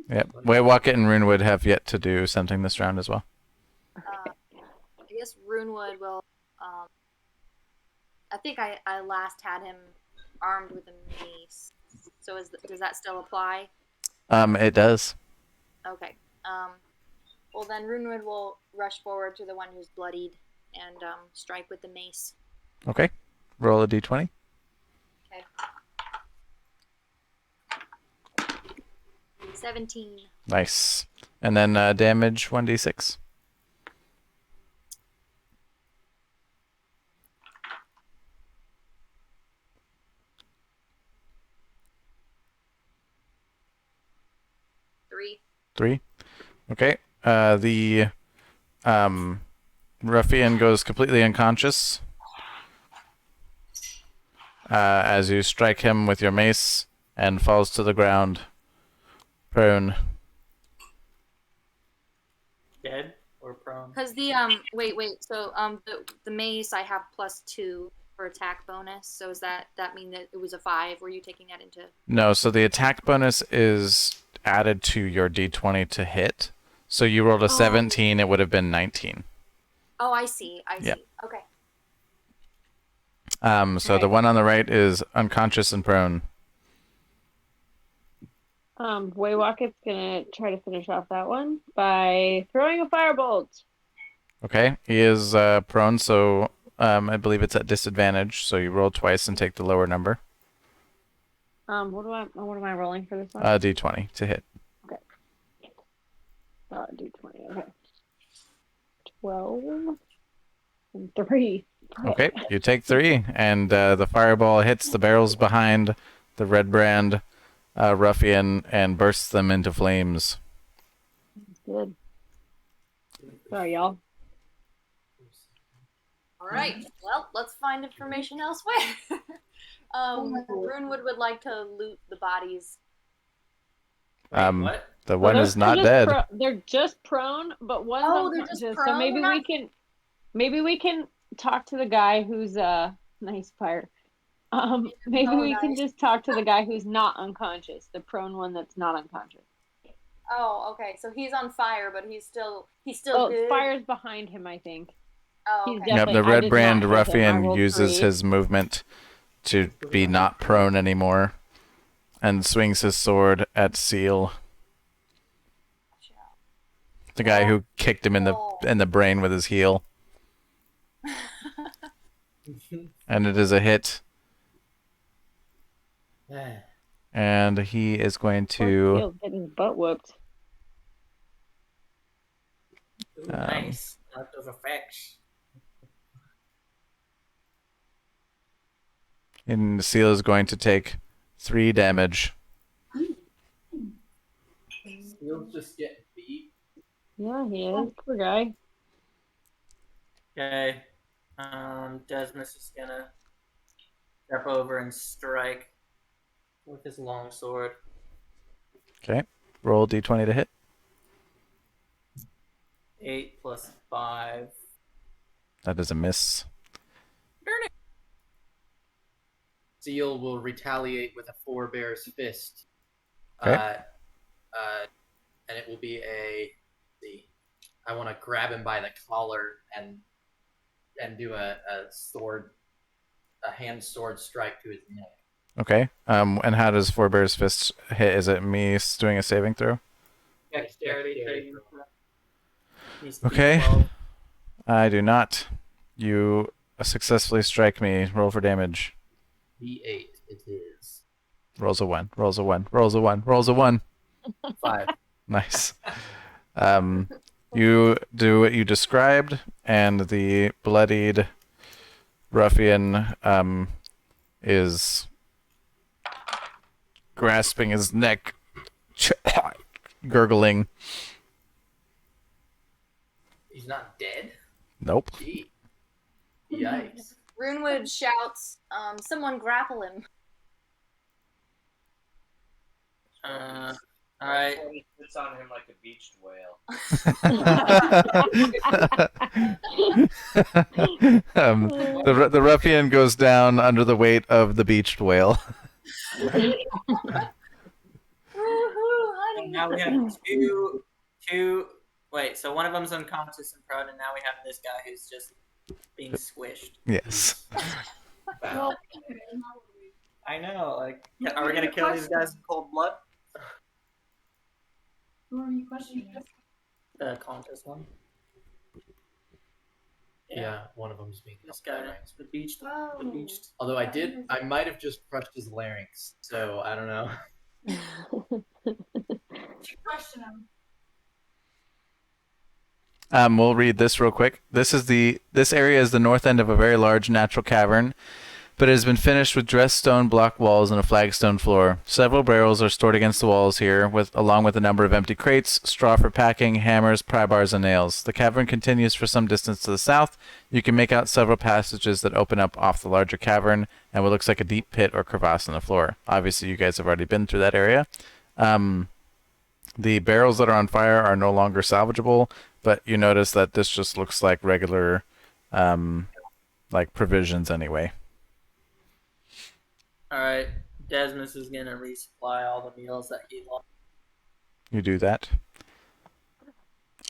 Yep. Waywocket and Runewood have yet to do something this round as well. I guess Runewood will. I think I last had him armed with a mace. So does that still apply? It does. Okay. Well, then Runewood will rush forward to the one who's bloodied and strike with the mace. Okay. Roll a d20. Okay. 17. Nice. And then damage 1d6. Three. 3. Okay. The ruffian goes completely unconscious as you strike him with your mace and falls to the ground, prone. Dead or prone? Because the wait. So the mace I have +2 for attack bonus. So does that mean that it was a 5? Were you taking that into? No, so the attack bonus is added to your d20 to hit. So you rolled a 17, it would have been 19. Oh, I see. Yep. Okay. So the one on the right is unconscious and prone. Waywocket's gonna try to finish off that one by throwing a firebolt. Okay, he is prone, so I believe it's at disadvantage. So you roll twice and take the lower number. What am I rolling for this one? D20 to hit. Okay. D20. Okay. 12 and 3. Okay, you take 3, and the fireball hits the barrels behind the red brand ruffian and bursts them into flames. Good. Sorry, y'all. All right. Well, let's find information elsewhere. Runewood would like to loot the bodies. What? The one is not dead. They're just prone, but one's they're unconscious. just So prone? maybe we can talk to the guy who's nice fire. Maybe we can just talk to the guy who's not unconscious, the prone one that's not unconscious. Oh, okay. So he's on fire, but he's still Oh, good. fire's behind him, I think. Oh, He's okay. Yep, definitely. the I red did brand not hit him. I ruffian rolled uses 3. his movement to be not prone anymore and swings his sword at Ciil, the guy who kicked him in the brain with his heel. And it is a hit. And he is going to Ciil's getting his butt whooped. Nice. I like those effects. and Ciil is going to take 3 damage. Ciil's just getting beat. Yeah, he is. Poor guy. Okay. Desmos is gonna step over and strike with his long sword. Okay. Roll d20 to hit. 8 plus 5. That is a miss. Ciil will retaliate with a forebear's fist. Okay. And it will be I want to grab him by the collar and do a hand sword strike to his neck. Okay. And how does Forebear's Fist hit? Is it me doing a saving throw? Dexterity. Okay. I do not. You successfully strike me. Roll for damage. D8 it is. Rolls a 1. Rolls a 1. Rolls a 1. Rolls a 1. 5. Nice. You do what you described, and the bloodied ruffian is grasping his neck, gurgling. He's not dead? Nope. Gee. Yikes. Runewood shouts, someone grapple him. Alright. It's on him like a beached whale. The ruffian goes down under the weight of the beached whale. And now we have two. Wait, so one of them's unconscious and prone, and now we have this guy who's just being squished. Yes. I know. Like, are we gonna kill these guys in cold blood? Who are you questioning? The contest one. Yeah, one of them's being This guy, the beached. The beached. Although I might have just crushed his larynx, so I don't know. Question him. We'll read this real quick. This area is the north end of a very large natural cavern, but it has been finished with dressed stone block walls and a flagstone floor. Several barrels are stored against the walls here, along with a number of empty crates, straw for packing, hammers, pry bars, and nails. The cavern continues for some distance to the south. You can make out several passages that open up off the larger cavern and what looks like a deep pit or crevasse in the floor. Obviously, you guys have already been through that area. The barrels that are on fire are no longer salvageable, but you notice that this just looks like regular, like provisions anyway. Alright, Desmos is gonna resupply all the meals that he lost. You do that.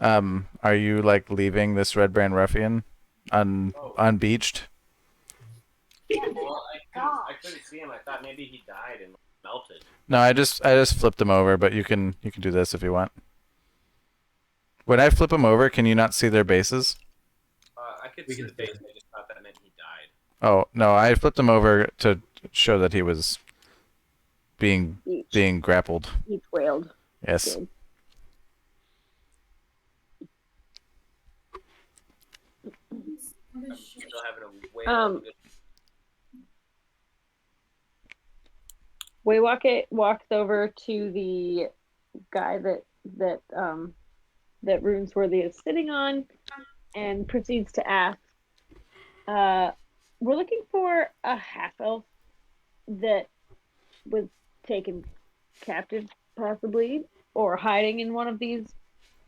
Are you like leaving this red brand ruffian unbeached? Well, I couldn't see him. I thought maybe he died and melted. No, I just flipped him over, but you can do this if you want. When I flip them over, can you not see their bases? I could see the face. I just thought that meant he died. Oh no, I flipped him over to show that he was being grappled. He wailed. Yes. Good. Still having a whale. Waywocket walks over to the guy that Runesworthy is sitting on and proceeds to ask, we're looking for a half-elf that was taken captive, possibly, or hiding in one of these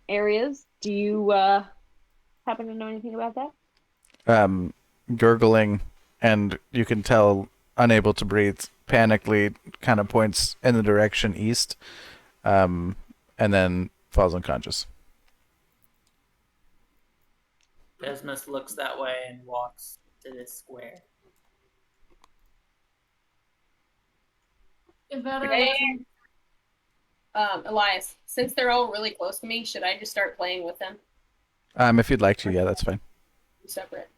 areas. Do you happen to know anything about that? Gurgling, and you can tell unable to breathe, panically kind of points in the direction east. and then falls unconscious. Desmos looks that way and walks to this square. Ivetta, Elias, since they're all really close to me, should I just start playing with them If you'd like to, yeah, that's fine. separate?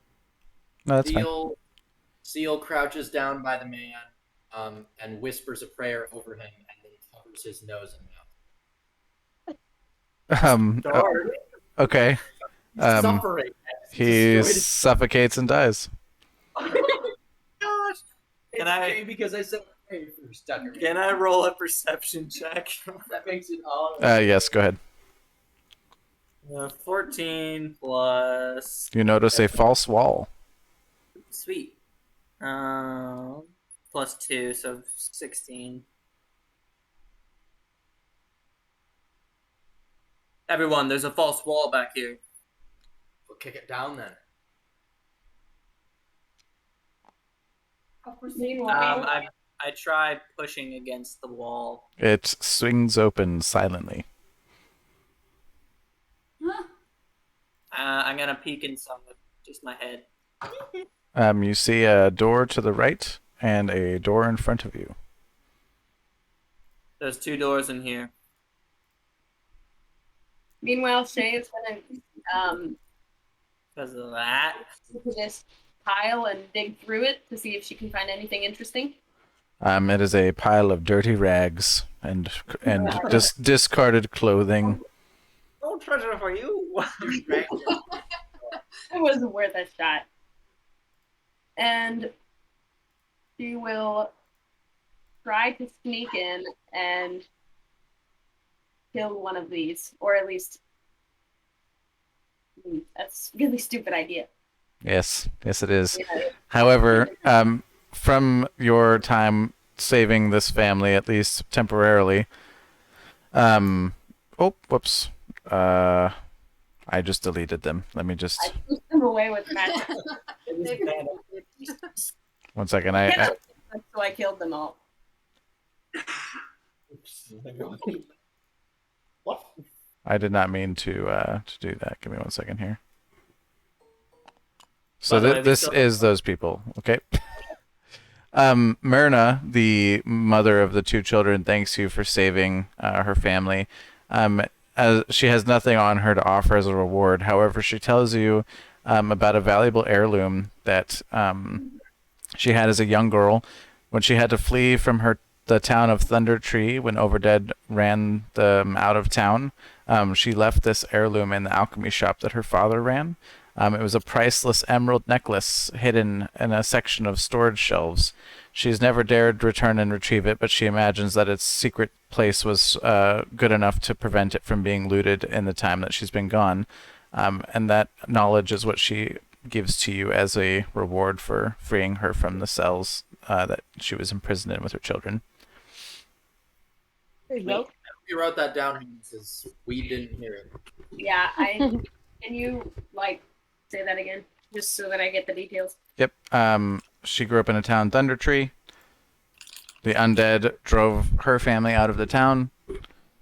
No, that's fine. Ciil crouches down by the man, and whispers a prayer over him, and then covers his nose and mouth. Okay. Suffering. He suffocates and dies. Gosh. Because I said pray first, Tuckerman. Can I roll a perception check? That makes it all. Yes, go ahead. 14 plus. You notice a false wall. Sweet. Plus 2, so 16. Everyone, there's a false wall back here. We'll kick it down then. I try pushing against the wall. It swings open silently. I'm gonna peek inside, just my head. You see a door to the right and a door in front of you. There's 2 doors in here. Meanwhile, Shaye is gonna Because of that. to this pile and dig through it to see if she can find anything interesting. It is a pile of dirty rags and just discarded clothing. No treasure for you. It wasn't worth a shot. And she will try to sneak in and kill one of these, or at least that's a really stupid idea. Yes, it is. Yeah. However, from your time saving this family, at least temporarily, oh, whoops. I just deleted them. Let me just... I pushed them away with magic. One second. So I killed them all. What? I did not mean to do that. Give me 1 second here. So this is those people, okay? Myrna, the mother of the 2 children, thanks you for saving her family. As she has nothing on her to offer as a reward. However, she tells you about a valuable heirloom that she had as a young girl when she had to flee from the town of Thunder Tree when Overdead ran them out of town. She left this heirloom in the alchemy shop that her father ran. It was a priceless emerald necklace hidden in a section of storage shelves. She's never dared return and retrieve it, but she imagines that its secret place was good enough to prevent it from being looted in the time that she's been gone. And that knowledge is what she gives to you as a reward for freeing her from the cells that she was imprisoned in with her children. There you go. You wrote that down because we didn't hear it. Yeah, can you say that again, just so that I get the details? Yep. She grew up in a town, Thunder Tree. The undead drove her family out of the town.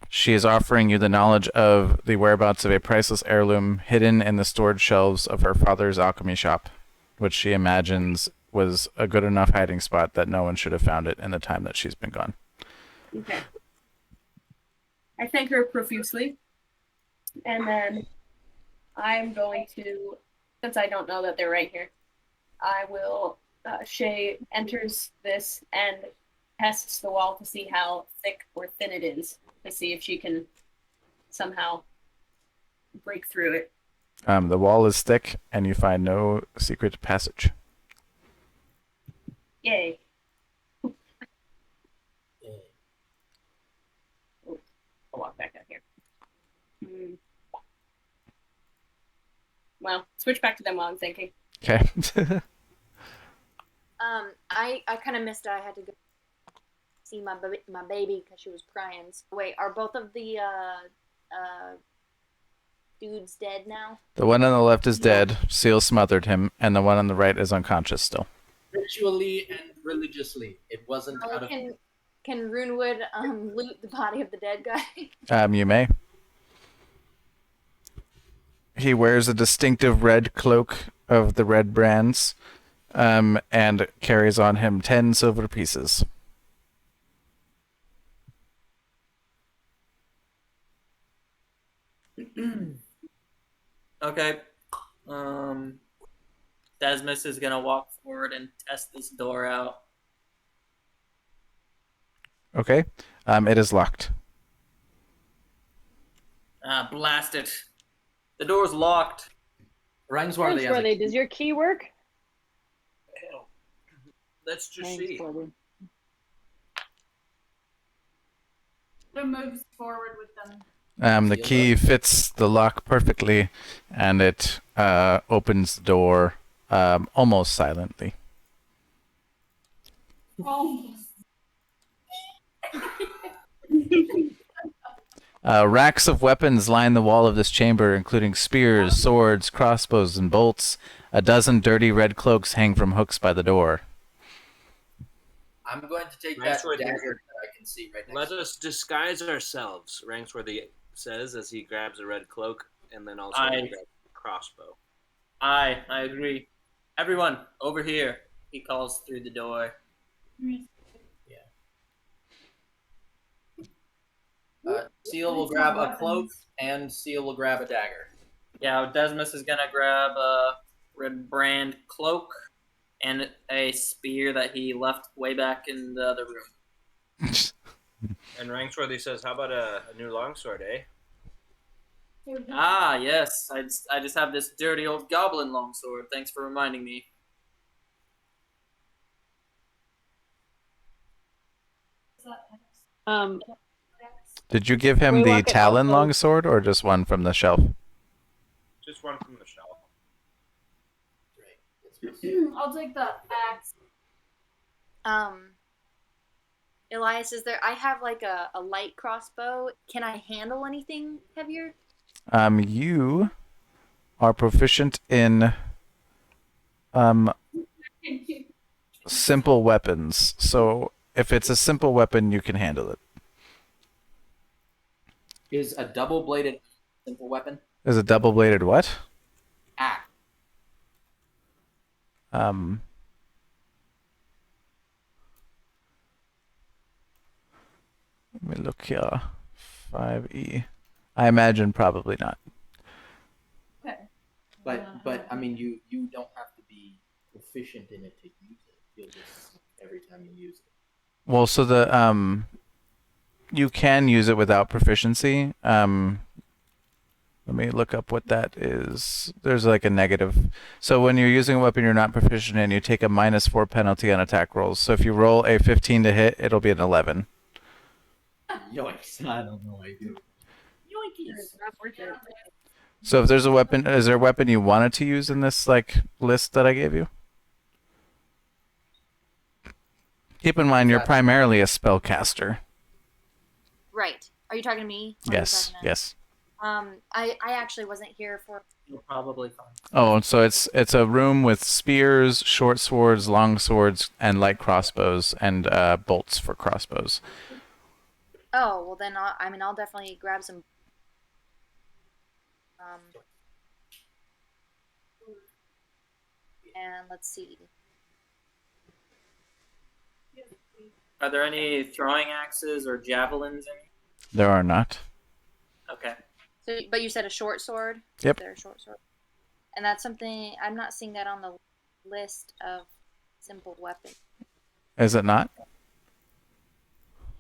She is offering you the knowledge of the whereabouts of a priceless heirloom hidden in the storage shelves of her father's alchemy shop, which she imagines was a good enough hiding spot that no one should have found it in the time that she's been gone. Okay. I thank her profusely, and then I'm going to, since I don't know that they're right here, I will, Shaye enters this and tests the wall to see how thick or thin it is, to see if she can somehow break through it. The wall is thick, and you find no secret passage. Yay. I'll walk back out here. Well, switch back to them while I'm thinking. Okay. I kind of missed it. I had to go see my baby because she was crying. So, wait, are both of the dudes dead now? The one on the left is dead. Ciil smothered him, and the one on the right is unconscious still. Ritually and religiously. It wasn't Oh, out of... Can Runewood loot the body of the dead guy? You may. He wears a distinctive red cloak of the red brands, and carries on him 10 silver pieces. Okay. Desmos is gonna walk forward and test this door out. Okay. It is locked. Ah, blast it. The door's locked. Rangswarthy has a Rangswarthy, does your key work? Let's just see. Rangswarthy. It moves forward with them. The key fits the lock perfectly, and it opens the door almost silently. Oh. Racks of weapons line the wall of this chamber, including spears, swords, crossbows, and bolts. A dozen dirty red cloaks hang from hooks by the door. I'm going to take that Rangswarthy. dagger that I can see right next Let to us disguise ourselves, Rangswarthy says as he grabs a red cloak and then also I- grabs a crossbow. I agree. Everyone, over here. He calls through the door. Ciil will grab a cloak, and Ciil will grab a dagger. Yeah, Desmos is gonna grab a red brand cloak and a spear that he left way back in the other room. And Rangswarthy says, how about a new longsword, eh? Ah, yes. I just have this dirty old goblin longsword. Thanks for reminding me. Did you give him the Waywocket Talon also- longsword, or just one from the shelf? Just one from the shelf. I'll take the axe. Elias, is there? I have like a light crossbow. Can I handle anything heavier? You are proficient in simple weapons. So if it's a simple weapon, you can handle it. Is a double-bladed simple weapon? Is a double-bladed what? Axe. Let me look here. 5e. I imagine probably not. Okay. But I mean, you don't have to be proficient in it to use it. You'll just every time you use it. Well, so the you can use it without proficiency. Let me look up what that is. There's like a negative. So when you're using a weapon you're not proficient in, you take a -4 penalty on attack rolls. So if you roll a 15 to hit, it'll be an 11. Yikes! I don't know. I do. So if there's a weapon, is there a weapon you wanted to use in this like list that I gave you? Keep in mind you're primarily a spellcaster. Right. Are you talking to me? Or are you Yes. talking to- Yes. I actually wasn't here for. You're probably fine. Oh, so it's a room with spears, short swords, long swords, and light crossbows, and bolts for crossbows. Oh well, then I'll definitely grab some. And let's see. Are there any throwing axes or javelins in it? There are not. Okay. So, but you said a short sword. Yep. Is there a short sword? And that's something I'm not seeing that on the list of simple weapons. Is it not?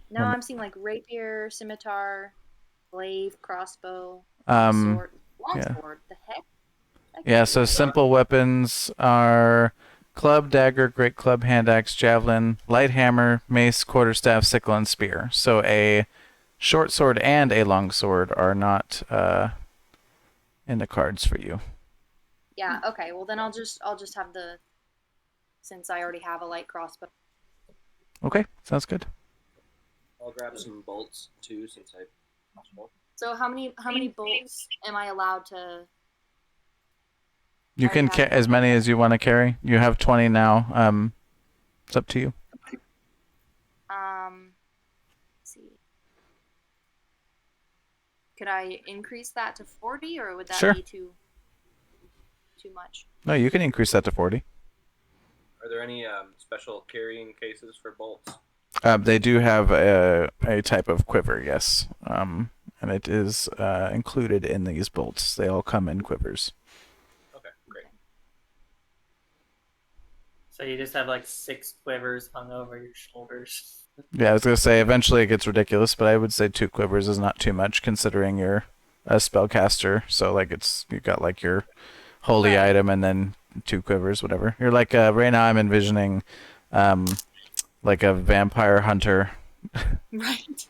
No, I'm seeing like rapier, scimitar, glaive, crossbow, Um, sword, longsword. The heck? Yeah, so simple weapons are club, dagger, great club, hand axe, javelin, light hammer, mace, quarterstaff, sickle, and spear. So a short sword and a long sword are not in the cards for you. Yeah. Okay. Well, then I'll just have the, since I already have a light crossbow. Okay, sounds good. I'll grab some bolts too, since I. So how many bolts am I allowed to? You can as many as you want to carry. You have 20 now. It's up to you. Could I increase that to 40, or would that Sure. be too much? No, you can increase that to 40. Are there any special carrying cases for bolts? They do have a type of quiver, yes. And it is included in these bolts. They all come in quivers. Okay, great. So you just have like 6 quivers hung over your shoulders. Yeah, I was gonna say eventually it gets ridiculous, but I would say 2 quivers is not too much considering you're a spellcaster. So like you got like your holy Right. item and then 2 quivers, whatever. You're like right now I'm envisioning like a vampire hunter. Right.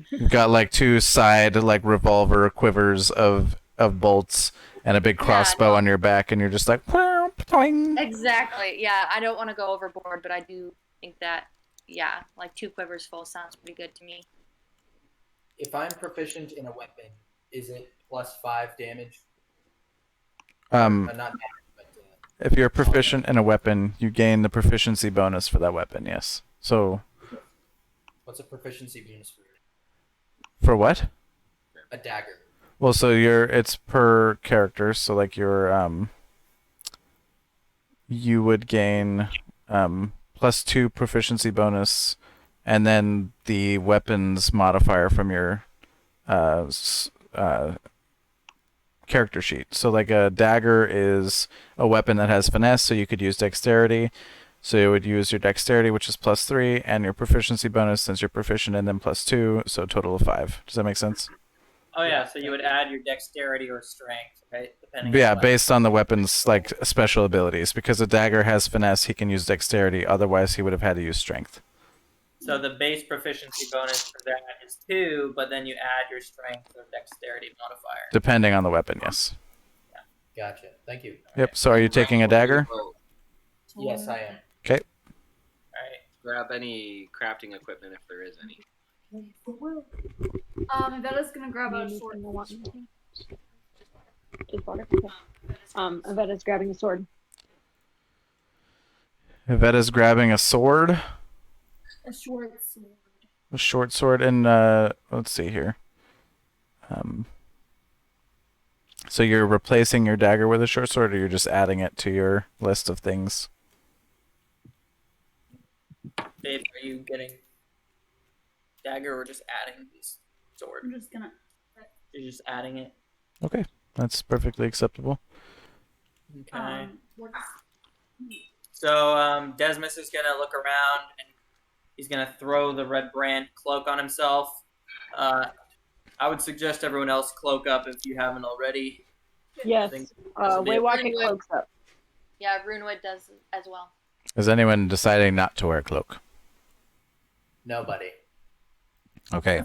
You've got like 2 side like revolver quivers of bolts and a big crossbow no. on your back, and you're just like Exactly. Yeah, I don't want to go overboard, but I do think that, yeah, like 2 quivers full sounds pretty good to me. If I'm proficient in a weapon, is it +5 damage? Not damage, but if you're proficient in a weapon, you gain the proficiency bonus for that weapon. Yes. So what's a proficiency bonus for for what? a dagger? Well, so it's per character. So like you would gain +2 proficiency bonus, and then the weapons modifier from your character sheet. So like a dagger is a weapon that has finesse, so you could use dexterity. So you would use your dexterity, which is +3, and your proficiency bonus, since you're proficient in them, +2, so a total of 5. Does that make sense? Oh yeah, so you would add your dexterity or strength, right? Depending Yeah, on based on the weapon's like special abilities. Because a dagger has finesse, he can use dexterity. Otherwise, he would have had to use strength. So the base proficiency bonus for that is 2, but then you add your strength or dexterity modifier. Depending on the weapon, yes. Gotcha. Thank you. Yep. So are you taking a dagger? Yes, I am. Okay. Alright. Grab any crafting equipment if there is any. Ivetta's gonna grab a sword. Just water. Okay. Ivetta's grabbing a sword. Ivetta's grabbing a sword. A short sword. A short sword, and let's see here. So you're replacing your dagger with a short sword, or you're just adding it to your list of things? Dave, are you getting dagger or just adding this sword? I'm just gonna. You're just adding it. Okay, that's perfectly acceptable. Okay. What's So Desmos is gonna look around and he's gonna throw the red brand cloak on himself. I would suggest everyone else cloak up if you haven't already. Yes. Waywocket Runewood. cloaks up. Yeah, Runewood does as well. Is anyone deciding not to wear a cloak? Nobody. Okay.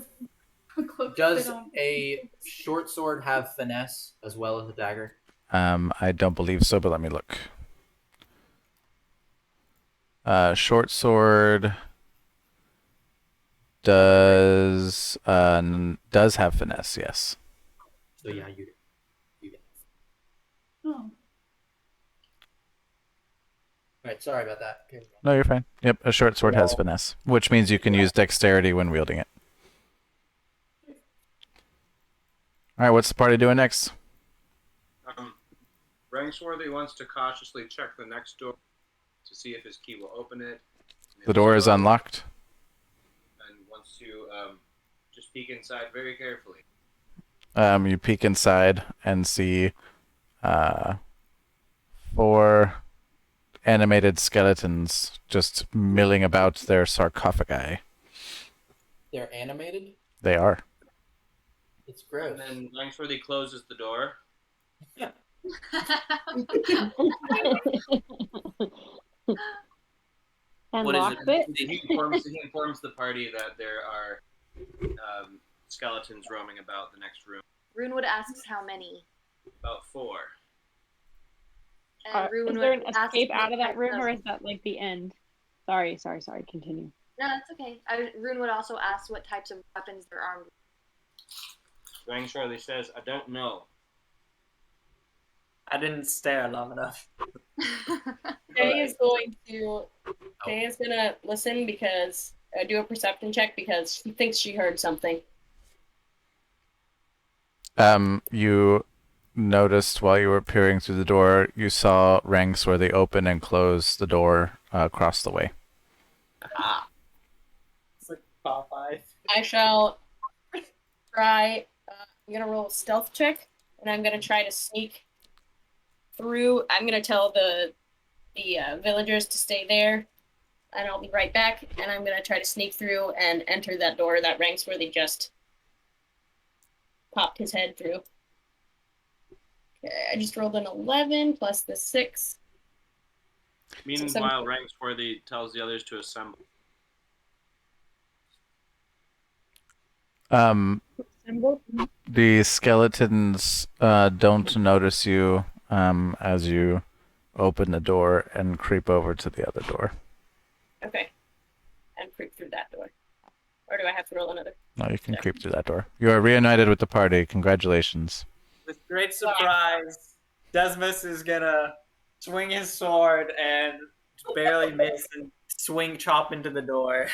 cloak Does fit on? a short sword have finesse as well as a dagger? I don't believe so, but let me look. Short sword does have finesse, yes. So yeah, you do. Oh. Alright, sorry about that. Okay. No, you're fine. Yep, a short sword has finesse, which means you can use dexterity when wielding it. Alright, what's the party doing next? Rangswarthy wants to cautiously check the next door to see if his key will open it. The door is unlocked. And wants to just peek inside very carefully. You peek inside and see 4 animated skeletons just milling about their sarcophagi. They're animated? They are. It's gross. And then Rangswarthy closes the door. And What is locks it. He informs the party that there are skeletons roaming about the next room. Runewood asks how many. About 4. And Is Runewood there an asks escape what out of that type room, or is that like the end? Sorry. Continue. No, that's okay. Runewood also asks what types of weapons they're armed with. Rangswarthy says, I don't know. I didn't stare long enough. Shaye is gonna listen because do a perception check because she thinks she heard something. You noticed while you were peering through the door, you saw Rangswarthy open and close the door across the way. It's like Popeye. I shall try. I'm gonna roll a stealth check, and I'm gonna try to sneak through. I'm gonna tell the villagers to stay there, and I'll be right back. And I'm gonna try to sneak through and enter that door that Rangsworthy just popped his head through. Okay, I just rolled an 11 plus the 6. Meanwhile, Rangsworthy tells the others to assemble. The skeletons don't notice you as you open the door and creep over to the other door. Okay. And creep through that door. Or do I have to roll another? No, you can creep through that door. You are reunited with the party. Congratulations. With great surprise, Desmos is gonna swing his sword and barely miss and chop into the door.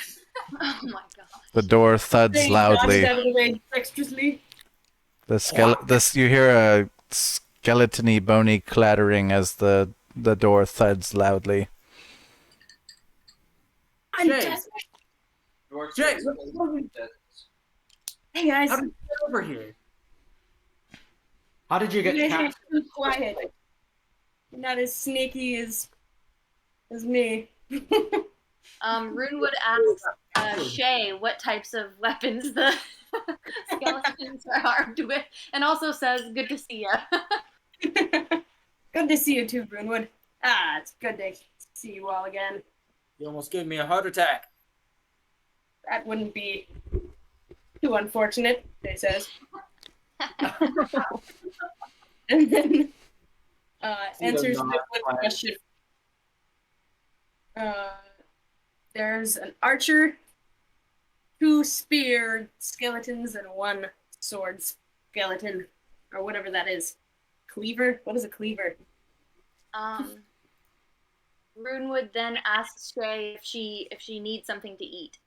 Oh my god. The door thuds loudly. Dexterously. You hear a skeletony, bony clattering as the door thuds loudly. I'm Shaye. desperate. Shaye, Hey guys. how did you get over here? How did you get You guys are captured? too quiet. You're not as sneaky as me. Runewood asks Shaye what types of weapons the skeletons are armed with, and also says, "Good to see you." Good to see you too, Runewood. It's good to see you all again. You almost gave me a heart attack. That wouldn't be too unfortunate, Shaye says. And then answers the question. There's an archer, 2 spear skeletons, and 1 sword skeleton, or whatever that is. Cleaver? What is a cleaver? Runewood then asks Shaye if she needs something to eat.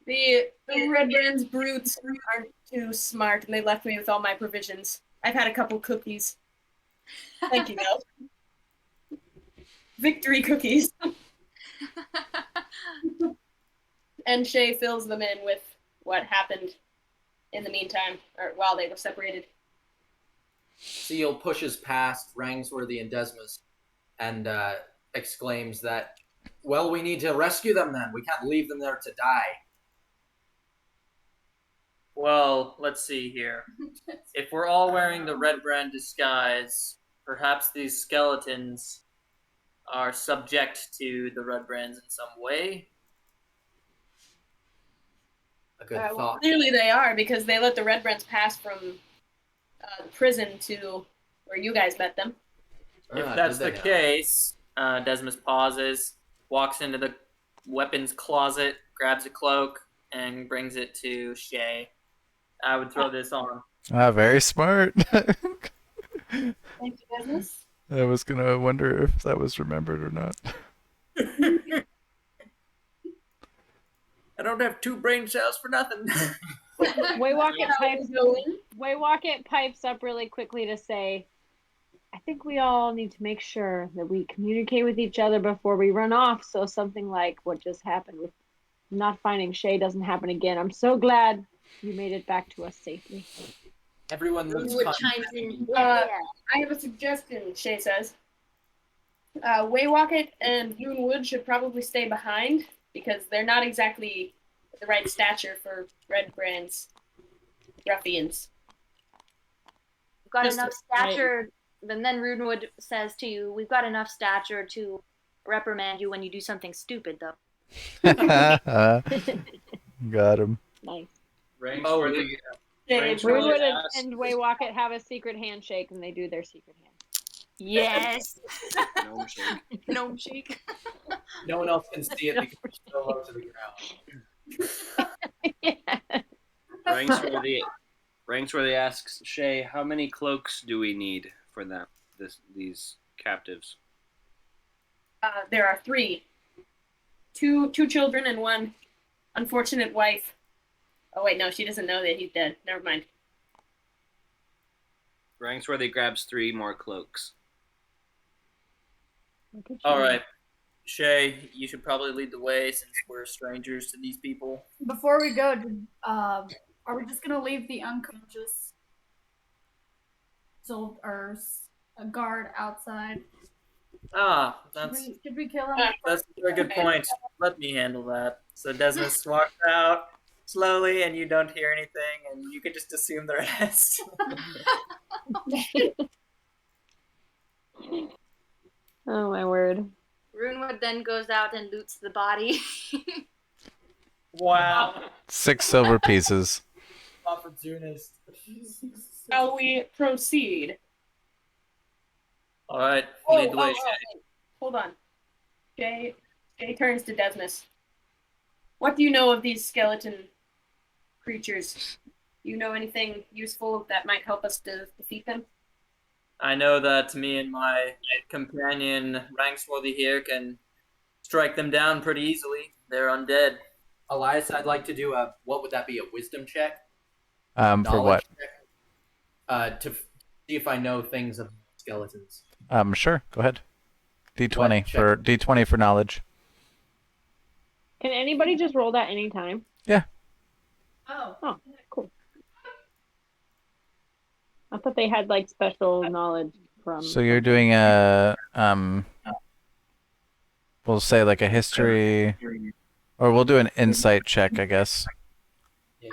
The Red Brand's brutes aren't too smart, and they left me with all my provisions. I've had a couple cookies. Thank you, though. Victory cookies. And Shaye fills them in with what happened in the meantime, or while they were separated. Ciil pushes past Rangsworthy and Desmos and exclaims that, well, we need to rescue them then. We can't leave them there to die. Well, let's see here. If we're all wearing the Red Brand disguise, perhaps these skeletons are subject to the Red Brands in some way. A good Well, thought. clearly they are, because they let the Red Brands pass from the prison to where you guys met them. If that's the case, Desmos pauses, walks into the weapons closet, grabs a cloak, and brings it to Shaye. I would throw this on. Very smart. Thank you, Desmos. I was gonna wonder if that was remembered or not. I don't have 2 brain cells for nothing. Waywocket pipes up really quickly to say, I think we all need to make sure that we communicate with each other before we run off, so something like what just happened with not finding Shaye doesn't happen again. I'm so glad you made it back to us safely. Everyone looks Runewood chimes in. I have a suggestion, Shaye says. Waywocket and Runewood should probably stay behind, because they're not exactly the right stature for Red Brand's ruffians. We've got Just enough stature. And then Runewood says to you, "We've got enough stature to reprimand you when you do something stupid, though." Got him. Nice. Rangsworthy, Runewood asks- and Waywocket have a secret handshake, and they do their secret hand. Yes. Gnome shake. Gnome shake. No one else can see it because it's so low to the ground. Rangsworthy asks Shaye, how many cloaks do we need for them? These captives. There are 3. Two children and 1 unfortunate wife. Oh wait, no, she doesn't know that he's dead. Never mind. Rangsworthy grabs 3 more cloaks. All right, Shaye, you should probably lead the way since we're strangers to these people. Before we go, are we just gonna leave the unconscious a guard outside? Should we kill him? That's a very good point. Let me handle that. So Desmos walks out slowly, and you don't hear anything, and you can just assume the rest. Oh my word. Runewood then goes out and loots the body. Wow. 6 silver pieces. Opportunist. Shall we proceed? All right, Oh, lead the way, Shaye. wait. Hold on. Jay turns to Desmos. What do you know of these skeleton creatures? You know anything useful that might help us to defeat them? I know that me and my companion Rangswarthy here can strike them down pretty easily. They're undead. Elias, I'd like to do what would that be, a wisdom check? For Knowledge what? check? To see if I know things of skeletons. Sure. Go ahead. D20 What? for D20 for knowledge. Can anybody just roll that anytime? Yeah. Oh. Oh, cool. I thought they had like special knowledge from. So you're doing a we'll say like a history, or we'll do an insight check, I guess. Yeah.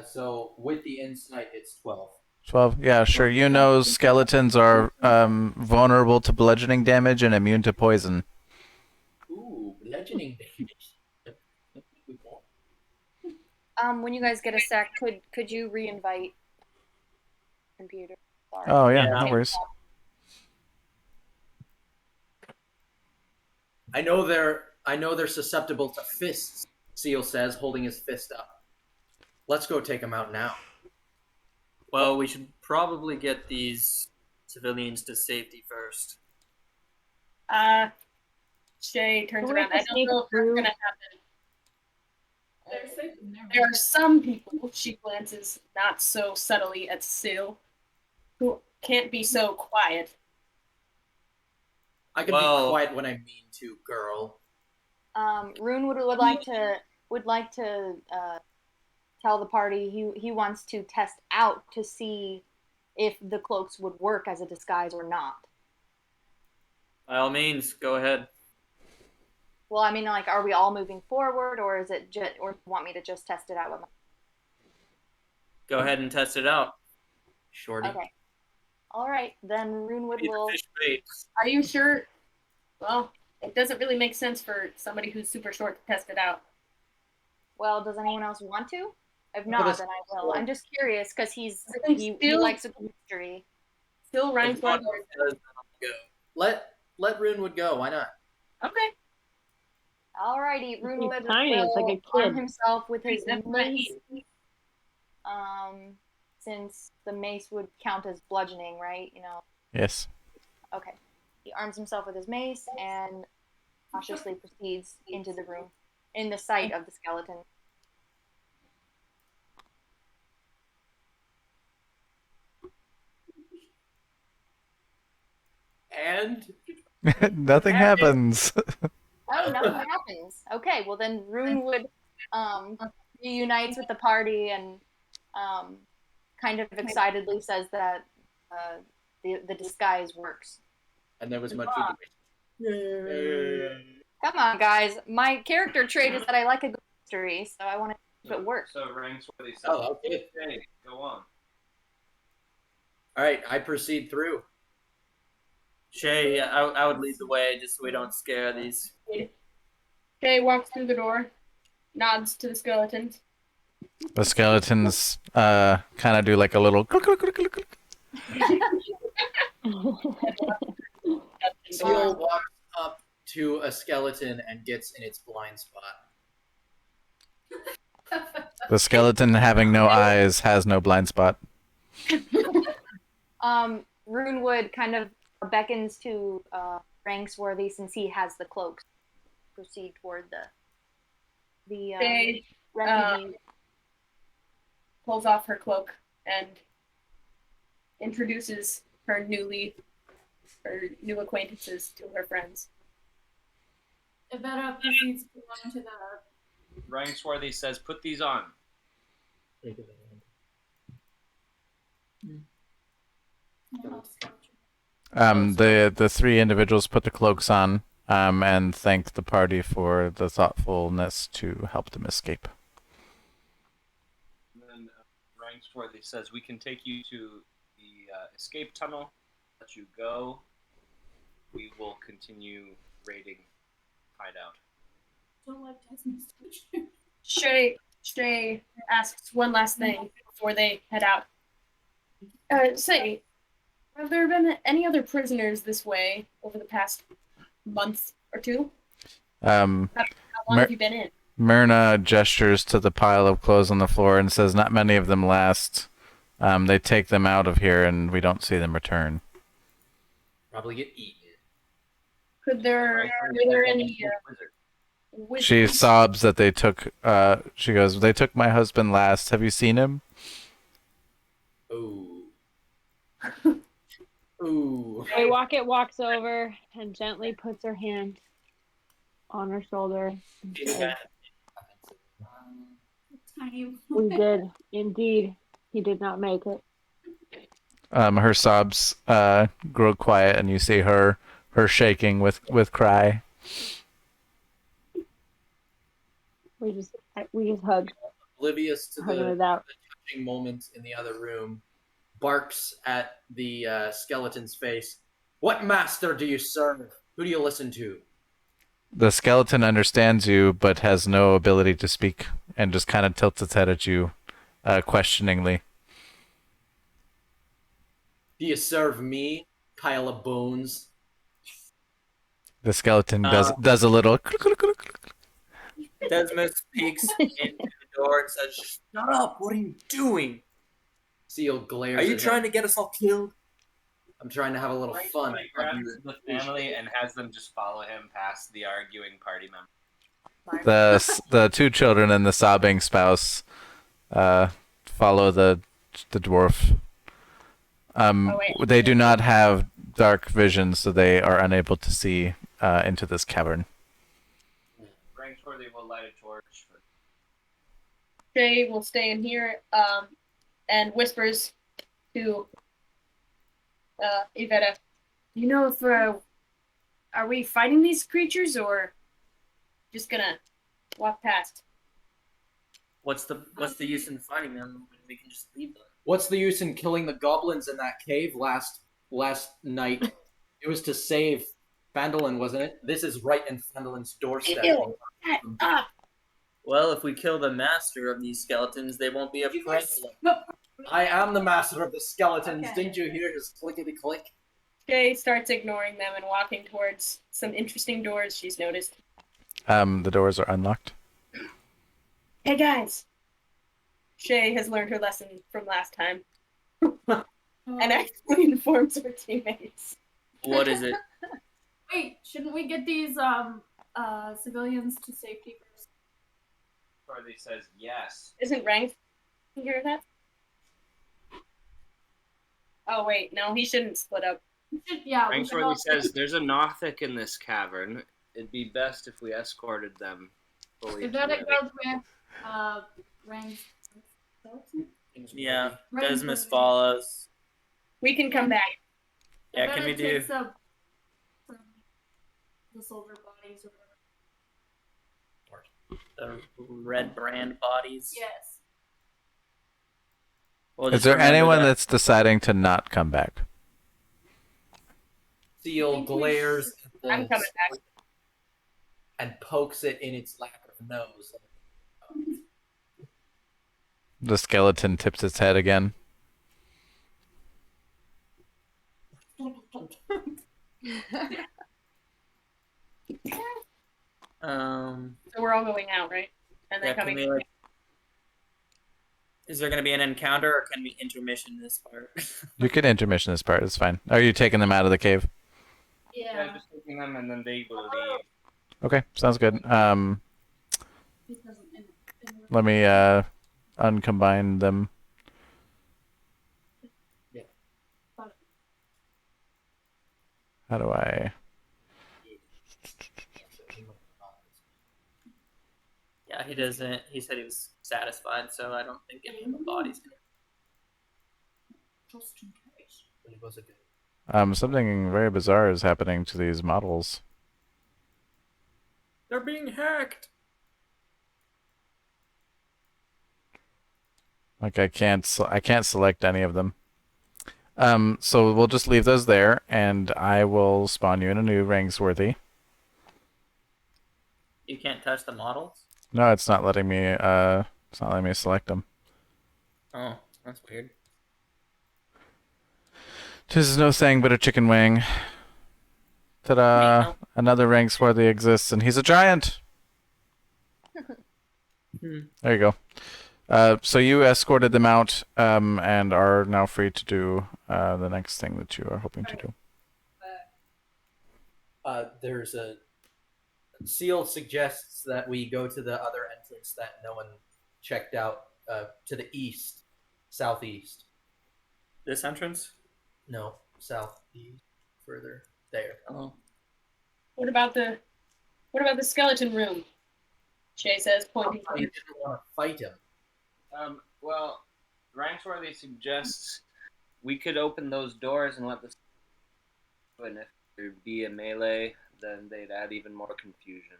So with the insight, it's 12. 12. Yeah, sure. You know skeletons are vulnerable to bludgeoning damage and immune to poison. Ooh, bludgeoning damage. When you guys get a sec, could you reinvite computer? Sorry. Oh yeah, no worries. I know they're susceptible to fists, Ciil says, holding his fist up. Let's go take them out now. Well, we should probably get these civilians to safety first. Shaye turns Do we around. have I to don't sneak know if that's through? gonna happen. There are some people, she glances not so subtly at Ciil, who can't be so quiet. I can be quiet when I mean to, girl. Runewood would like to tell the party he wants to test out to see if the cloaks would work as a disguise or not. By all means, go ahead. Well, I mean, like, are we all moving forward, or is it or do you want me to just test it out with my? Go ahead and test it out. Shorty. Okay. All right, then Runewood Be the will. fish bait. Are you sure? Well, it doesn't really make sense for somebody who's super short to test it out. Well, does anyone else want to? If But not, it's- then I will. I'm just curious because he Still- likes a good mystery. Still If Ryan's one one. does, then I'll go. Let Runewood go. Why not? Okay. Alrighty, Runewood tiny, it's like a will arm kid. himself with his That's mace. Since the mace would count as bludgeoning, right? You know. Yes. Okay. He arms himself with his mace and cautiously proceeds into the room, in the sight of the skeleton. And Nothing happens. Oh, nothing happens. Okay, well then Runewood reunites with the party and kind of excitedly says that the disguise works. and there was much. Come on, guys. My character trait is that I like a good mystery, so I want to see if it works. So Rangsworthy says, Oh, okay. "Hey, go on." All right, I proceed through. Shaye, I would lead the way just so we don't scare these. Shaye walks through the door, nods to the skeletons. The skeletons kind of do like a little. Ciil walks up to a skeleton and gets in its blind spot. The skeleton, having no eyes, has no blind spot. Runewood kind of beckons to Rangswarthy since he has the cloaks. Proceed toward the Shaye, refugee. pulls off her cloak and introduces her new acquaintances to her friends. Ivetta proceeds to go into the. Rangswarthy says, "Put these on." The three individuals put the cloaks on and thank the party for the thoughtfulness to help them escape. And then Rangswarthy says, "We can take you to the escape tunnel. Let you go. We will continue raiding hideout." Don't let Desmos touch you. Shaye asks one last thing before they head out. Say, have there been any other prisoners this way over the past month or two? How long have you been in? Myrna gestures to the pile of clothes on the floor and says, "Not many of them last. They take them out of here and we don't see them return." Probably get eaten. Were there any She sobs that they took, she goes, "They took my husband last. Have you seen him?" Ooh. Ooh. Waywocket walks over and gently puts her hand on her shoulder and says, "We did indeed. He did not make it." Her sobs grow quiet, and you see her shaking with cry. We just hug. Oblivious to Hugging the it out. touching moment in the other room, barks at the skeleton's face. "What master do you serve? Who do you listen to?" The skeleton understands you, but has no ability to speak, and just kind of tilts its head at you, questioningly. "Do you serve me, pile of bones?" The skeleton does a little. Desmos peeks into the door and says, "Shut up! What are you doing? Ciil glares. Are you at trying him. to get us all killed?" I'm trying to have a little fun. He grabs the family and has them just follow him past the arguing party members. The two children and the sobbing spouse follow the dwarf. They do not have dark vision, so they are unable to see into this cavern. Rangswarthy will light a torch. Shaye will stay in here and whispers to Ivetta, "You know if are we fighting these creatures or just gonna walk past?" What's the use in fighting them when we can just leave them? What's the use in killing the goblins in that cave last night? It was to save Phandelver, wasn't it? This is right in Phandelver's doorstep. Ew, shut up. Well, if we kill the master of these skeletons, they won't be a problem. I am the master of the skeletons. Okay. Didn't you hear his clickety click? Shaye starts ignoring them and walking towards some interesting doors she's noticed. The doors are unlocked. Hey guys! Shaye has learned her lesson from last time and actually informs her teammates. What is it? Wait, shouldn't we get these civilians to safety first? Rangswarthy says yes. Isn't Rank hear that? Oh wait, no, he shouldn't split up. Yeah, we should Rangswarthy all- says there's a Nothic in this cavern. It'd be best if we escorted them fully. If to that where they- goes with Rangs. Yeah, Desmos follows. We can come back. Yeah, can we do? Some the soldier bodies or whatever. The red brand bodies. Yes. We'll Is just there remember anyone that. that's deciding to not come back? Ciil glares at the I'm coming back. and pokes it in its lack of nose. The skeleton tips its head again. So we're all going out, right? And then Yeah, can coming. we, like, is there going to be an encounter, or can we intermission this part? You can intermission this part. It's fine. Are you taking them out of the cave? Yeah, just taking them and then they will leave. Okay, sounds good. Let me uncombine them. How do I? Yeah, he doesn't. He said he was satisfied, so I don't think any of the bodies. Just in case. But it was a good. Something very bizarre is happening to these models. They're being hacked. Like I can't select any of them. So we'll just leave those there, and I will spawn you in a new Rangswarthy. You can't touch the models? No, it's not letting me. It's not letting me select them. Oh, that's weird. 'Tis no thing but a chicken wing. Ta-da! Meow. Another Rangswarthy exists, and he's a giant. There you go. So you escorted them out, and are now free to do the next thing that you are hoping to do. There's a Ciil suggests that we go to the other entrance that no one checked out, to the east, southeast. This entrance? No, southeast, further there. Oh. What about the skeleton room? Shaye says, pointing to You it. didn't want to fight him. Well, Rangswarthy suggests we could open those doors and let the. And if there'd be a melee, then they'd add even more confusion.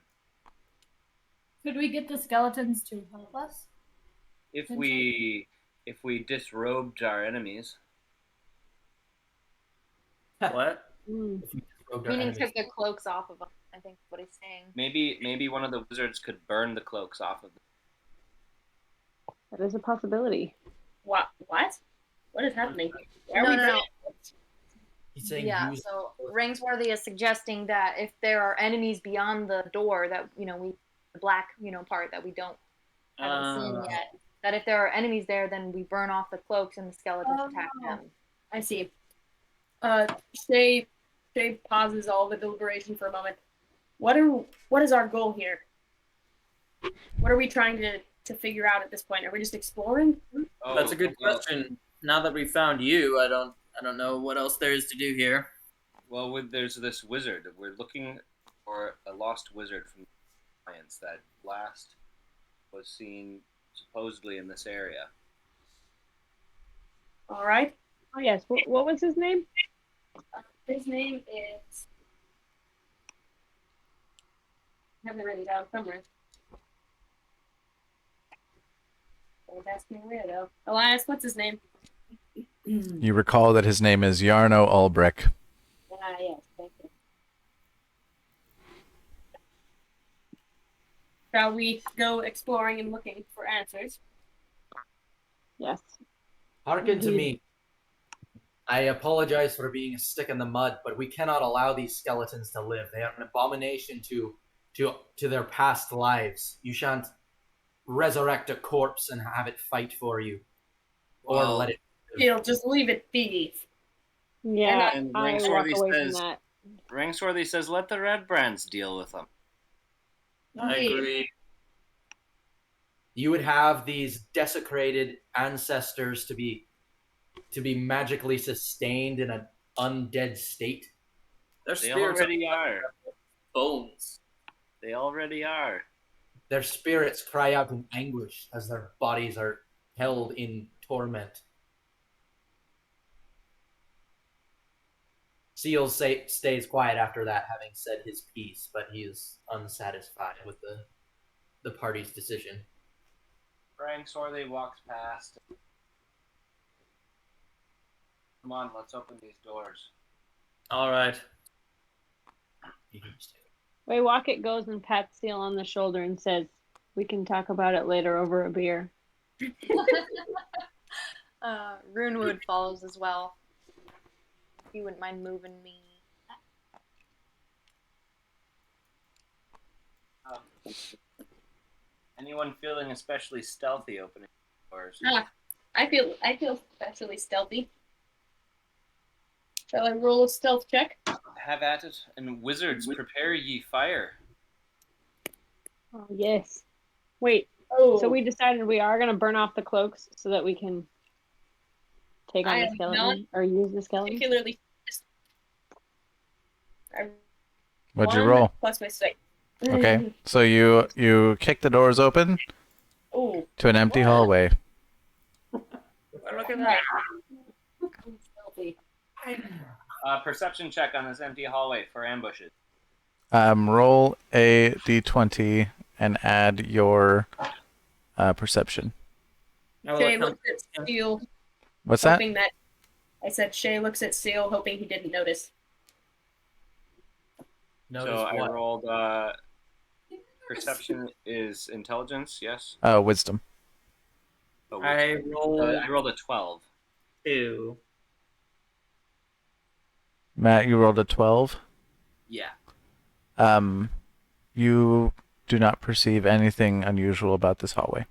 Could we get the skeletons to help us? If we disrobed our enemies. What? Meaning took their cloaks off of them, I think is what he's saying. Maybe one of the wizards could burn the cloaks off of them. That is a possibility. What? What? What is happening? No. He's saying Yeah, use so Rangswarthy is suggesting that if there are enemies beyond the door that, the black, part that we haven't seen yet, that if there are enemies there, then we burn off the cloaks and the skeletons attack them. I see. Shaye pauses all the deliberation for a moment. What is our goal here? What are we trying to figure out at this point? Are we just exploring? That's a good question. Now that we found you, I don't know what else there is to do here. Well, there's this wizard. We're looking for a lost wizard from the Alliance that last was seen supposedly in this area. All right. Oh yes. What was his name? His name is. I have it written down somewhere. Don't ask me where though. Elias, what's his name? You recall that his name is Yarno Ulbrich. Ah, yes, thank you. Shall we go exploring and looking for answers? Yes. Hearken to me. I apologize for being a stick in the mud, but we cannot allow these skeletons to live. They are an abomination to their past lives. You shan't resurrect a corpse and have it fight for you, or let it. Ciil, just leave it be. Yeah, And I walk Rangswarthy away says, from that. Rangswarthy says, let the red brands deal with them. I agree. You would have these desecrated ancestors to be magically sustained in an undead state. Their They spirits already are. bones. They already are. Their spirits cry out in anguish as their bodies are held in torment. Ciil stays quiet after that, having said his piece, but he is unsatisfied with the party's decision. Rangswarthy walks past. Come on, let's open these doors. All right. Waywocket goes and pats Ciil on the shoulder and says, "We can talk about it later over a beer." Runewood follows as well. If you wouldn't mind moving me. Anyone feeling especially stealthy opening doors? I feel especially stealthy. Shall I roll a stealth check? Have at it, and wizards, prepare ye fire. Oh, yes. Wait, Oh, so we decided we are going to burn off the cloaks so that we can take on I the am skeleton, not or use the skeleton? particularly. What'd you One roll? plus my strength. Okay, so you kick the doors open Oh, to an empty hallway. Look at that. stealthy. Perception check on this empty hallway for ambushes. Roll a d20 and add your perception. Shaye looks at Ciil, What's that? hoping that. I said Shaye looks at Ciil, hoping he didn't notice. Notice So I what? rolled. Perception is intelligence. Yes. Wisdom. Oh, I I rolled a 12. 2. Matt, you rolled a 12. Yeah. You do not perceive anything unusual about this hallway.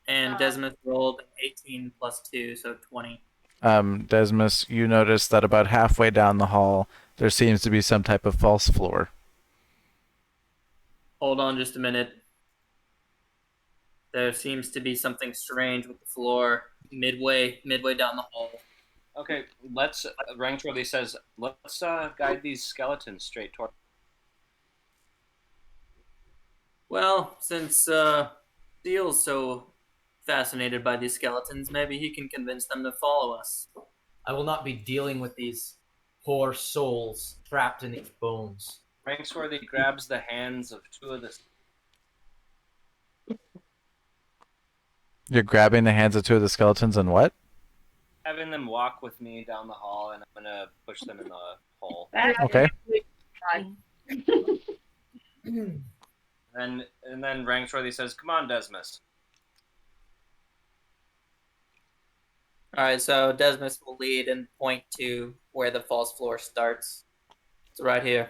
And Desmos rolled 18 plus 2, so 20. Desmos, you notice that about halfway down the hall, there seems to be some type of false floor. Hold on just a minute. There seems to be something strange with the floor midway down the hall. Okay, let's. Rangswarthy says, let's guide these skeletons straight toward. Well, since Ciil's so fascinated by these skeletons, maybe he can convince them to follow us. I will not be dealing with these poor souls trapped in these bones. Rangswarthy grabs the hands of two of the. You're grabbing the hands of two of the skeletons and what? Having them walk with me down the hall, and I'm gonna push them in the hole. Okay. And then Rangswarthy says, "Come on, Desmos." All right, so Desmos will lead and point to where the false floor starts. It's right here.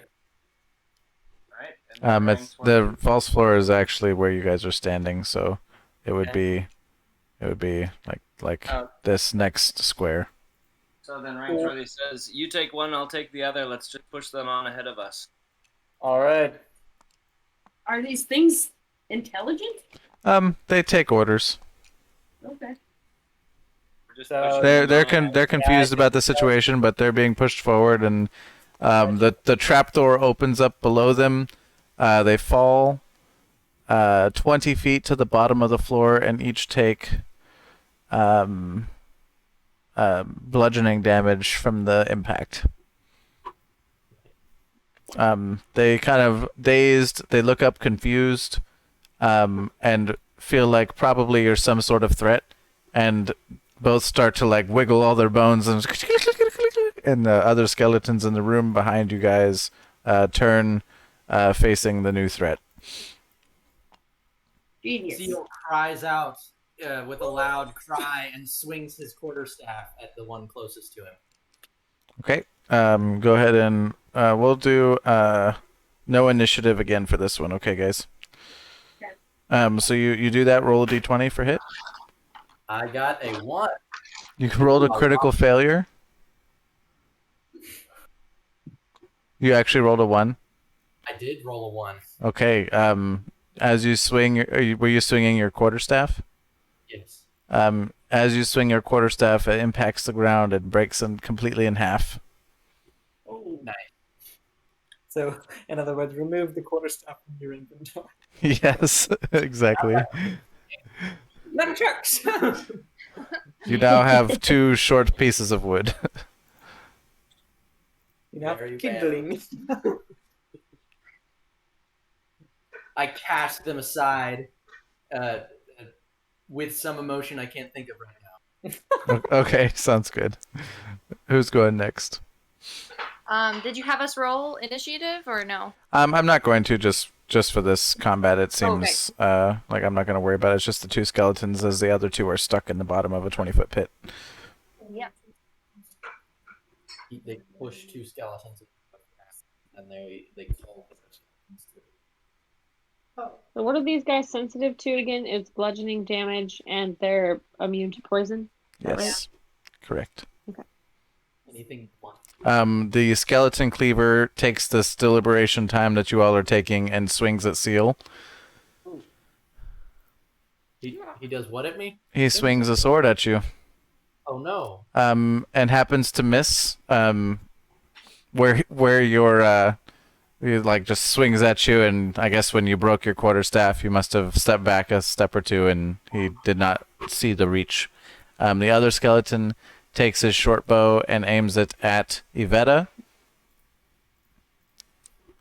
Right. And then It's the false floor is actually where you guys are standing, so it would be like Oh. this next square. So then Rangswarthy says, "You take one, I'll take the other. Let's just push them on ahead of us." All right. Are these things intelligent? They take orders. Okay. We're just So- pushing They're them on they're ahead. confused about the situation, but they're being pushed forward, and the trapdoor opens up below them. They fall 20 feet to the bottom of the floor, and each take bludgeoning damage from the impact. They kind of dazed. They look up confused, and feel like probably you're some sort of threat, and both start to like wiggle all their bones, and the other skeletons in the room behind you guys turn, facing the new threat. Genius. Ciil cries out with a loud cry and swings his quarterstaff at the one closest to him. Okay. Go ahead and we'll do no initiative again for this one. Okay, guys. So you do that. Roll a d20 for hit. I got a 1. You rolled a critical failure. You actually rolled a 1. I did roll a 1. Okay. As you swing, were you swinging your quarterstaff? Yes. As you swing your quarterstaff, it impacts the ground and breaks them completely in half. Oh, nice. So, in other words, remove the quarterstaff from your inventory. Yes, exactly. Nunchucks! You now have 2 short pieces of wood. You know, Very kindling. I cast them aside with some emotion I can't think of right now. Okay, sounds good. Who's going next? Did you have us roll initiative or no? I'm not going to just for this combat. It seems like I'm not going to worry about it. It's just the 2 skeletons, as the other 2 are stuck in the bottom of a 20-foot pit. Yep. They push 2 skeletons and they call the skeletons to. So what are these guys sensitive to again? It's bludgeoning damage, and they're immune to poison. Yes, correct. Anything blunt. The skeleton cleaver takes this deliberation time that you all are taking and swings at Ciil. He does what at me? He swings a sword at you. Oh no. And happens to miss. where your he like just swings at you, and I guess when you broke your quarterstaff, you must have stepped back a step or two, and he did not see the reach. The other skeleton takes his short bow and aims it at Ivetta.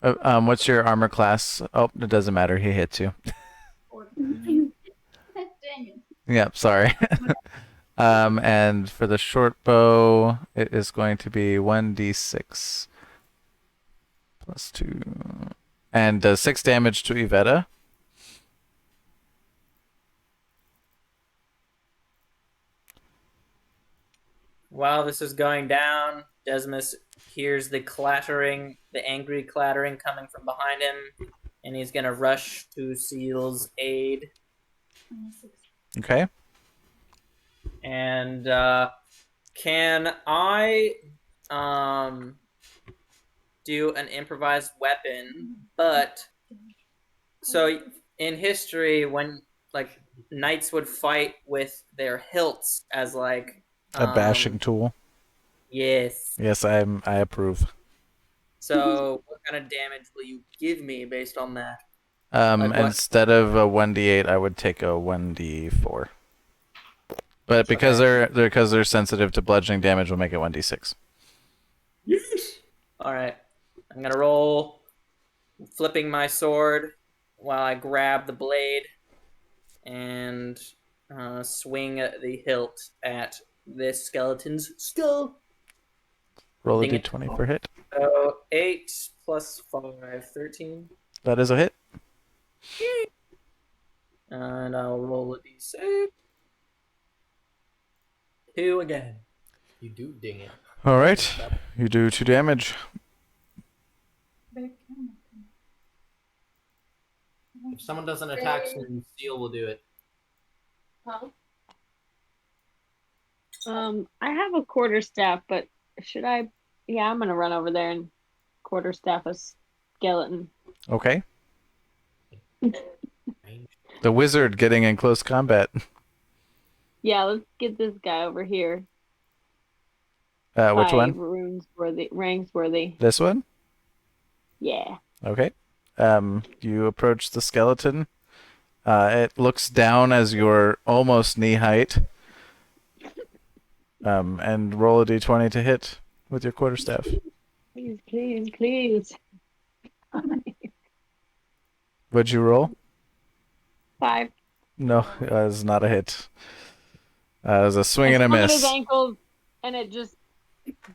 What's your armor class? Oh, it doesn't matter. He hits you. Dang it. Yep, sorry. And for the short bow, it is going to be 1d6 plus 2. And does 6 damage to Ivetta. While this is going down, Desmos hears the clattering, the angry clattering coming from behind him, and he's gonna rush to Ciil's aid. Okay. And can I do an improvised weapon? But so in history, when like knights would fight with their hilts as like A bashing tool. Yes. Yes, I approve. So what kind of damage will you give me based on that? Like what? Instead of a 1d8, I would take a 1d4. But because they're sensitive to bludgeoning damage, we'll make it 1d6. All right. I'm gonna roll, flipping my sword while I grab the blade and swing the hilt at this skeleton's skull. Roll a Ding it. d20 for hit. So 8 plus 5, 13. That is a hit. And I'll roll a d6. 2 again. You do ding it. All right. You do 2 damage. If someone doesn't attack soon, Ciil will do it. Huh? I have a quarterstaff, but should I? Yeah, I'm gonna run over there and quarterstaff a skeleton. Okay. The wizard getting in close combat. Yeah, let's get this guy over here. Which one? Rangswarthy. This one? Yeah. Okay. You approach the skeleton. It looks down as you're almost knee height. And roll a d20 to hit with your quarterstaff. Please, please, please. What'd you roll? 5. No, it's not a hit. It was a swing and a His miss. ankles, and it just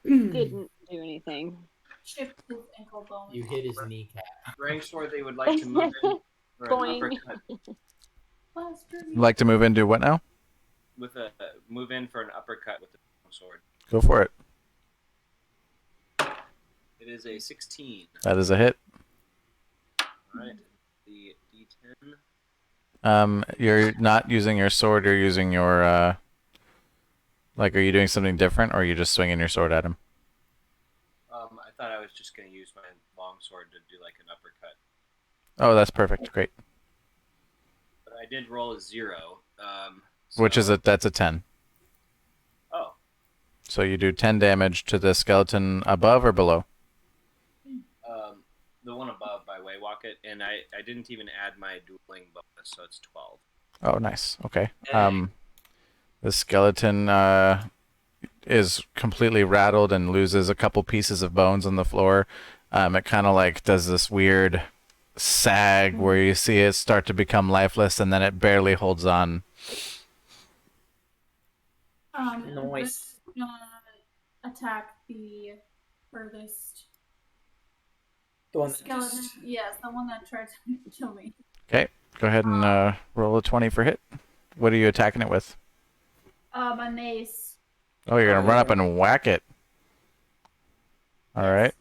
didn't do anything. Chipped his ankle bone. You hit his kneecap. Rangswarthy would like to move in for an Boing. uppercut Like to move into what now? with a move in for an uppercut with the sword. Go for it. It is a 16. That is a hit. All right, the D10. You're not using your sword. You're using your like, are you doing something different, or are you just swinging your sword at him? I thought I was just going to use my long sword to do like an uppercut, Oh, that's perfect. Great. but I did roll a 0. Which is that's a 10. Oh, So you do 10 damage to the skeleton above or below? the one above by Waywocket, and I didn't even add my dueling bonus, so it's 12. Oh, nice. Okay. The skeleton is completely rattled and loses a couple pieces of bones on the floor. It kind of like does this weird sag where you see it start to become lifeless, and then it barely holds on. Nice. Attack the furthest The one that skeleton. just... Yes, the one that tried to kill me. Okay. Go ahead and roll a 20 for hit. What are you attacking it with? My mace. Oh, you're going to run up and whack it. All right.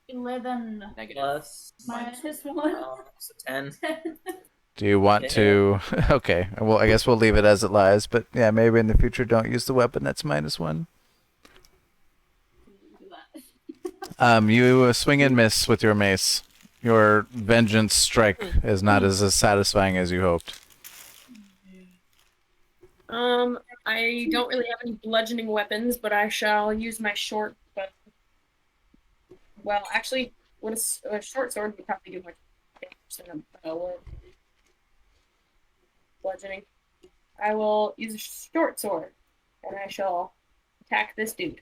11 Plus minus 1. So 10. Do you want to... Okay. Well, I guess we'll leave it as it lies, but yeah, maybe in the future don't use the weapon that's -1. You swing and miss with your mace. Your vengeance strike is not as satisfying as you hoped. I don't really have any bludgeoning weapons, but I shall use my short Well, actually, with a short sword would probably do more damage than a bow or bludgeoning. I will use a short sword, and I shall attack this dude.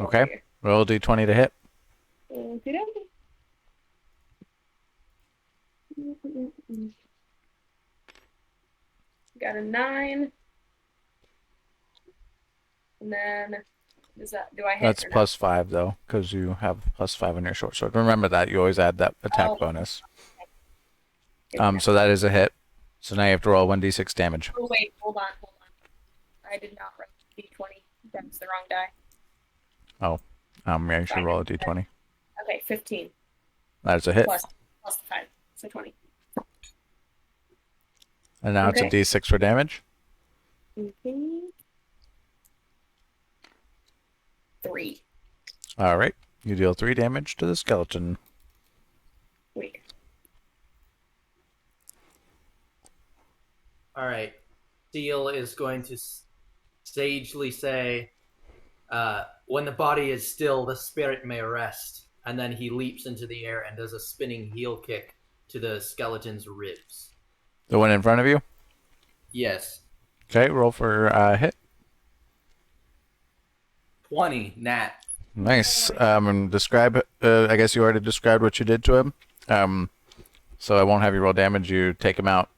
Okay. Roll d20 to hit. Okey-dokey. Got a 9. And then, do I hit? That's or no? +5 though, because you have +5 on your short sword. Remember that you always add that attack bonus. So that is a hit. So now you have to roll 1d6 damage. Oh wait, hold on. I did not roll d20. That was the wrong die. Oh, yeah, you should roll a d20. Okay, 15 That is a hit. plus the 5, so 20. And now it's a Okay. d6 for damage. Okay. 3. All right. You deal 3 damage to the skeleton. Wait. All right. Ciil is going to sagely say, when the body is still, the spirit may rest. And then he leaps into the air and does a spinning heel kick to the skeleton's ribs. The one in front of you? Yes. Okay, roll for hit. 20, nat. Nice. And describe, I guess you already described what you did to him. So I won't have you roll damage. You take him out.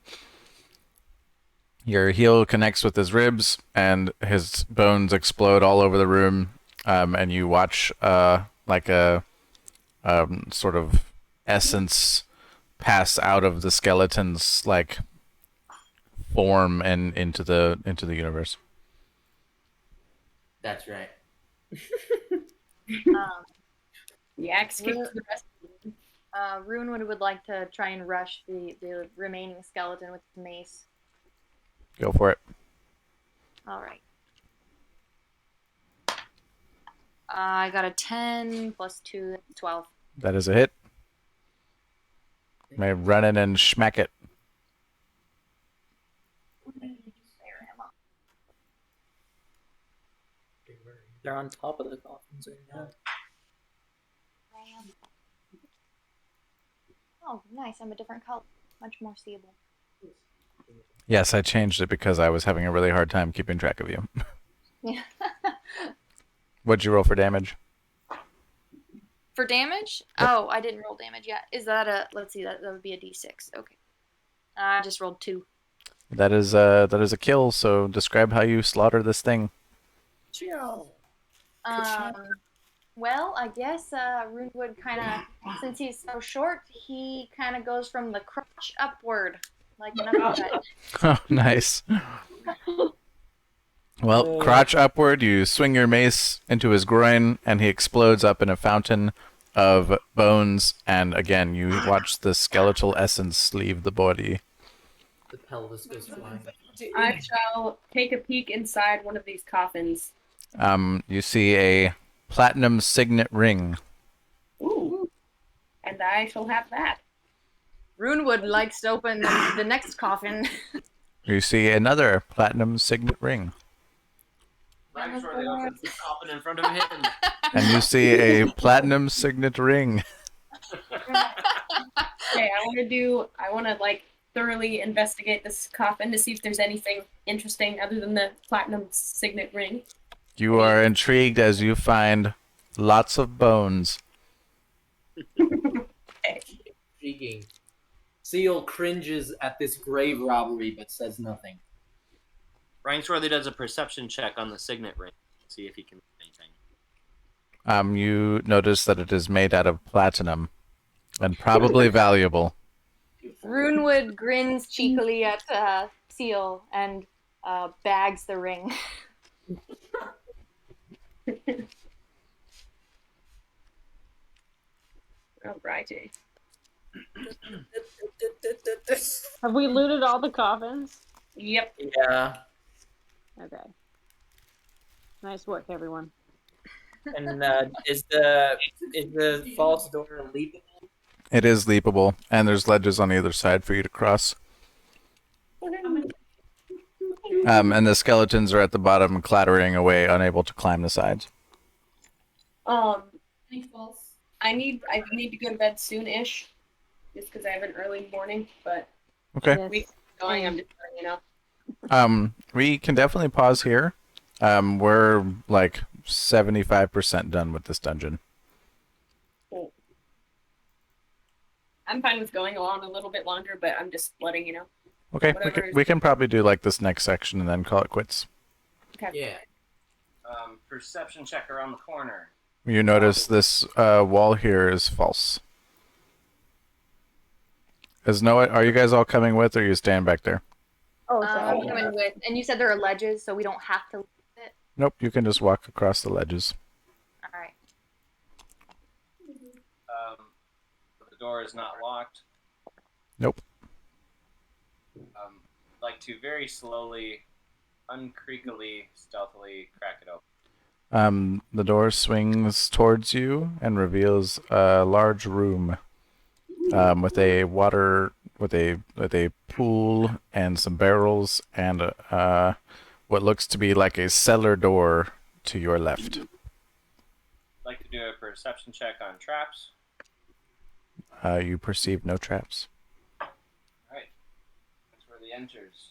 Your heel connects with his ribs, and his bones explode all over the room. And you watch like a sort of essence pass out of the skeleton's like form and into the universe. That's right. The axe kicked to the rest of them. Runewood would like to try and rush the remaining skeleton with the mace. Go for it. All right. I got a 10 plus 2, 12. That is a hit. May run in and schmack it. They're on top of the coffins right now. Oh, nice. I'm a different color. Much more seeable. Yes, I changed it because I was having a really hard time keeping track of you. Yeah. What'd you roll for damage? For damage? Yep. Oh, I didn't roll damage yet. Is that a... Let's see. That would be a d6. Okay. I just rolled 2. That is a kill, so describe how you slaughter this thing. Well, I guess Runewood kind of, since he's so short, he kind of goes from the crotch upward, like an uppercut. Oh, nice. Well, crotch upward, you swing your mace into his groin, and he explodes up in a fountain of bones, and again, you watch the skeletal essence leave the body. The pelvis goes flying. I shall take a peek inside one of these coffins. You see a platinum signet ring. Ooh. And I shall have that. Runewood likes to open the next coffin. You see another platinum signet ring. Rangswarthy opens the coffin in front of him. And you see a platinum signet ring. Okay, I want to like thoroughly investigate this coffin to see if there's anything interesting other than the platinum signet ring. You are intrigued as you find lots of bones. Intriguing. Ciil cringes at this grave robbery but says nothing. Rangswarthy does a perception check on the signet ring. See if he can see anything. You notice that it is made out of platinum and probably valuable. Runewood grins cheekily at Ciil and bags the ring. Alrighty. Have we looted all the coffins? Yep. Yeah. Okay. Nice work, everyone. And is the false door leapable? It is leapable, and there's ledges on either side for you to cross. And the skeletons are at the bottom clattering away, unable to climb the sides. Any false? I need to go to bed soon-ish, just because I have an early morning. But Okay. Yes. we going. I'm just letting you know. We can definitely pause here. We're like 75% done with this dungeon. Cool. I'm fine with going on a little bit longer, but I'm just letting you know. Okay, Whatever we can probably do like this next section and then call it quits. Okay. Yeah. Perception check around the corner. You notice this wall here is false. Are you guys all coming with, or are you staying back there? Oh, I'm coming with. And you said there are ledges, so we don't have to leave it. Nope, you can just walk across the ledges. All right. The door is not locked. Nope. Like to very slowly, uncreakily, stealthily crack it open. The door swings towards you and reveals a large room with a pool and some barrels and what looks to be like a cellar door to your left. Like to do a perception check on traps. You perceive no traps. Alright. That's where the enters.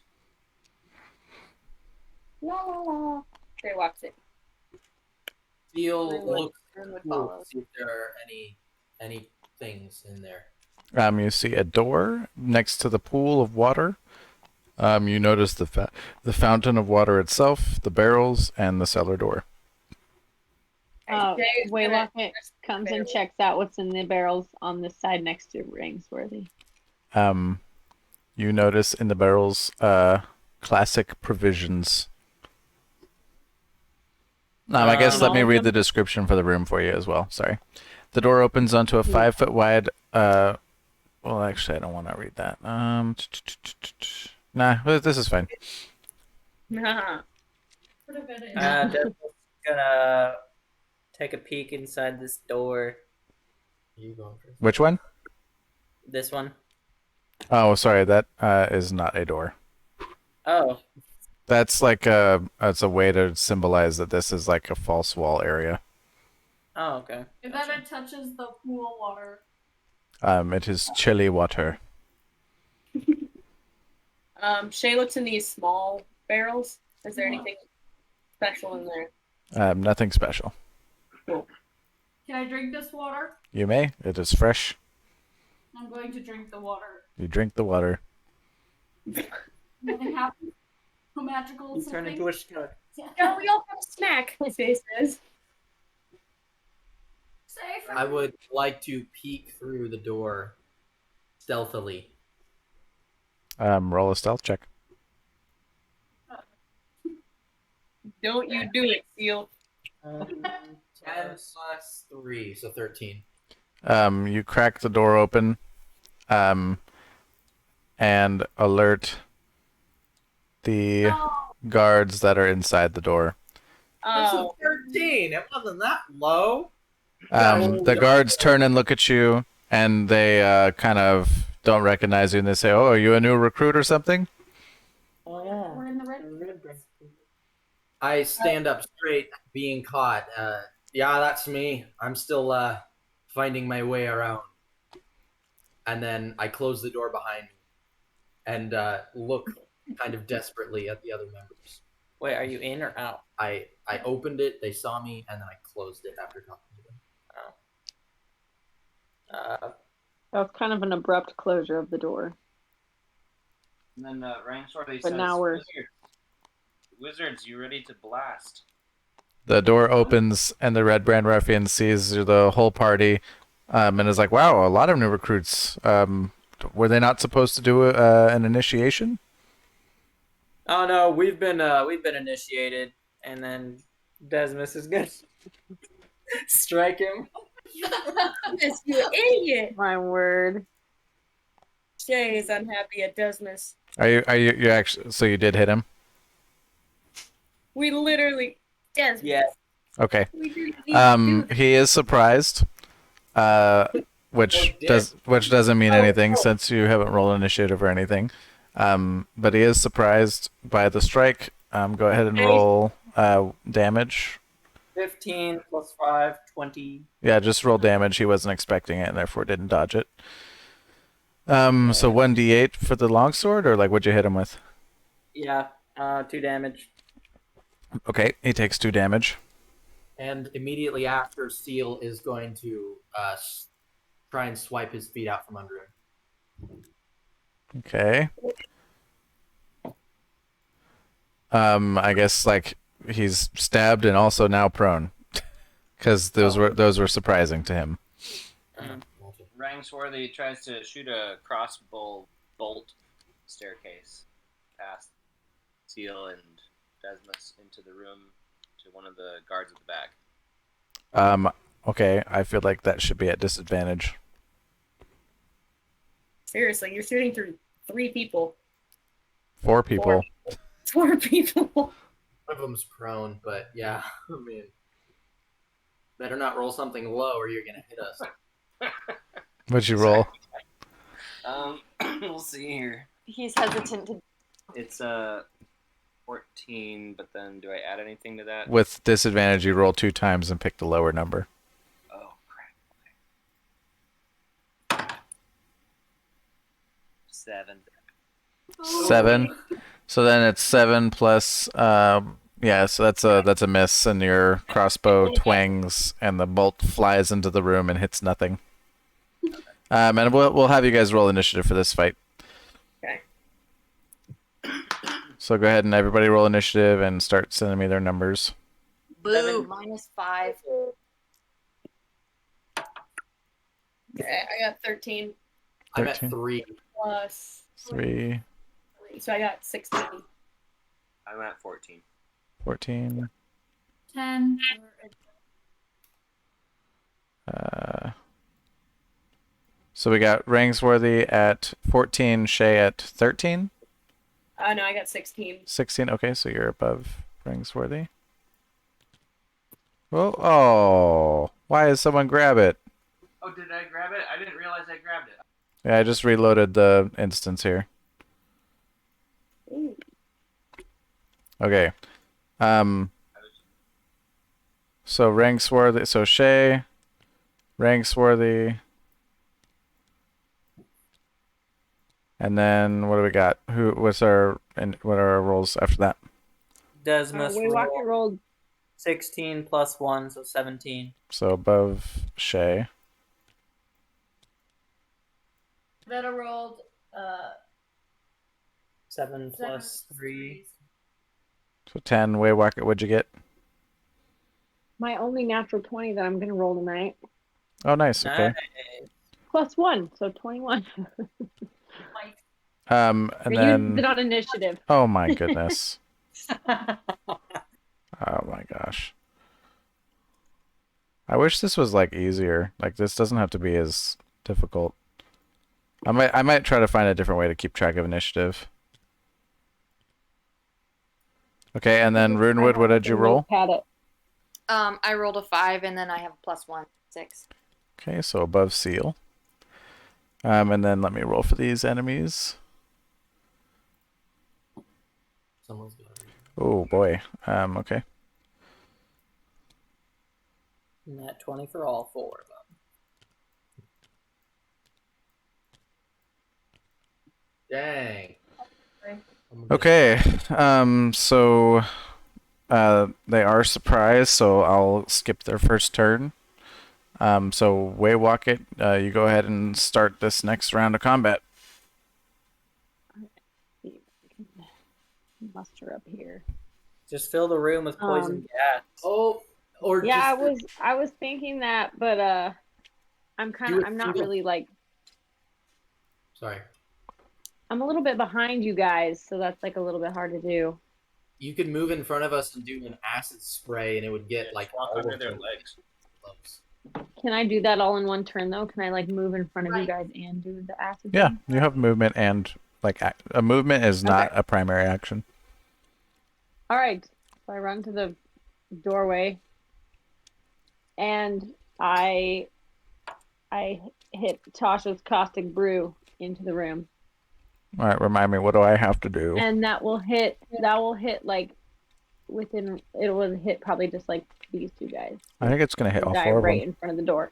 La la la. Trey walks it. Ciil Runewood- looks Runewood cool. follows. See if there are any things in there. You see a door next to the pool of water. You notice the fountain of water itself, the barrels, and the cellar door. Waywocket comes and checks out what's in the barrels on the side next to Rangswarthy. You notice in the barrels classic provisions. I guess let me read the description for the room for you as well. Sorry. The door opens onto a 5-foot wide. Well, actually, I don't want to read that. Nah, this is fine. Nah. Put a bed in. Desmos gonna take a peek inside this door. You going first? Which one? This one. Oh, sorry. That is not a door. Oh, That's like it's a way to symbolize that this is like a false wall area. oh, okay. If ever touches the pool water, It is chilly water. Shaye looks in these small barrels. Is there anything special in there? Nothing special. Cool. can I drink this water? You may. It is fresh. I'm going to drink the water. You drink the water. Nothing happens. No magical You turn something. into a skunk. No, we all have a snack. Shaye says. Safe. I would like to peek through the door stealthily. Roll a stealth check. Don't you do it, Ciil. 10 plus 3, so 13. You crack the door open, and alert the guards that are inside the door. That's a Oh, 13. It wasn't that low. The guards turn and look at you, and they kind of don't recognize you, and they say, "Oh, are you a new recruit or something?" Oh yeah. We're in the red. I stand up straight, being caught. Yeah, that's me. I'm still finding my way around. And then I close the door behind me and look kind of desperately at the other members. Wait, are you in or out? I opened it, they saw me, and then I closed it after talking to them. That was kind of an abrupt closure of the door. And then Rangswarthy But says, now we're- Wizards, you ready to blast? The door opens, and the Red Brand Ruffian sees the whole party, and is like, "Wow, a lot of new recruits. Were they not supposed to do an initiation?" Oh no, we've been initiated, and then Desmos is gonna strike him. yes, you idiot. My word. Shaye is unhappy at Desmos. Are you actually? So you did hit him? We literally, Desmos. Yes. Okay. We didn't even do He is surprised, which doesn't mean anything since you haven't rolled initiative or anything. But he is surprised by the strike. Go ahead and roll damage. 15 plus 5, 20. Yeah, just roll damage. He wasn't expecting it and therefore didn't dodge it. So 1d8 for the longsword, or like what'd you hit him with? Yeah, 2 damage. Okay, he takes 2 damage. And immediately after, Ciil is going to try and swipe his feet out from under him. Okay. I guess like he's stabbed and also now prone, because those were surprising to him. Rangswarthy tries to shoot a crossbow bolt staircase past Ciil and Desmos into the room to one of the guards at the back. Okay, I feel like that should be at disadvantage. Seriously, you're shooting through 3 people. 4 people. 4 people. One of them's prone, but yeah, I mean, better not roll something low or you're gonna hit us. What'd you roll? We'll see here. He's hesitant to. It's 14, but then do I add anything to that? With disadvantage, you roll 2 times and pick the lower number. Oh crap! Okay. 7. 7. So then it's 7 plus. Yeah, so that's a miss, and your crossbow twangs, and the bolt flies into the room and hits nothing. And we'll have you guys roll initiative for this fight. Okay. So go ahead and everybody roll initiative and start sending me their numbers. Boo. -5. Okay, I got 13 I'm at 13. 3. plus 3, 3, so I got 16. I'm at 14. 14. 10. So we got Rangswarthy at 14, Shaye at 13. No, I got 16. 16. Okay, so you're above Rangswarthy. Well, oh, why did someone grab it? Oh, did I grab it? I didn't realize I grabbed it. Yeah, I just reloaded the instance here. Ooh. Okay. So Rangswarthy, so Shaye, Rangswarthy, and then what do we got? What are our rolls after that? Desmos Waywocket rolled 16 plus 1, so 17. So above Shaye. Ivetta rolled 7 plus 7 3. So 10. Waywocket, what'd you get? my only natural 20 that I'm going to roll tonight. Oh, nice. Okay. Nice. Plus 1, so 21. And I used then it on initiative. oh my goodness. Oh my gosh. I wish this was like easier. Like this doesn't have to be as difficult. I might try to find a different way to keep track of initiative. Okay, and then Runewood, what did you roll? Had it. I rolled a 5, and then I have +1, 6. Okay, so above Ciil. And then let me roll for these enemies. Someone's got to read. Oh boy. Okay. Net 20 for all 4 of them. Dang. Okay. So they are surprised, so I'll skip their first turn. So Waywocket, you go ahead and start this next round of combat. Muster up here. Just fill the room with poison gas. Oh, or Yeah, just, I was thinking that, but I'm not really like, sorry. I'm a little bit behind you guys, so that's like a little bit hard to do. You could move in front of us and do an acid spray, and it would get like walk all under of their them legs. close. Can I do that all in one turn though? Can I like move in front of you guys and do the acid? Yeah, thing? you have movement and like a movement is not a primary action. All right. So I run to the doorway, and I hit Tasha's caustic brew into the room, All right, remind me, what do I have to do? and that will hit like within. It will hit probably just like these two guys. I think it's gonna hit The all guy 4 of right them. in front of the door.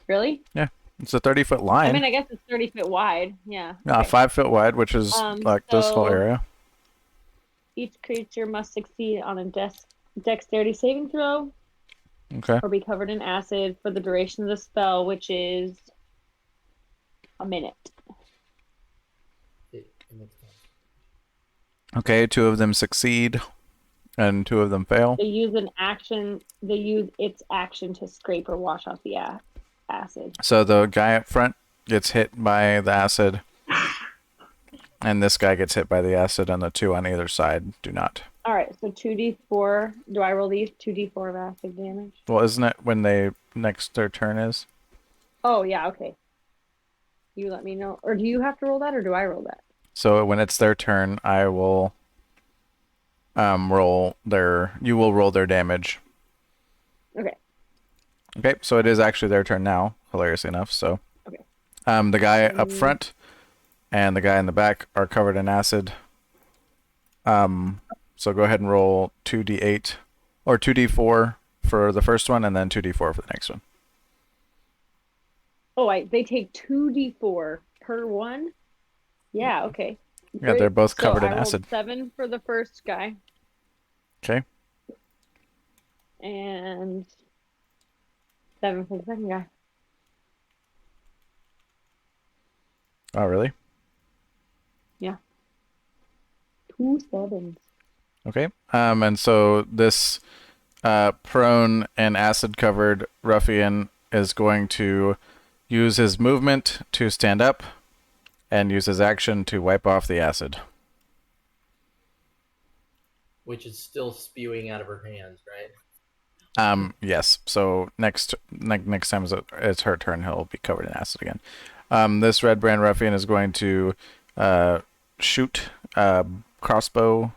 Really? Yeah, it's a 30-foot line. I mean, I guess it's 30 feet wide. Yeah. Yeah, okay. 5 foot wide, which is like this whole So area. each creature must succeed on a dexterity saving throw Okay. or be covered in acid for the duration of the spell, which is a minute. It makes sense. Okay, 2 of them succeed, and 2 of them fail. They use an action. They use its action to scrape or wash off the acid. So the guy up front gets hit by the acid, and this guy gets hit by the acid, and the 2 on either side do not. All right, so 2d4. Do I roll these? 2d4 of acid damage. Well, isn't it when their turn is? Oh yeah, okay. You let me know, or do you have to roll that, or do I roll that? So when it's their turn, I will roll their. You will roll their damage. Okay. Okay, so it is actually their turn now. Hilariously enough, so. Okay. The guy up front and the guy in the back are covered in acid. So go ahead and roll 2d8 or 2d4 for the first one, and then 2d4 for the next one. Oh, they take 2d4 per one. Yeah. Okay. Yeah, they're both covered so in I rolled acid. 7 for the first guy. Okay. And 7 for the second guy. Oh, really? Yeah. 2 sevens. Okay. And so this prone and acid-covered ruffian is going to use his movement to stand up and use his action to wipe off the acid. Which is still spewing out of her hands, right? Yes. So next time it's her turn, he'll be covered in acid again. This red brand ruffian is going to shoot crossbow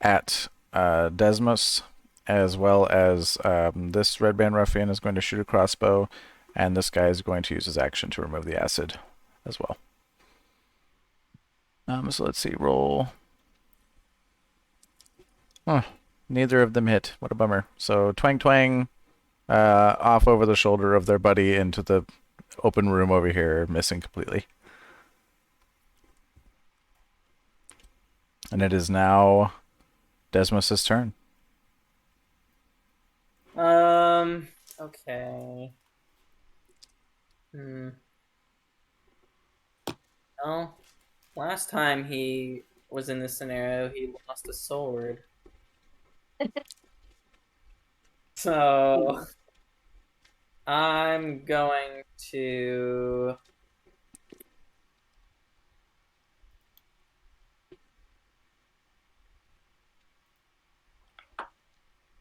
at Desmos, as well as this red band ruffian is going to shoot a crossbow, and this guy is going to use his action to remove the acid as well. So let's see, roll. Oh, neither of them hit. What a bummer. So twang twang, off over the shoulder of their buddy into the open room over here, missing completely. And it is now Desmos' turn. Okay. Well, last time he was in this scenario, he lost a sword. So I'm going to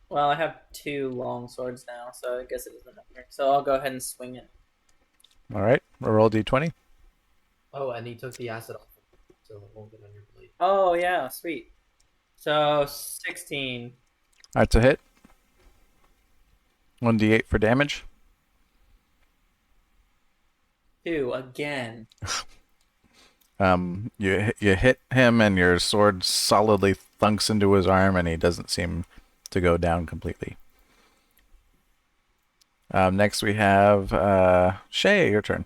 I have 2 long swords now, so I guess it doesn't matter. So I'll go ahead and swing it. All right, we'll roll d20. Oh, and he took the acid off, so it won't get on your blade. Oh yeah, sweet. So 16. That's a hit. 1d8 for damage. 2 again. You hit him, and your sword solidly thunks into his arm, and he doesn't seem to go down completely. Next we have Shaye, your turn.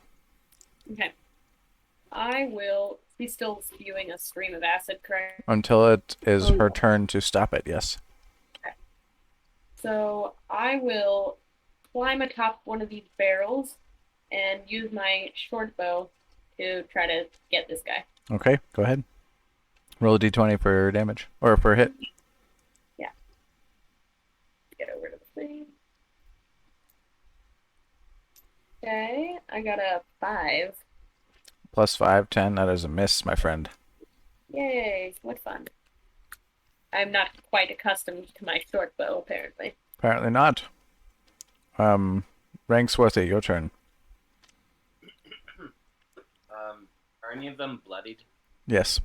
Okay. I will. He's still spewing a stream of acid, correct? Until it is Oh, her yeah. turn to stop it, yes. Okay. So I will climb atop one of these barrels and use my short bow to try to get this guy. Okay, go ahead. Roll a d20 for damage, or for hit. Yeah. Get over to the thing. Okay, I got a 5. Plus 5, 10. That is a miss, my friend. Yay, what fun. I'm not quite accustomed to my short bow, apparently. Apparently not. Rangswarthy, your turn. Are any of them bloodied? Yes.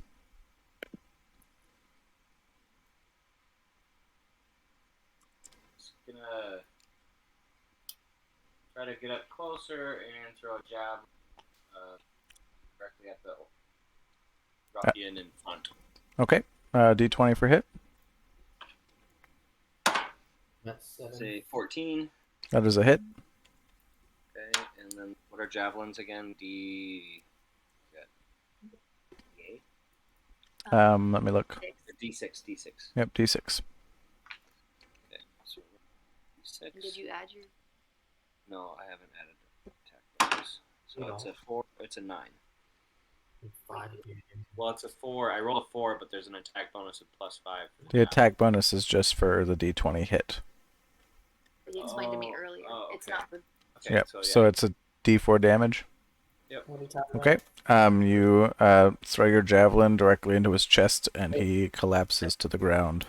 Just gonna try to get up closer and throw a jab directly at the ruffian in front. Okay. D20 for hit. That's 7. Say 14. That is a hit. Okay, and then what are javelins again? D8. Let me look. D6. D6. Yep, D6. Okay, so D6. Did you add your? No, I haven't added attack bonus. So No. it's a 4. It's a 9. 5. Well, it's a 4. I roll a 4, but there's an attack bonus of +5. For The attack bonus is just for the D20 hit. You explained to me Oh, earlier. oh, It's okay. not for. Okay, Yep. so, So it's a D4 damage. What are you talking Okay. You throw your javelin directly into his chest, and he collapses to the ground.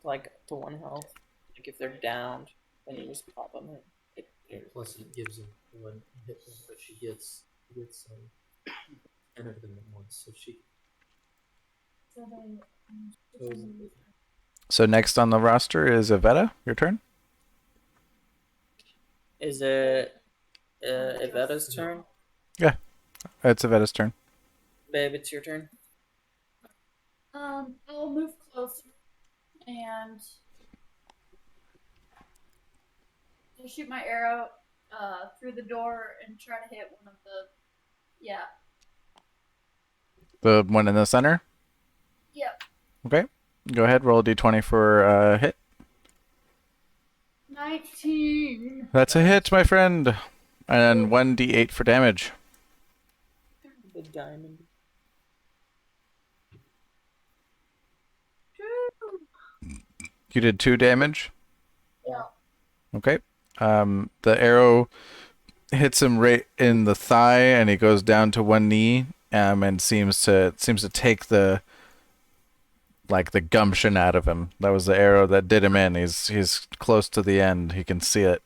Like to 1 health. Like if they're downed, then you just pop them in. Plus it gives him 1 hit point, but she gets 10 of them at once, so she. So next on the roster is Ivetta. Your turn. Is it Ivetta's turn? Yeah, it's Ivetta's turn. Babe, it's your turn. I'll move closer and I'll shoot my arrow through the door and try to hit one of the. Yeah. The one in the center. Yep. Okay. Go ahead. Roll a D20 for hit. 19. That's a hit, my friend. And 1d8 for damage. The diamond. You did 2 damage. Yeah. Okay. The arrow hits him right in the thigh, and he goes down to one knee, and seems to take the gumption out of him. That was the arrow that did him in. He's close to the end. He can see it.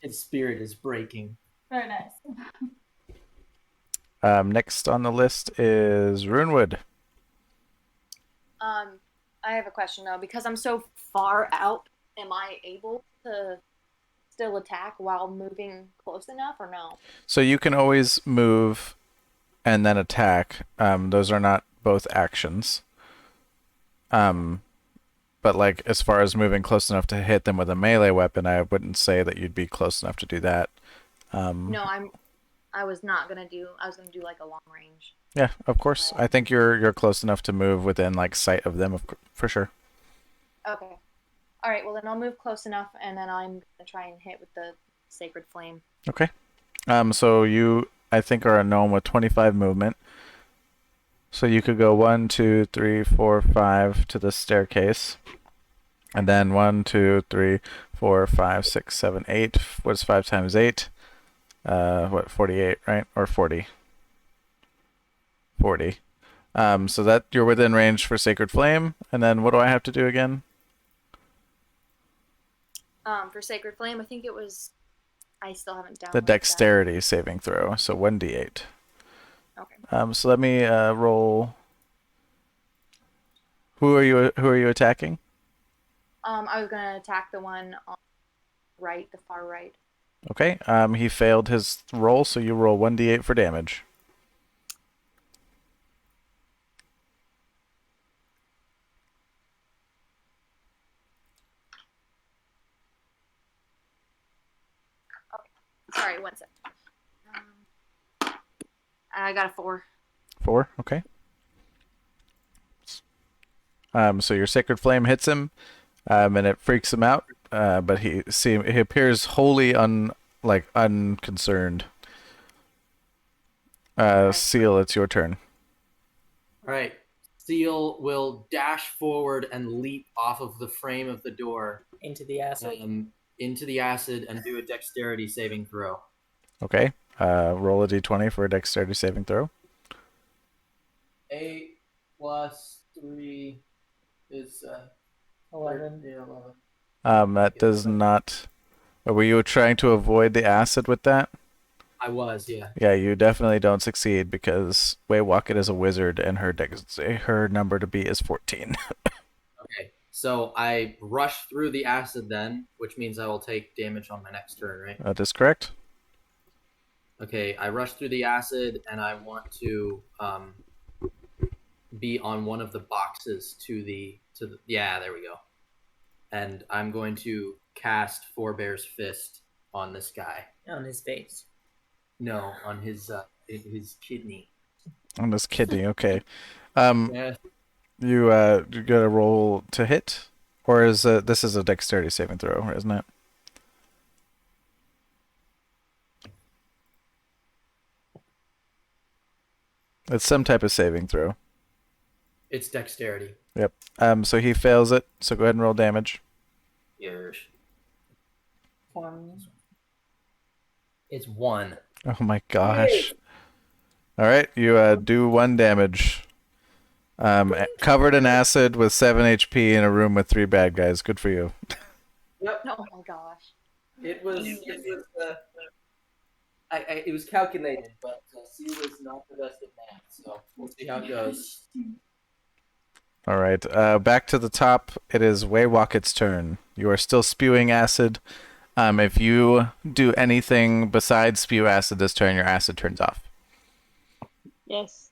His spirit is breaking. Very nice. Next on the list is Runewood. I have a question though. Because I'm so far out, am I able to still attack while moving close enough, or no? So you can always move and then attack. Those are not both actions. But like as far as moving close enough to hit them with a melee weapon, I wouldn't say that you'd be close enough to do that. No, I was not gonna do. I was gonna do like a long range. Yeah, of course. I think you're close enough to move within like sight of them, for sure. Okay. All right. Well, then I'll move close enough, and then I'm gonna try and hit with the sacred flame. Okay. So you, I think, are a gnome with 25 movement. So you could go 1, 2, 3, 4, 5 to the staircase, and then 1, 2, 3, 4, 5, 6, 7, 8. What's 5 times 8? 48, right? Or 40? 40. So that you're within range for Sacred Flame, and then what do I have to do again? For sacred flame, I think it was. I still haven't downloaded The dexterity saving throw, so 1d8. Okay. So let me roll. Who are you attacking? I was gonna attack the one on right, the far right. Okay. He failed his roll, so you roll 1d8 for damage. Sorry, 1 sec. I got a 4. 4. Okay. So your Sacred Flame hits him, and it freaks him out. But he appears wholly unconcerned. Ciil, it's your turn. All right. Ciil will dash forward and leap off of the frame of the door Into the acid. into the acid and do a dexterity saving throw. Okay. Roll a d20 for a dexterity saving throw. 8 plus 3 is 11. Yeah, 11. That does not. Were you trying to avoid the acid with that? I was, yeah. Yeah, you definitely don't succeed because Waywocket is a wizard and her number to beat is 14. Okay, so I rush through the acid then, which means I will take damage on my next turn, right? That is correct. Okay, I rush through the acid and I want to be on one of the boxes to the yeah, there we go. and I'm going to cast Forebear's Fist on this guy. On his face. No, on his kidney. On this kidney, okay. Yeah. You got a roll to hit, or is this is a dexterity saving throw, isn't it? It's some type of saving throw. It's dexterity. Yep. So he fails it. So go ahead and roll damage. Yes. It's 1. Oh my gosh. All right, you do 1 damage. Covered in acid with 7 HP in a room with 3 bad guys. Good for you. Yep. Oh my gosh. It was it was calculated, but Ciil is not the best at math, so we'll see how it goes. All right, back to the top. It is Waywocket's turn. You are still spewing acid. If you do anything besides spew acid this turn, your acid turns off. Yes.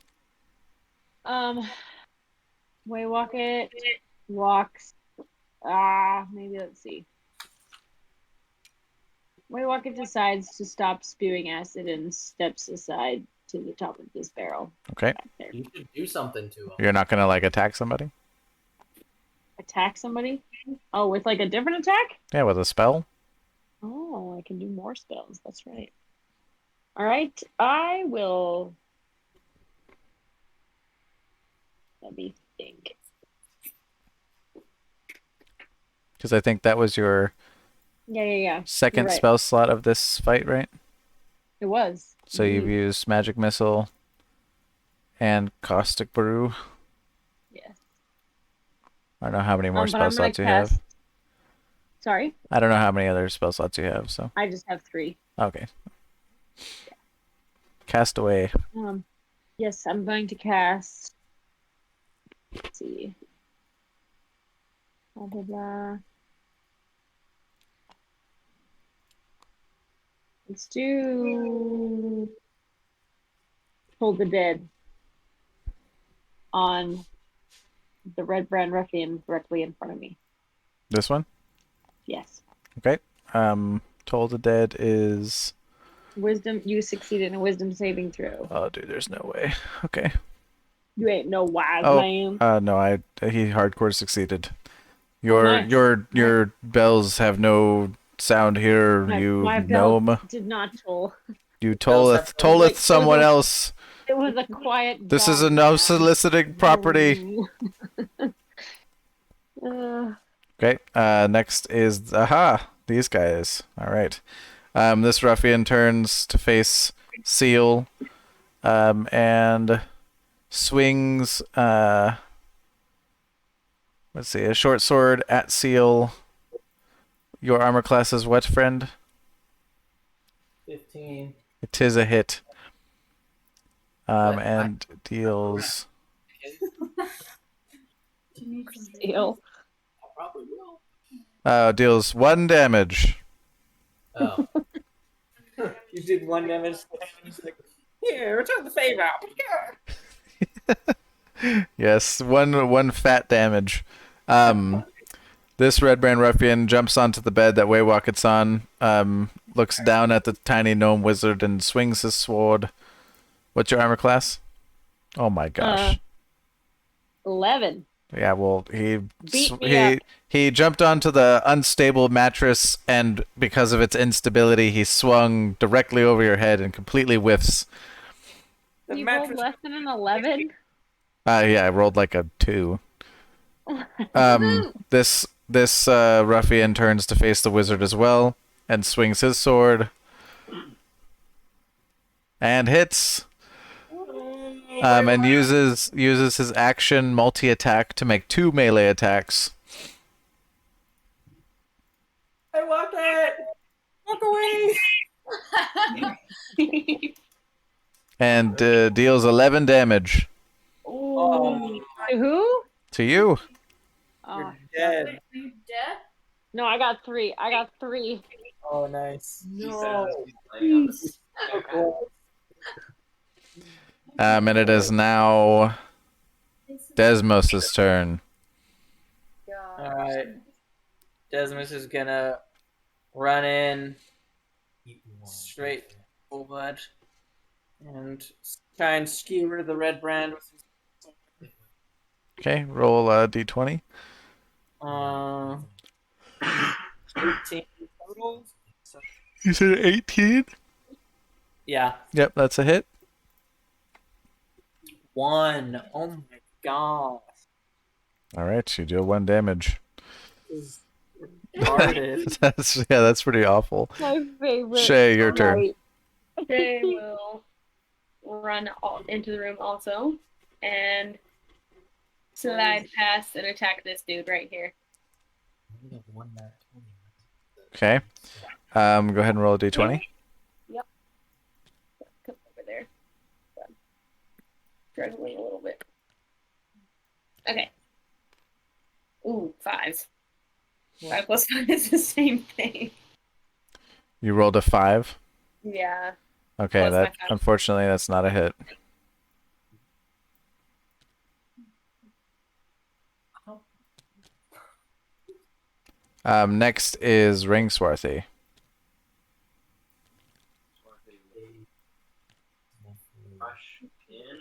Waywocket walks. Maybe let's see. Waywocket decides to stop spewing acid and steps aside to the top of this barrel. Okay. Back there. You should do something to him. You're not gonna like attack somebody? Attack somebody? Oh, with like a different attack? Yeah, with a spell. Oh, I can do more spells. That's right. All right, I will. Let me think. Because I think that was your Yeah. second You're right. spell slot of this fight, right? It was. So you've used Magic Missile and Caustic Brew. Yes. I don't know how many more But spell I'm gonna slots you have. cast. Sorry, I don't know how many other spell slots you have, so. I just have 3. Okay. Cast away. Yes, I'm going to cast. Let's see. Blah, blah, blah. Let's do Toll the Dead on the Red Brand Ruffian directly in front of me. This one? Yes. Okay. Toll the Dead is... Wisdom. You succeeded in a wisdom saving throw. Oh, dude, there's no way. Okay. You ain't no wise Oh, man. no, he hardcore succeeded. Your Nice. your bells have no sound here, My you bell gnome. did not toll. You Bells have tolleth someone else. It was a quiet. This is a gong no sound. soliciting property. Okay, next is these guys. All right. This ruffian turns to face Ciil, and swings. Let's see, a short sword at Ciil. Your armor class is what, friend? 15. It is a hit. What? And deals. Ciil. I probably will. Deals 1 damage. Oh. You did 1 damage. He's like, here, return the favor. Yes, one fat damage. This Red Brand Ruffian jumps onto the bed that Waywocket's on, looks down at the tiny gnome wizard and swings his sword. What's your armor class? Oh my gosh. 11. Yeah, well, Beat me up. he jumped onto the unstable mattress, and because of its instability, he swung directly over your head and completely whiffs. The You rolled mattress. less than an 11? Yeah, I rolled like a 2. This ruffian turns to face the wizard as well and swings his sword and hits. And uses his action multi-attack to make 2 melee attacks. I walk it. Walk away. And deals 11 damage Oh, To who? to you. Oh, you're dead. You dead? no, I got 3. I got 3. Oh, nice. No. So cool. And it is now Desmos' turn. All right. Desmos is gonna run in straight forward and try and skewer the red brand with his Okay, roll d20. 18 total. So, You said 18? yeah, Yep, that's a hit. 1. Oh my gosh. All right, you deal 1 damage. This is retarded. That's pretty awful. My favorite. Shaye, your turn. Right. They will run into the room also and slide past and attack this dude right here. Okay. Go ahead and roll a d20. Yep. Come over there. Struggling a little bit. Okay. Ooh, 5. 5 plus 5 is the same thing. You rolled a 5. Yeah. Okay, Plus my that 5. unfortunately that's not a hit. Next is Rangswarthy. Rush in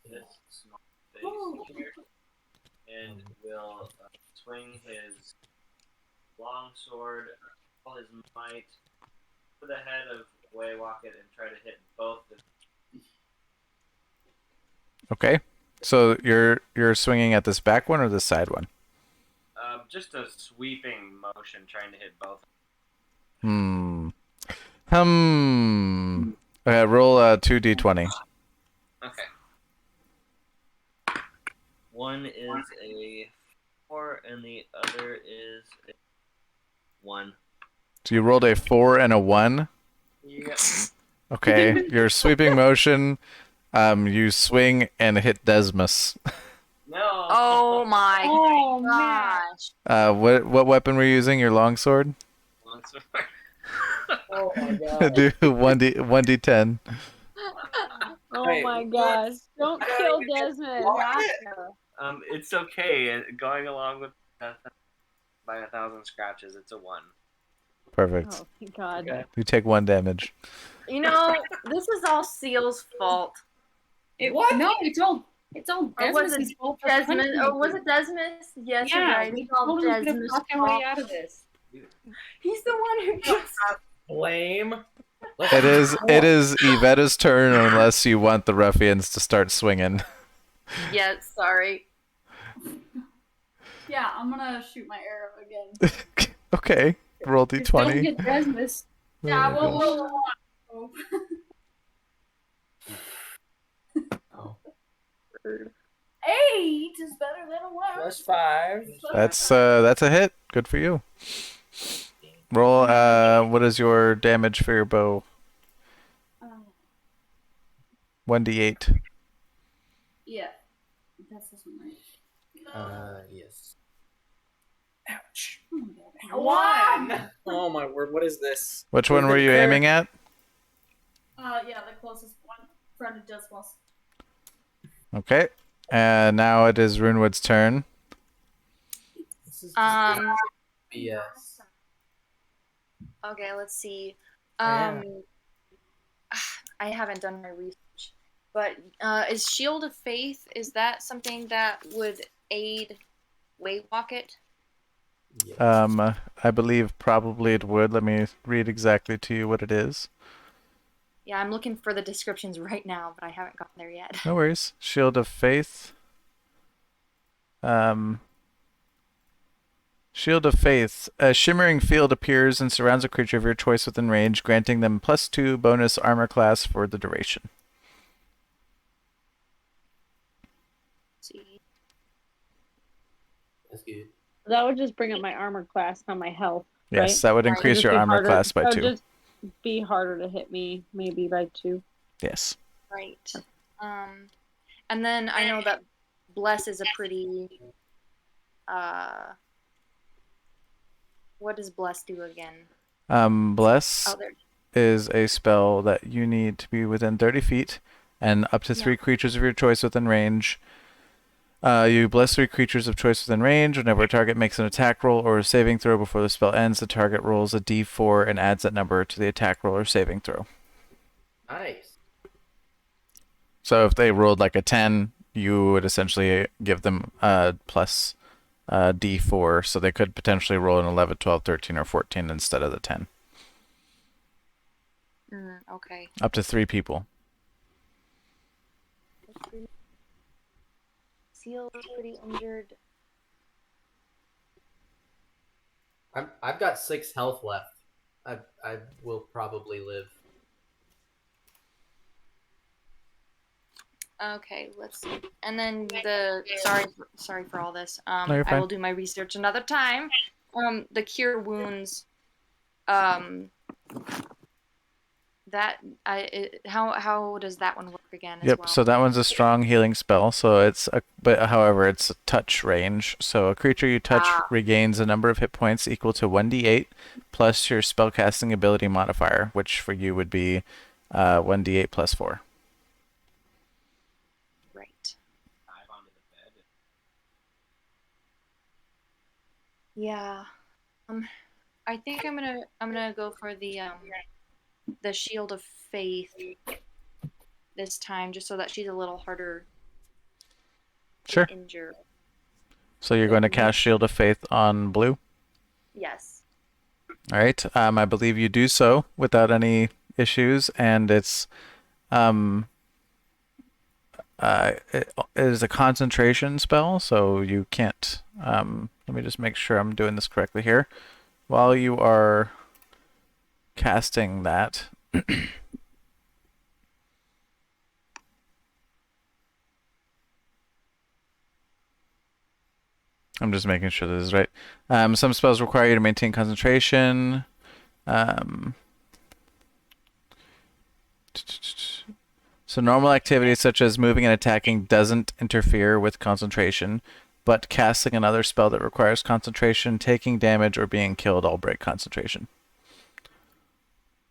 this small space here and will swing his longsword all his might to the head of Waywocket and try to hit both of them. Okay. So you're swinging at this back one or this side one? Just a sweeping motion trying to hit both. Roll 2d20. Okay. One is a 4 and the other is a 1. So you rolled a 4 and a 1. Yeah. Okay. Your sweeping motion. You swing and hit Desmos. No. Oh my Oh, gosh. What weapon were you using? Your longsword? Longsword. Oh my god. Do 1d10. Oh Wait, my what? gosh. Don't kill Desmond. It's okay. Going along with by 1,000 scratches, it's a 1. Perfect. Oh, thank God. Okay. You take 1 damage. You know, this is all Ciil's fault. What? No, it's all Or was Desmos' it fault for Desmond? punching Oh, was you. it Desmond? Yes, you're Yeah, right. we It's all totally could have Desmond's talked our way fault. out of this. He's the one who just. Blame. It is Ivetta's turn unless you want the ruffians to start swinging. Yeah, sorry. Yeah, I'm gonna shoot my arrow again. Okay. Roll Just don't d20. hit Desmos. Yeah, I Oh, won't gosh. roll a lot. Oh. 8 is better than a 1. Plus 5. That's a hit. Good for you. Roll what is your damage for your bow? 1d8. Yeah. That's this one, right? Yes. Ouch. 1! Oh my word, what is this? Which one were you aiming at? Yeah, the closest one. Friend of Desmos. Okay. And now it is Runewood's turn. This is Yes. Okay, let's see. yeah. I haven't done my research, but is Shield of Faith, is that something that would aid Waywocket? I believe probably it would. Let me read exactly to you what it is. Yeah, I'm looking for the descriptions right now, but I haven't gotten there yet. No worries. Shield of Faith. Shield of Faith. A shimmering field appears and surrounds a creature of your choice within range, granting them +2 bonus armor class for the duration. Let's see. That's good. That would just bring up my armor class, not my health. Yes, right? that would It'd increase just your be armor harder- class by it would 2. just be harder to hit me, maybe by 2. Yes. Right. And then I know that Bless is a pretty what does Bless do again? Bless Oh, there. is a spell that you need to be within 30 feet and up to 3 creatures of your choice within range. You bless 3 creatures of choice within range. Whenever a target makes an attack roll or a saving throw before the spell ends, the target rolls a d4 and adds that number to the attack roll or saving throw. Nice. So if they rolled like a 10, you would essentially give them plus d4, so they could potentially roll an 11, 12, 13, or 14 instead of the 10. Okay. Up to 3 people. Ciil is pretty injured. I've got 6 health left. I will probably live. Okay, let's see. And then sorry for all this. No, you're I fine. will do my research another time. The cure wounds. How does that one work again as Yep, well? so that one's a strong healing spell, so however, it's a touch range. So a creature you touch regains a number of hit points equal to 1d8 plus your spellcasting ability modifier, which for you would be 1d8 plus 4. Right. Yeah. I think I'm gonna go for the Shield of Faith this time, just so that she's a little harder Sure. to injure. So you're going to cast Shield of Faith on blue? Yes. All right. I believe you do so without any issues, and it is a concentration spell, so you can't. Let me just make sure I'm doing this correctly here. While you are casting that, I'm just making sure this is right. Some spells require you to maintain concentration. So normal activities such as moving and attacking doesn't interfere with concentration, but casting another spell that requires concentration, taking damage, or being killed all break concentration.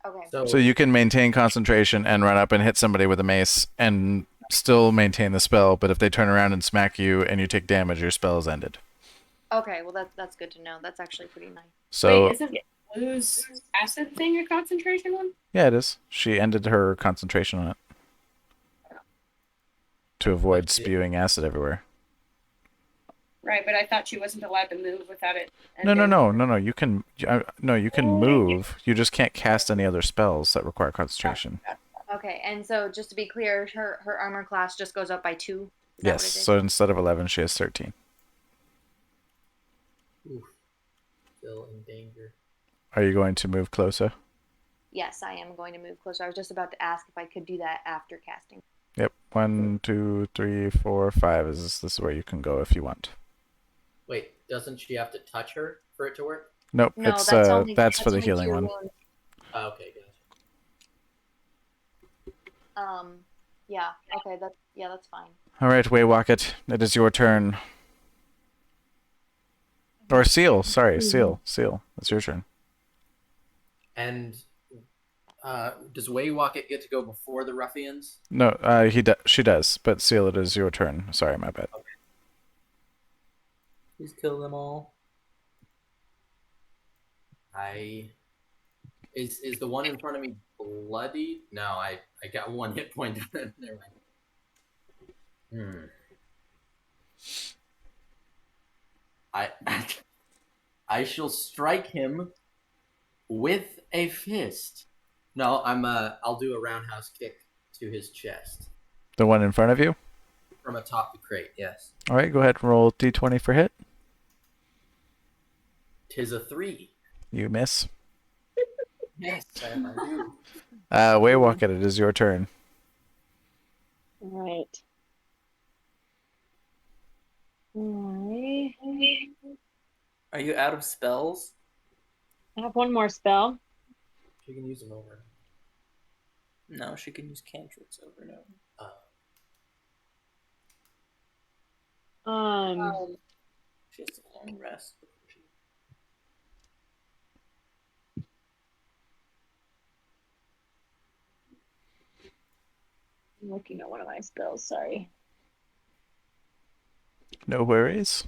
Okay. So you can maintain concentration and run up and hit somebody with a mace and still maintain the spell, but if they turn around and smack you and you take damage, your spell is ended. Okay, well that's good to know. That's actually pretty nice. So Wait, isn't blue's acid thing a concentration one? yeah, it is. She ended her concentration on it to avoid spewing acid everywhere. Right, but I thought she wasn't allowed to move without it. No. You can move. You just can't cast any other spells that require concentration. Okay, and so just to be clear, her armor class just goes up by 2. Yes. So instead of 11, she has 13. Oof. Still in danger. Are you going to move closer? Yes, I am going to move closer. I was just about to ask if I could do that after casting. Yep. 1, 2, 3, 4, 5. This is where you can go if you want. Wait, doesn't she have to touch her for it to work? Nope. No, it's that's for the only healing cure one. wounds. Oh, okay, gotcha. Yeah. Okay. That's fine. All right, Waywocket. It is your turn. Or Ciil. Sorry, Ciil. Ciil. It's your turn. And does Waywocket get to go before the ruffians? No, she does. But Ciil, it is your turn. Sorry, my bad. Okay. Please kill them all. Is the one in front of me bloody? No, I got 1 hit point. Never mind. I shall strike him with a fist. No, I'll do a roundhouse kick to his chest. The one in front of you? From atop the crate, yes. All right, go ahead and roll d20 for hit. 'Tis a 3. You miss. Yes, I do. Waywocket, it is your turn. Right. Are you out of spells? I have one more spell. She can use them over. No, she can use cantrips over and over. She has a long rest. I'm looking at one of my spells, sorry. No worries.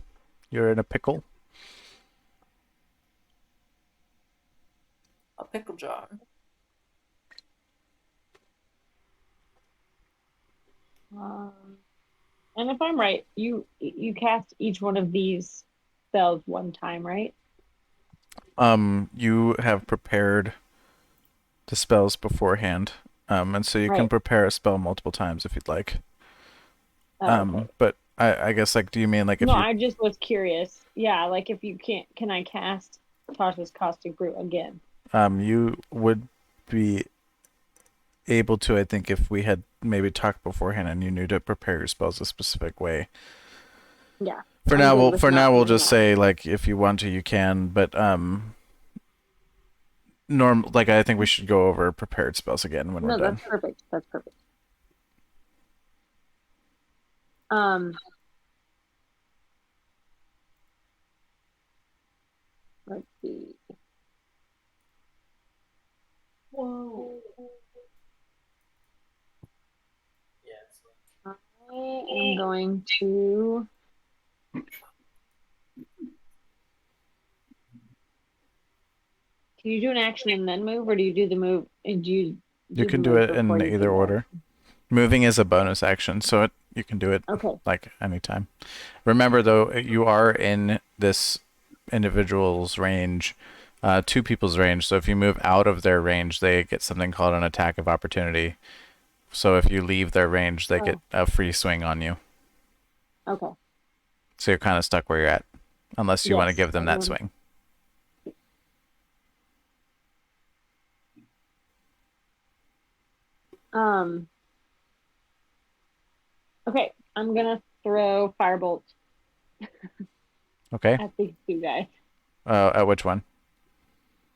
You're in a pickle. A pickle jar. And if I'm right, you cast each one of these spells one time, right? You have prepared the spells beforehand. And so you can Right. prepare a spell multiple times if you'd like. Oh, okay. But I guess, like, do you mean, like, if No, you... I just was curious. Yeah, like if you can't, can I cast Tasha's Caustic Brew again? You would be able to, I think, if we had maybe talked beforehand and you knew to prepare your spells a specific way. Yeah. For I'm now, good we'll with for not now we'll doing just that. say, like, if you want to, you can. But like, I think we should go over prepared spells again when No, we're done. that's perfect. That's perfect. Let's see. Whoa. I am going to. Can you do an action and then move, or do you do the move and do you You do can the do move it in before you either do order. Moving is a bonus action, so you can do it Okay. like anytime. Remember, though, you are in this individual's range, two people's range. So if you move out of their range, they get something called an attack of opportunity. So if you leave their range, they get a free swing on you. Okay. So you're kind of stuck where you're at, unless you want to Yes, give them that swing. Okay, I'm gonna throw firebolt Okay. at these two guys. At which one?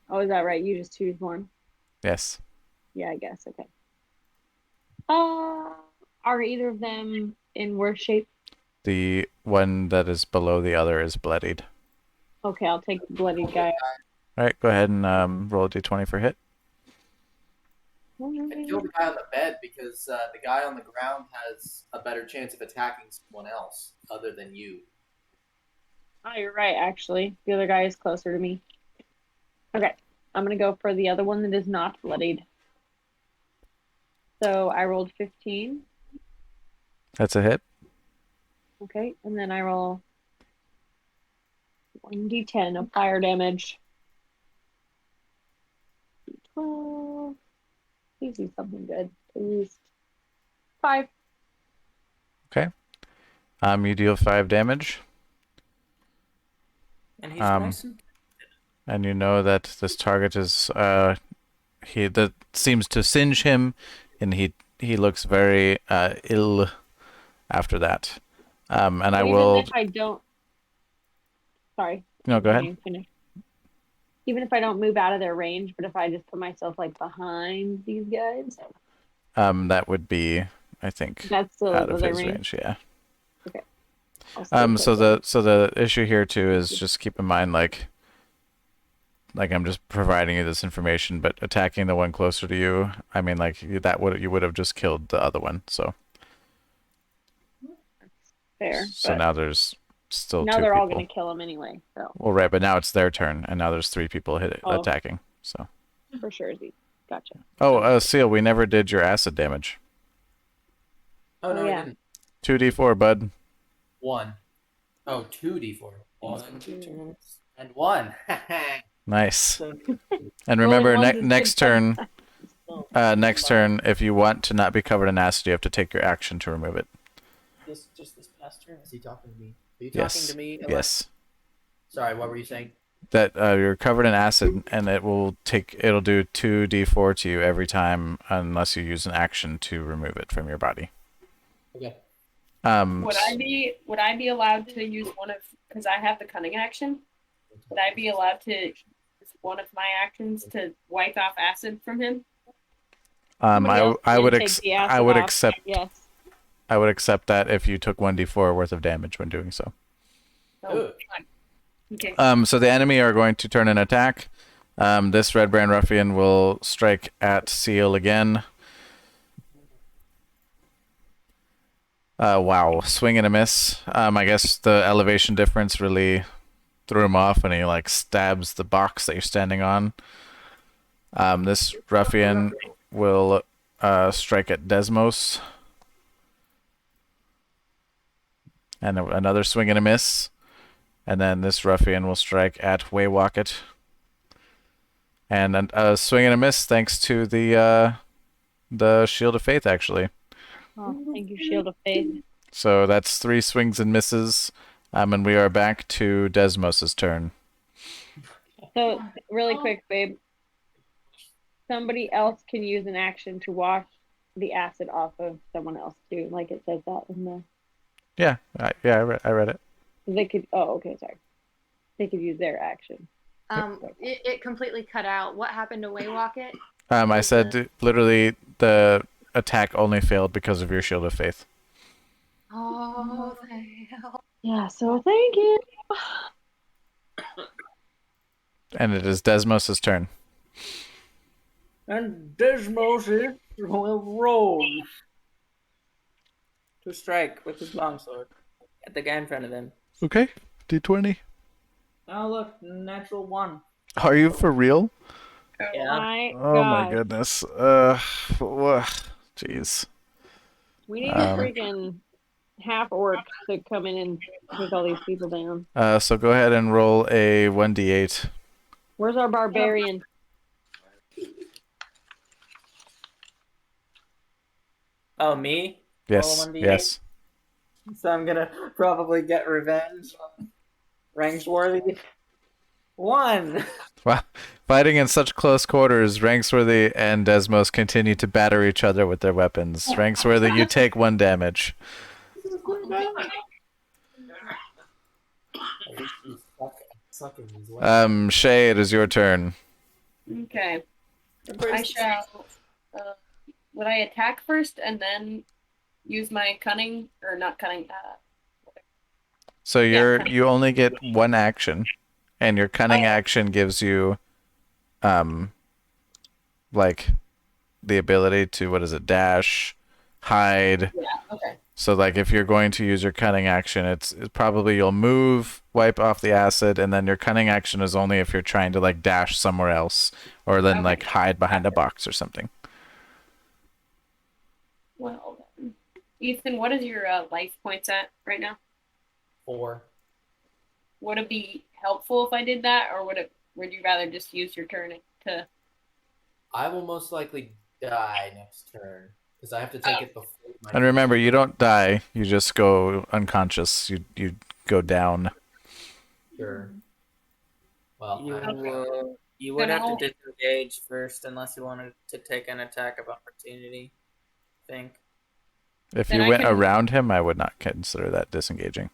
Oh, is that right? You just choose one. Yes. Yeah, I guess. Okay. Are either of them in worse shape? The one that is below the other is bloodied. Okay, I'll take the bloody guy. All right, go ahead and roll a d20 for hit. And kill the guy on the bed because the guy on the ground has a better chance of attacking someone else other than you. Oh, you're right, actually. The other guy is closer to me. Okay, I'm going to go for the other one that is not bloodied. So I rolled 15. That's a hit. Okay, and then I roll 1d10 of fire damage. 12. Please do something good, please. 5. Okay. You deal 5 damage. And he's nice and you know that this target is that seems to singe him, and he looks very ill after that. And I will. Even if I don't. Sorry. No, go ahead. Finish. Even if I don't move out of their range, but if I just put myself like behind these guys. That would be, I think, that's still out of their his range. Yeah. Okay. So the issue here too is just keep in mind, like I'm just providing you this information, but attacking the one closer to you, I mean, like you would have just killed the other one. So. Fair. So now there's still now 2 they're people. all going to kill him anyway. So. Well, right, but now it's their turn, and now there's 3 people attacking. So. For sure, Z. Gotcha. Oh, Ciil, we never did your acid damage. Oh, no, yeah. I didn't. 2d4, bud. 1. Oh, 2d4. 1, 2, and 1. Nice. And remember, next turn, if you want to not be covered in acid, you have to take your action to remove it. Just this past turn? Is he talking to me? Are you talking to me? Yes. Sorry, what were you saying? That you're covered in acid, and it'll do 2d4 to you every time, unless you use an action to remove it from your body. Okay. Would I be allowed to use one of, because I have the cunning action? Would I be allowed to use one of my actions to wipe off acid from him? I would accept. Yes. I would accept that if you took 1d4 worth of damage when doing so. Oh, okay. So the enemy are going to turn an attack. This Red Brand Ruffian will strike at Ciil again. Wow, swing and a miss. I guess the elevation difference really threw him off, and he like stabs the box that you're standing on. This ruffian will strike at Desmos, and another swing and a miss, and then this ruffian will strike at Waywocket, and a swing and a miss thanks to the Shield of Faith actually. Oh, thank you, Shield of Faith. So that's 3 swings and misses, and we are back to Desmos's turn. So, really quick, babe. Somebody else can use an action to wash the acid off of someone else too, like it says that in the. Yeah, I read it. They could. Oh, okay, sorry. They could use their action. It completely cut out. What happened to Waywocket? I said literally the attack only failed because of your Shield of Faith. Oh, the hell. Yeah. So thank you. And it is Desmos' turn. And Desmos will roll to strike with his longsword at the guy in front of him. Okay, D20. Oh, look, natural 1. Are you for real? Yeah. Oh my goodness. Jeez. We need a freaking half orc to come in and take all these people down. So go ahead and roll a 1d8. Where's our barbarian? Oh, me? Yes. Roll 1d8? Yes. So I'm gonna probably get revenge on Rangswarthy. 1! Wow. Fighting in such close quarters, Rangswarthy and Desmos continue to batter each other with their weapons. Rangswarthy, you take 1 damage. Shaye, it is your turn. Okay. I shall. Would I attack first and then use my cunning, or not cunning? So you only get 1 action, and your cunning action gives you, like, the ability to dash, hide. Yeah. Okay. So like if you're going to use your cunning action, it's probably you'll move, wipe off the acid, and then your cunning action is only if you're trying to like dash somewhere else, or then like hide behind a box or something. Well, then. Ethan, what is your life points at right now? 4. Would it be helpful if I did that, or would you rather just use your turn to? I will most likely die next turn because I have to take it before. And remember, you don't die; you just go unconscious. You go down. Sure. Well, you would have to disengage first unless you wanted to take an attack of opportunity, I think. If you went around him, I would not consider that disengaging.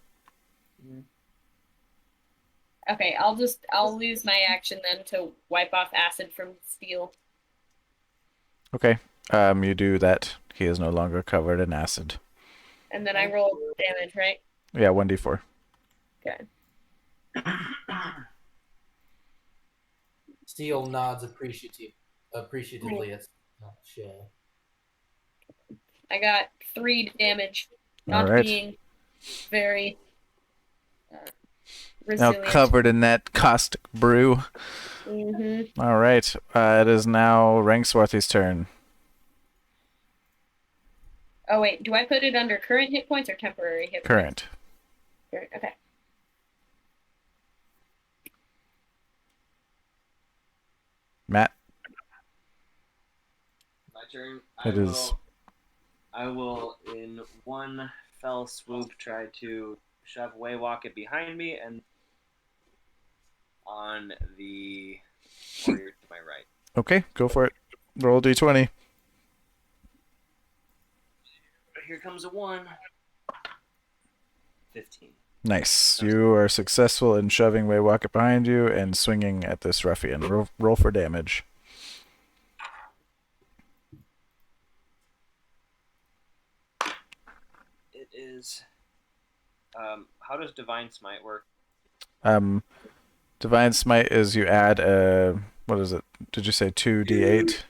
Okay, I'll use my action then to wipe off acid from Ciil. Okay. You do that. He is no longer covered in acid. And then I roll damage, right? Yeah, 1d4. Okay. Ciil nods appreciatively at Shaye. I got 3 damage. All Not right. being very Now resilient. covered in that caustic brew. Mm-hmm. All right. It is now Rangswarthy's turn. Oh wait, do I put it under current hit points or temporary hit Current. points? Current. Okay. Matt. My turn. It is. I will, in one fell swoop, try to shove Waywocket behind me and on the warrior to my right. Okay, go for it. Roll d20. Here comes a 1. 15. Nice. You are successful in shoving Waywocket behind you and swinging at this ruffian. Roll for damage. It is. How does Divine Smite work? Divine Smite is you add what is it? Did you say 2d8?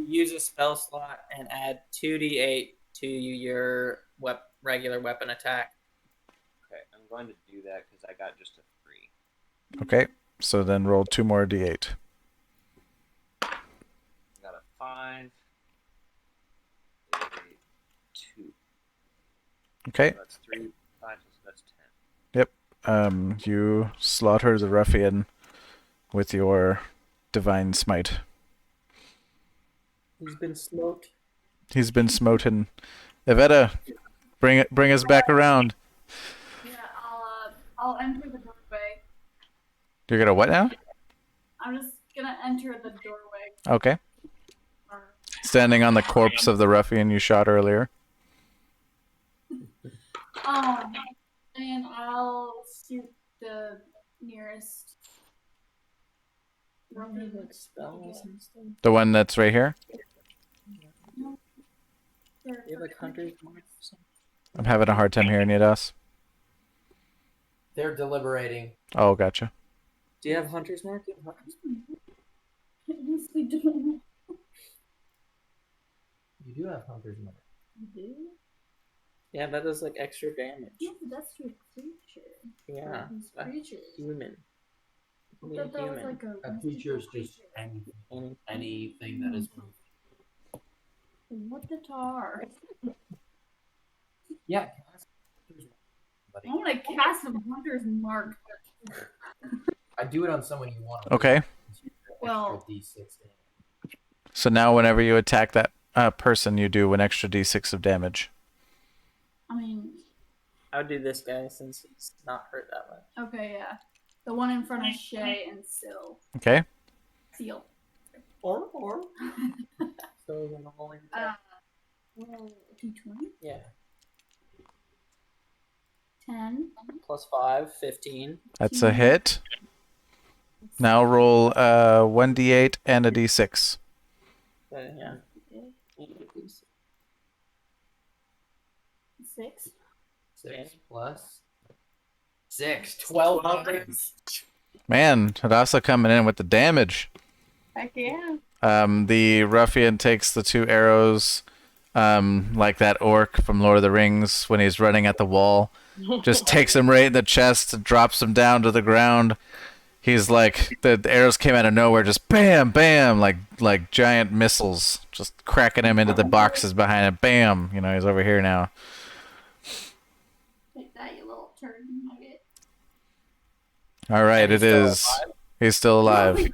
Use a spell slot and add 2d8 to your regular weapon attack. Okay, I'm going to do that because I got just a 3. Okay, so then roll 2 more d8. I got a 5. A 2. Okay. So that's 3, 5, so that's 10. You slaughter the ruffian with your divine smite. He's been smoked. He's been smoten. Ivetta, bring us back around. Yeah, I'll enter the doorway. You're gonna what now? I'm just gonna enter the doorway. Okay. Standing on the corpse of the ruffian you shot earlier. And I'll shoot the nearest. The one that's right here? No. You have like hunter's mark or something? I'm having a hard time hearing you, Das. They're deliberating. Oh, gotcha. Do you have hunter's mark? You have hunter's mark? Yes, we do. You do have hunter's mark. You do? Yeah, that does like extra damage. Yeah, but that's your creature. Yeah, These a creatures. human. I thought that was like A creature is just anything that is moving. What the tar? Yeah. I want to cast a hunter's mark. I do it on someone you want. Okay. Well, D6 damage. So now whenever you attack that person, you do an extra d6 of damage. I mean, I'll do this guy since he's not hurt that much. okay, yeah. The one in front of Shaye and Ciil. Okay. Ciil. Or. So then I'm only. Well, D20? Yeah. 10. Plus 5, 15. That's a hit. Now roll 1d8 and a d6. Yeah. 6. 6 plus 6. 12. Man, Hadassah coming in with the damage. Heck yeah. The ruffian takes the 2 arrows, like that orc from Lord of the Rings when he's running at the wall. Just takes him right in the chest and drops him down to the ground. He's like, the arrows came out of nowhere, just bam, bam, like giant missiles, just cracking him into the boxes behind him. Bam, he's over here now. Take that, you little turd nugget. All right, it is. He's still alive.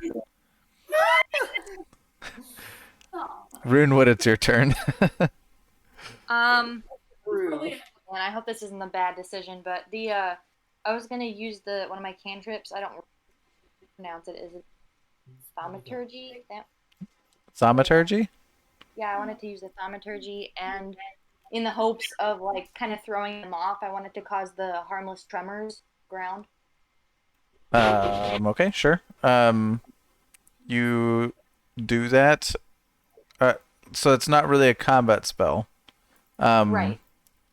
Runewood, it's your turn. And I hope this isn't a bad decision, but I was gonna use one of my cantrips. I don't pronounce it. Is it thaumaturgy? Thaumaturgy? Yeah, I wanted to use the thaumaturgy, and in the hopes of like kind of throwing them off, I wanted to cause the harmless tremors ground. Okay, sure. You do that. So it's not really a combat spell. Right.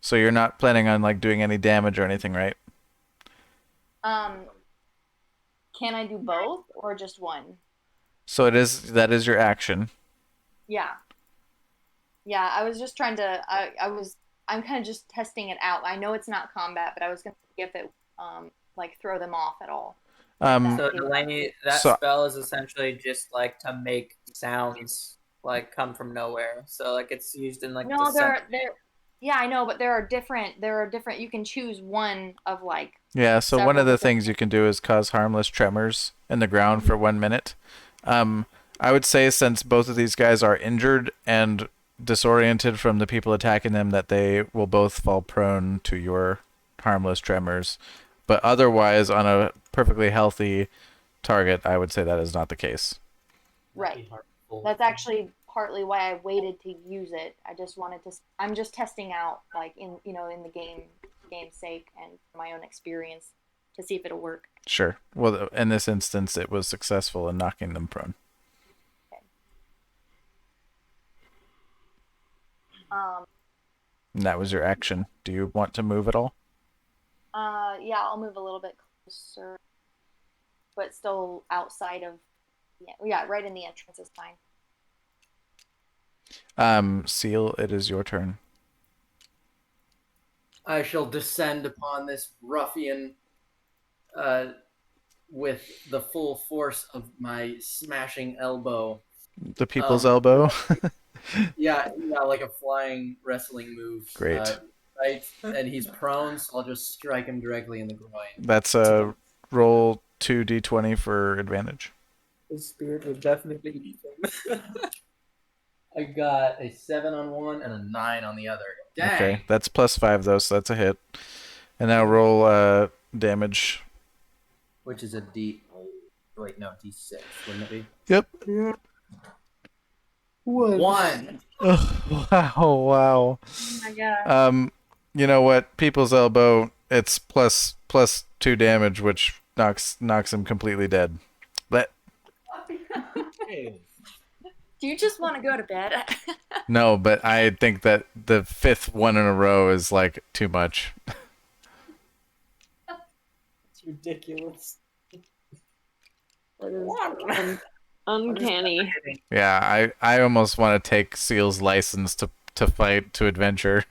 So you're not planning on like doing any damage or anything, right? Can I do both or just one? So that is your action. Yeah. Yeah, I was just trying to I'm kind of just testing it out. I know it's not combat, but I was going to see if it like throw them off at all. So Delainie, that spell is essentially just like to make sounds like come from nowhere. So like it's used in like no, there yeah, I know, but there are different you can choose one of like yeah, so one of the things you can do is cause harmless tremors in the ground for 1 minute. I would say since both of these guys are injured and disoriented from the people attacking them, that they will both fall prone to your harmless tremors. But otherwise, on a perfectly healthy target, I would say that is not the case. Right. That's actually partly why I waited to use it. I just wanted to. I'm just testing out, like in the game's sake and my own experience, to see if it'll work. Sure. Well, in this instance, it was successful in knocking them prone. Okay. And that was your action. Do you want to move at all? Yeah, I'll move a little bit closer, but still outside of. Yeah, right in the entrance is fine. Ciil, it is your turn. I shall descend upon this ruffian with the full force of my smashing elbow. The people's elbow. Yeah, like a flying wrestling move. Great. Right, and he's prone, so I'll just strike him directly in the groin. That's a roll 2d20 for advantage. His spirit will definitely leave him. I got a 7 on one and a 9 on the other. Dang. Okay, that's +5 though, so that's a hit. And now roll damage. Which is a D. Wait, no, D6, wouldn't it be? Yep. Yeah. 1. Wow, wow. Oh my god. You know what? People's elbow, it's plus 2 damage, which knocks him completely dead. But Do you just want to go to bed? no, but I think that the 5th one in a row is like too much. It's ridiculous. Uncanny. Yeah, I almost want to take Ciil's license to fight to adventure.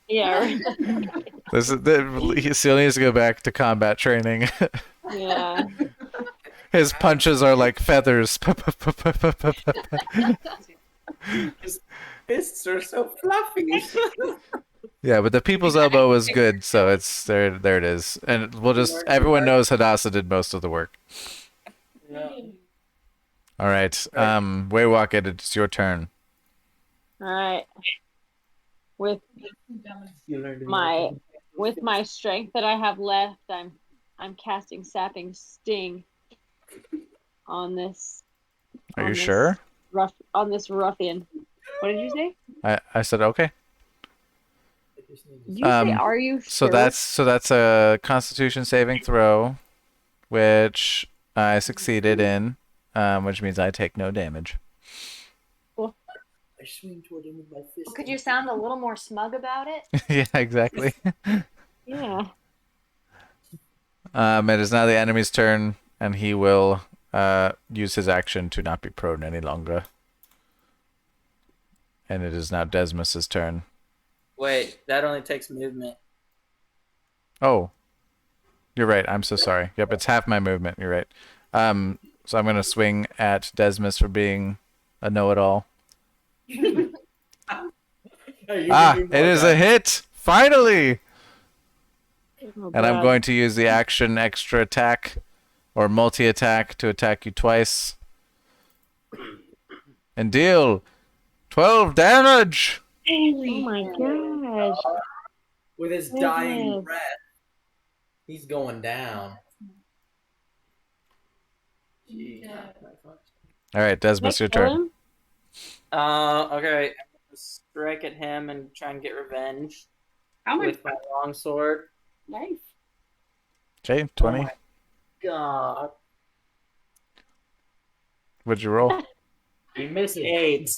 Yeah. Right. Ciil needs to go back to combat training. Yeah. His punches are like feathers. His fists are so fluffy. Yeah, but the people's elbow was good, so it's there. There it is, and we'll just everyone knows Hadassah did most of the work. Yeah. All right, Waywocket, it's your turn. All right. With You learned my strength that I have left, I'm casting Sapping Sting on this. Are on you this sure? On this ruffian. What did you say? I said okay. Did you say, are you sure? So that's a Constitution saving throw, which I succeeded in, which means I take no damage. I swing toward him with my fist. Could you sound a little more smug about it? Yeah, exactly. Yeah. It is now the enemy's turn, and he will use his action to not be prone any longer. And it is now Desmos' turn. Wait, that only takes movement. Oh, you're right. I'm so sorry. Yep, it's half my movement. You're right. So I'm gonna swing at Desmos for being a know-it-all. It is a hit! Finally! Oh, And I'm God. going to use the action extra attack or multi-attack to attack you twice. And deal 12 damage! Oh my gosh. With his dying breath, he's going down. Alright, Desmos, your turn. Okay. I'm gonna strike at him and try and get revenge with my longsword. Nice. Okay, 20. Oh my god. What'd you roll? You missed 8.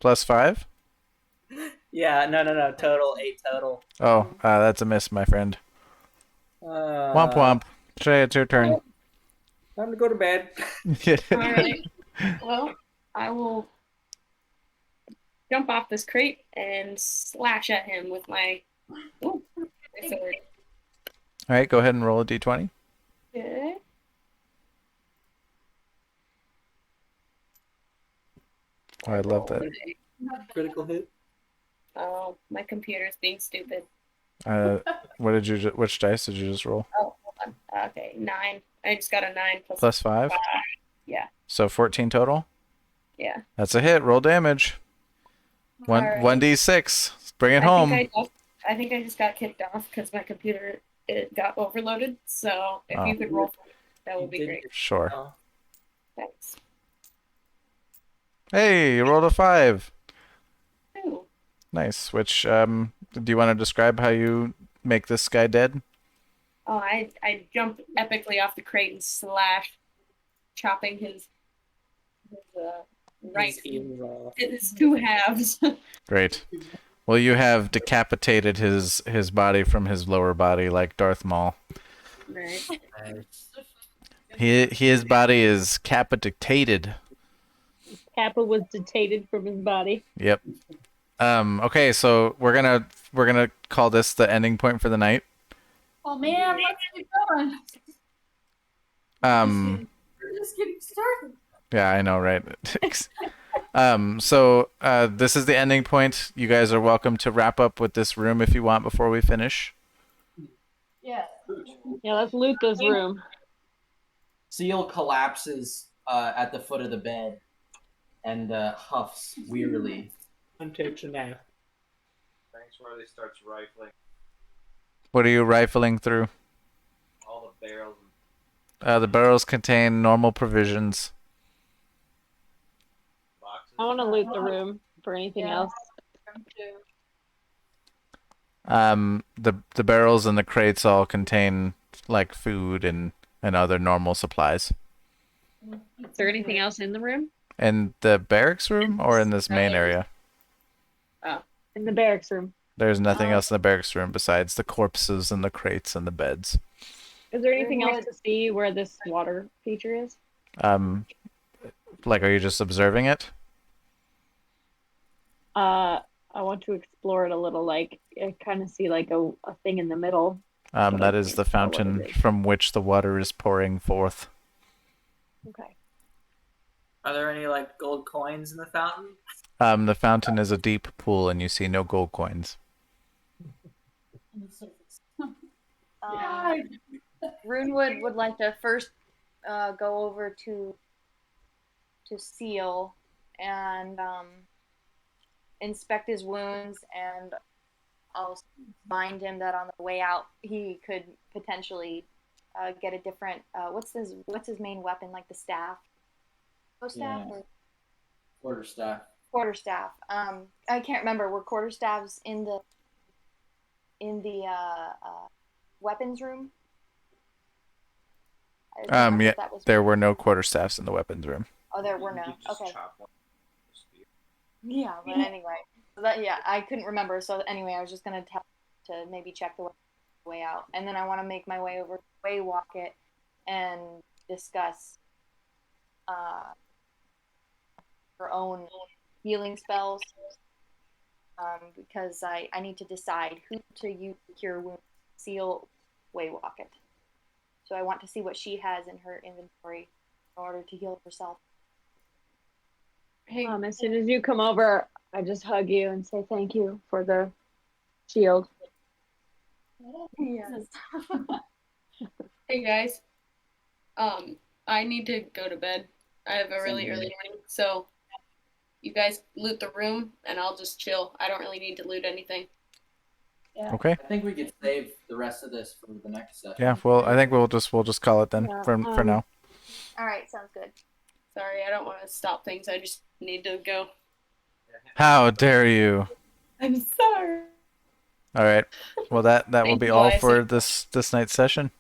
Plus 5? Yeah, no. Total, 8 total. Oh, that's a miss, my friend. Womp womp. Shaye, it's your turn. Time to go to bed. Alright. Well, I will jump off this crate and slash at him with my sword. Alright, go ahead and roll a d20. Okay. Oh, I love that. Critical hit. Oh, my computer's being stupid. Which dice did you just roll? Oh, hold on. Okay, 9. I just got a 9 Plus 5? Yeah. So 14 total? Yeah. That's a hit. Roll damage. All right. 1d6. Bring it home. I think I just got kicked off because my computer got overloaded. So if you could roll for me, that would be great. Sure. Thanks. Hey, you rolled a 5. Ooh. Nice. Which, do you want to describe how you make this guy dead? Oh, I jumped epically off the crate and slashed, chopping his right his 2 halves. Great. Well, you have decapitated his body from his lower body like Darth Maul. Right. His body is capitated. Kappa was detated from his body. Yep. Okay, so we're gonna we're gonna call this the ending point for the night. Oh man, let's keep going. We're just getting started. Yeah, I know, right? So this is the ending point. You guys are welcome to wrap up with this room if you want before we finish. Yeah. Yeah, let's loot this room. Ciil collapses at the foot of the bed and huffs wearily. And takes a nap. Rangswarthy starts rifling What are you rifling through? all the barrels. The barrels contain normal provisions. Boxes. I want to loot the room for anything else. The barrels and the crates all contain like food and other normal supplies. Is there anything else in the room? In the barracks room or in this main area? Oh, in the barracks room. There's nothing else in the barracks room besides the corpses and the crates and the beds. Is there anything else to see where this water feature is? Like, are you just observing it? I want to explore it a little. Like, I kind of see like a thing in the middle. That is the fountain from which the water is pouring forth. Okay. Are there any like gold coins in the fountain? The fountain is a deep pool and you see no gold coins. Runewood would like to first go over to Ciil and inspect his wounds, and I'll remind him that on the way out he could potentially get a different what's his main weapon, like the staff? Staff or quarterstaff. I can't remember. Were quarterstaffs in the weapons room? Yeah, there were no quarterstaffs in the weapons room. Oh, there were no. You just Okay. chop one. Yeah, but anyway, so that, yeah, I couldn't remember. So anyway, I was just gonna tell to maybe check the way out, and then I want to make my way over to Waywocket and discuss her own healing spells, because I need to decide who to use to cure wounds. Ciil, Waywocket. So I want to see what she has in her inventory in order to heal herself. Hey, as soon as you come over, I just hug you and say thank you for the shield. Yes. Hey guys, I need to go to bed. I have a really early morning, so you guys loot the room and I'll just chill. I don't really need to loot anything. Yeah. Okay. I think we could save the rest of this for the next session. Yeah. Well, I think we'll just call it then for now. All right, sounds good. Sorry, I don't want to stop things. I just need to go. How dare you? I'm sorry. All right. Well, that will Thank be you, all Isaac. for this night's session.